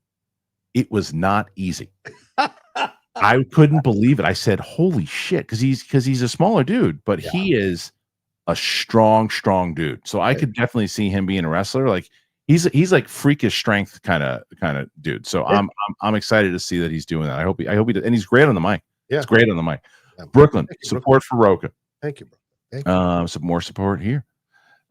It was not easy. I couldn't believe it. I said, "Holy shit!" Because he's a smaller dude, but he is a strong dude. So I could definitely see him being a wrestler. Like he's like freakish strength kind of dude. So I'm excited to see that he's doing that. I hope he does. And he's great on the mic. Yeah, it's great on the mic. Yeah. Brooklyn, support for Rocha. Thank you, bro. Thank you. Some more support here.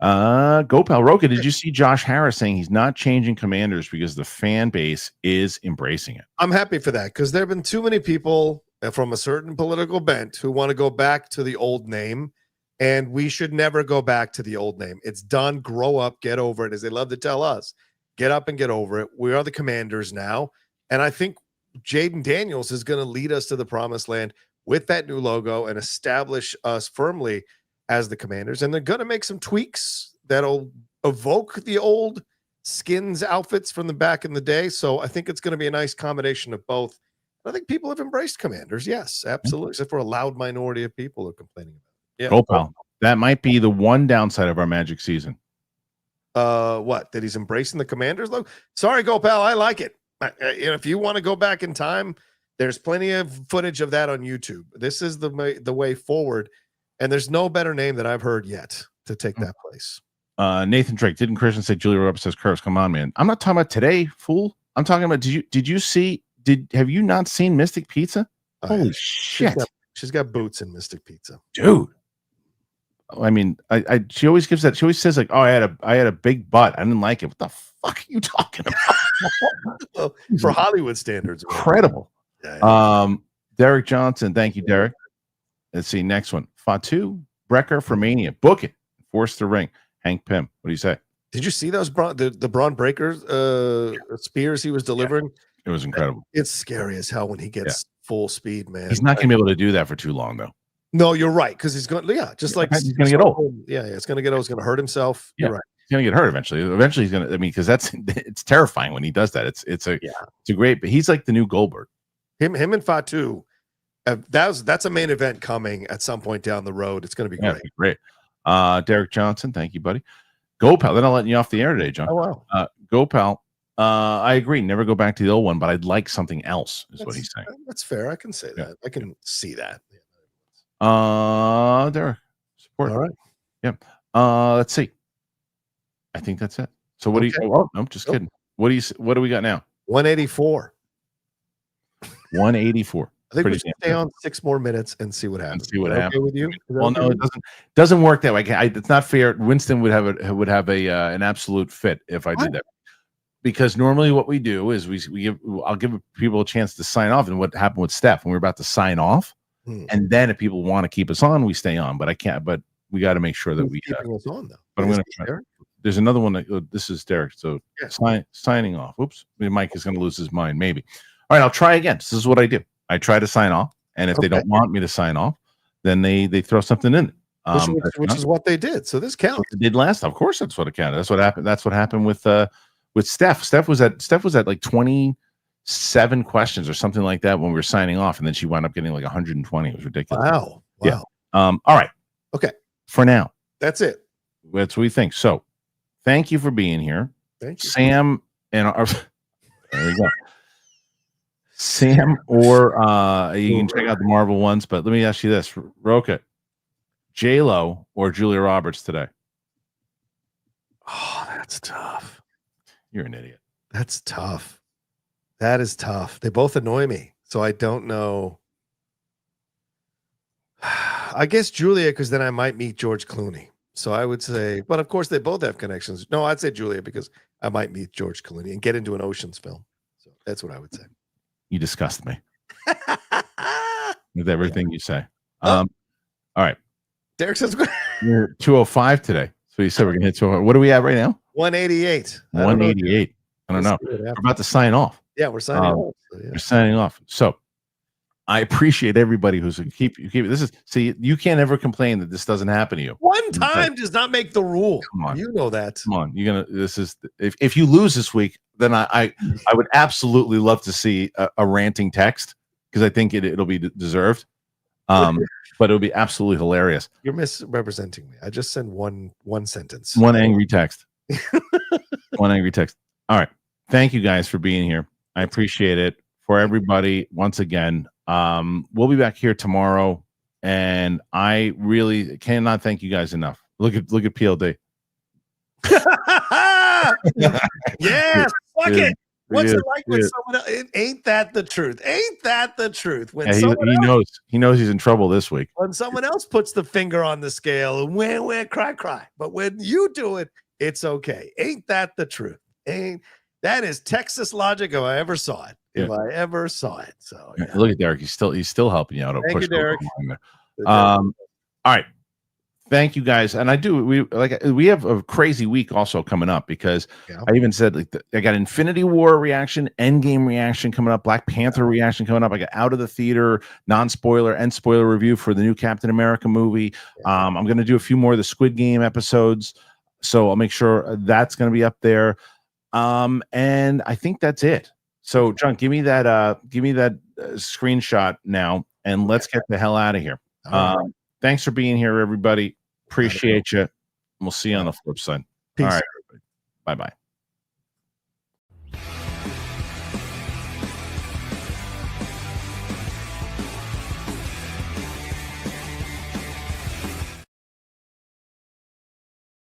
Gopal Rocha, did you see Josh Harris saying he's not changing commanders because the fan base is embracing it? I'm happy for that because there have been too many people from a certain political bent who want to go back to the old name, and we should never go back to the old name. It's done. Grow up, get over it, as they love to tell us. Get up and get over it. We are the commanders now, and I think Jaden Daniels is going to lead us to the promised land with that new logo and establish us firmly as the commanders. And they're going to make some tweaks that'll evoke the old skins outfits from the back in the day. So I think it's going to be a nice combination of both. I think people have embraced commanders. Yes, absolutely. Except for a loud minority of people who are complaining about it. Yeah. Gopal, that might be the one downside of our Magic season. What? That he's embracing the commanders logo? Sorry, Gopal. I like it. If you want to go back in time, there's plenty of footage of that on YouTube. This is the way forward. And there's no better name that I've heard yet to take that place. Nathan Drake, didn't Kristian say Julia Roberts says curves? Come on, man. I'm not talking about today, fool. I'm talking about have you not seen Mystic Pizza? Holy shit. She's got boots in Mystic Pizza. Dude. I mean, she always gives that. She always says like, "Oh, I had a big butt. I didn't like it." What the fuck are you talking about? For Hollywood standards, incredible. Yeah. Derek Johnson, thank you, Derek. Let's see, next one. Fatu Brecker for Mania. Book it. Force the ring. Hank Pym. What do you say? Did you see those the Braun Breakers spears he was delivering? Yeah, it was incredible. It's scary as hell when he gets full speed, man. He's not gonna be able to do that for too long, though. No, you're right, because he's going. Yeah, just like he's gonna get old. Yeah, it's gonna get old. He's gonna hurt himself. Yeah. You're right. He's gonna get hurt eventually. Eventually, he's gonna. I mean, because it's terrifying when he does that. It's a great. But he's like the new Goldberg. Him and Fatu. That's a main event coming at some point down the road. It's gonna be great. Great. Derek Johnson, thank you, buddy. Gopal, they're not letting you off the air today, John. Oh wow. Gopal, I agree. Never go back to the old one, but I'd like something else. Is what he's saying. That's fair. I can say that. I can see that. Derek, support. All right. Yeah. Let's see. I think that's it. So what do you? Oh, no, just kidding. What do we got now? 184. 184. I think we should stay on 6 more minutes and see what happens. See what happens. Okay with you? Well, no, it doesn't work that way. It's not fair. Winston would have an absolute fit if I did that. Because normally what we do is I'll give people a chance to sign off. And what happened with Steph when we were about to sign off, and then if people want to keep us on, we stay on. But I can't. But we got to make sure that we keeping us on though. But I'm going to try. There's another one this is Derek. So signing off. Whoops, Mike is going to lose his mind. Maybe. All right, I'll try again. This is what I do. I try to sign off, and if they don't want me to sign off, then they throw something in. Which is what they did. So this counts. They did last. Of course, that's what it counted. That's what happened. That's what happened with Steph. Steph was at like 27 questions or something like that when we were signing off, and then she wound up getting like 120. It was ridiculous. Wow. Yeah. All right. Okay. For now, that's it. That's what we think. So, thank you for being here. Thank you, Sam. And there we go. Sam, or you can check out the Marvel ones, but let me ask you this: Rocha, Xolo, or Julia Roberts today? Oh, that's tough. You're an idiot. That's tough. That is tough. They both annoy me, so I don't know. I guess Julia, because then I might meet George Clooney. So I would say, but of course they both have connections. No, I'd say Julia because I might meet George Clooney and get into an Ocean's film. So that's what I would say. You disgust me with everything you say. All right. Derek says we're 205 today. So you said we're gonna hit 205. What are we at right now? 188. 188. I don't know. We're about to sign off. Yeah, we're signing off. So, We're signing off. So I appreciate everybody who's keep this is you can't ever complain that this doesn't happen to you. One time does not make the rule. Come on. You know that. Come on. If you lose this week, then I would absolutely love to see a ranting text because I think it'll be deserved. But it'll be absolutely hilarious. You're misrepresenting me. I just sent one sentence. One angry text. One angry text. All right. Thank you guys for being here. I appreciate it. For everybody, once again, We'll be back here tomorrow, and I really cannot thank you guys enough. Look at PLD. Yes, fuck it. What's Yeah, it like when yeah. someone else? Ain't that the truth? Ain't that the truth? When Yeah, he knows he's in trouble this week. when someone else puts the finger on the scale and where cry. But when you do it, it's okay. Ain't that the truth? Ain't that is Texas logic if I ever saw it. If I ever saw it. So yeah. Look at Derek. He's still helping you out. Thank you, Derek. All right. Thank you guys. And we have a crazy week also coming up because I even said I got Infinity War reaction, Endgame reaction coming up, Black Panther reaction coming up. I got Out of the Theater, non-spoiler and spoiler review for the new Captain America movie. I'm going to do a few more of the Squid Game episodes. So I'll make sure that's going to be up there. And I think that's it. So John, give me that screenshot now and let's get the hell out of here. Thanks for being here, everybody. Appreciate you. We'll see you on the flip side. Peace. All right. Bye-bye.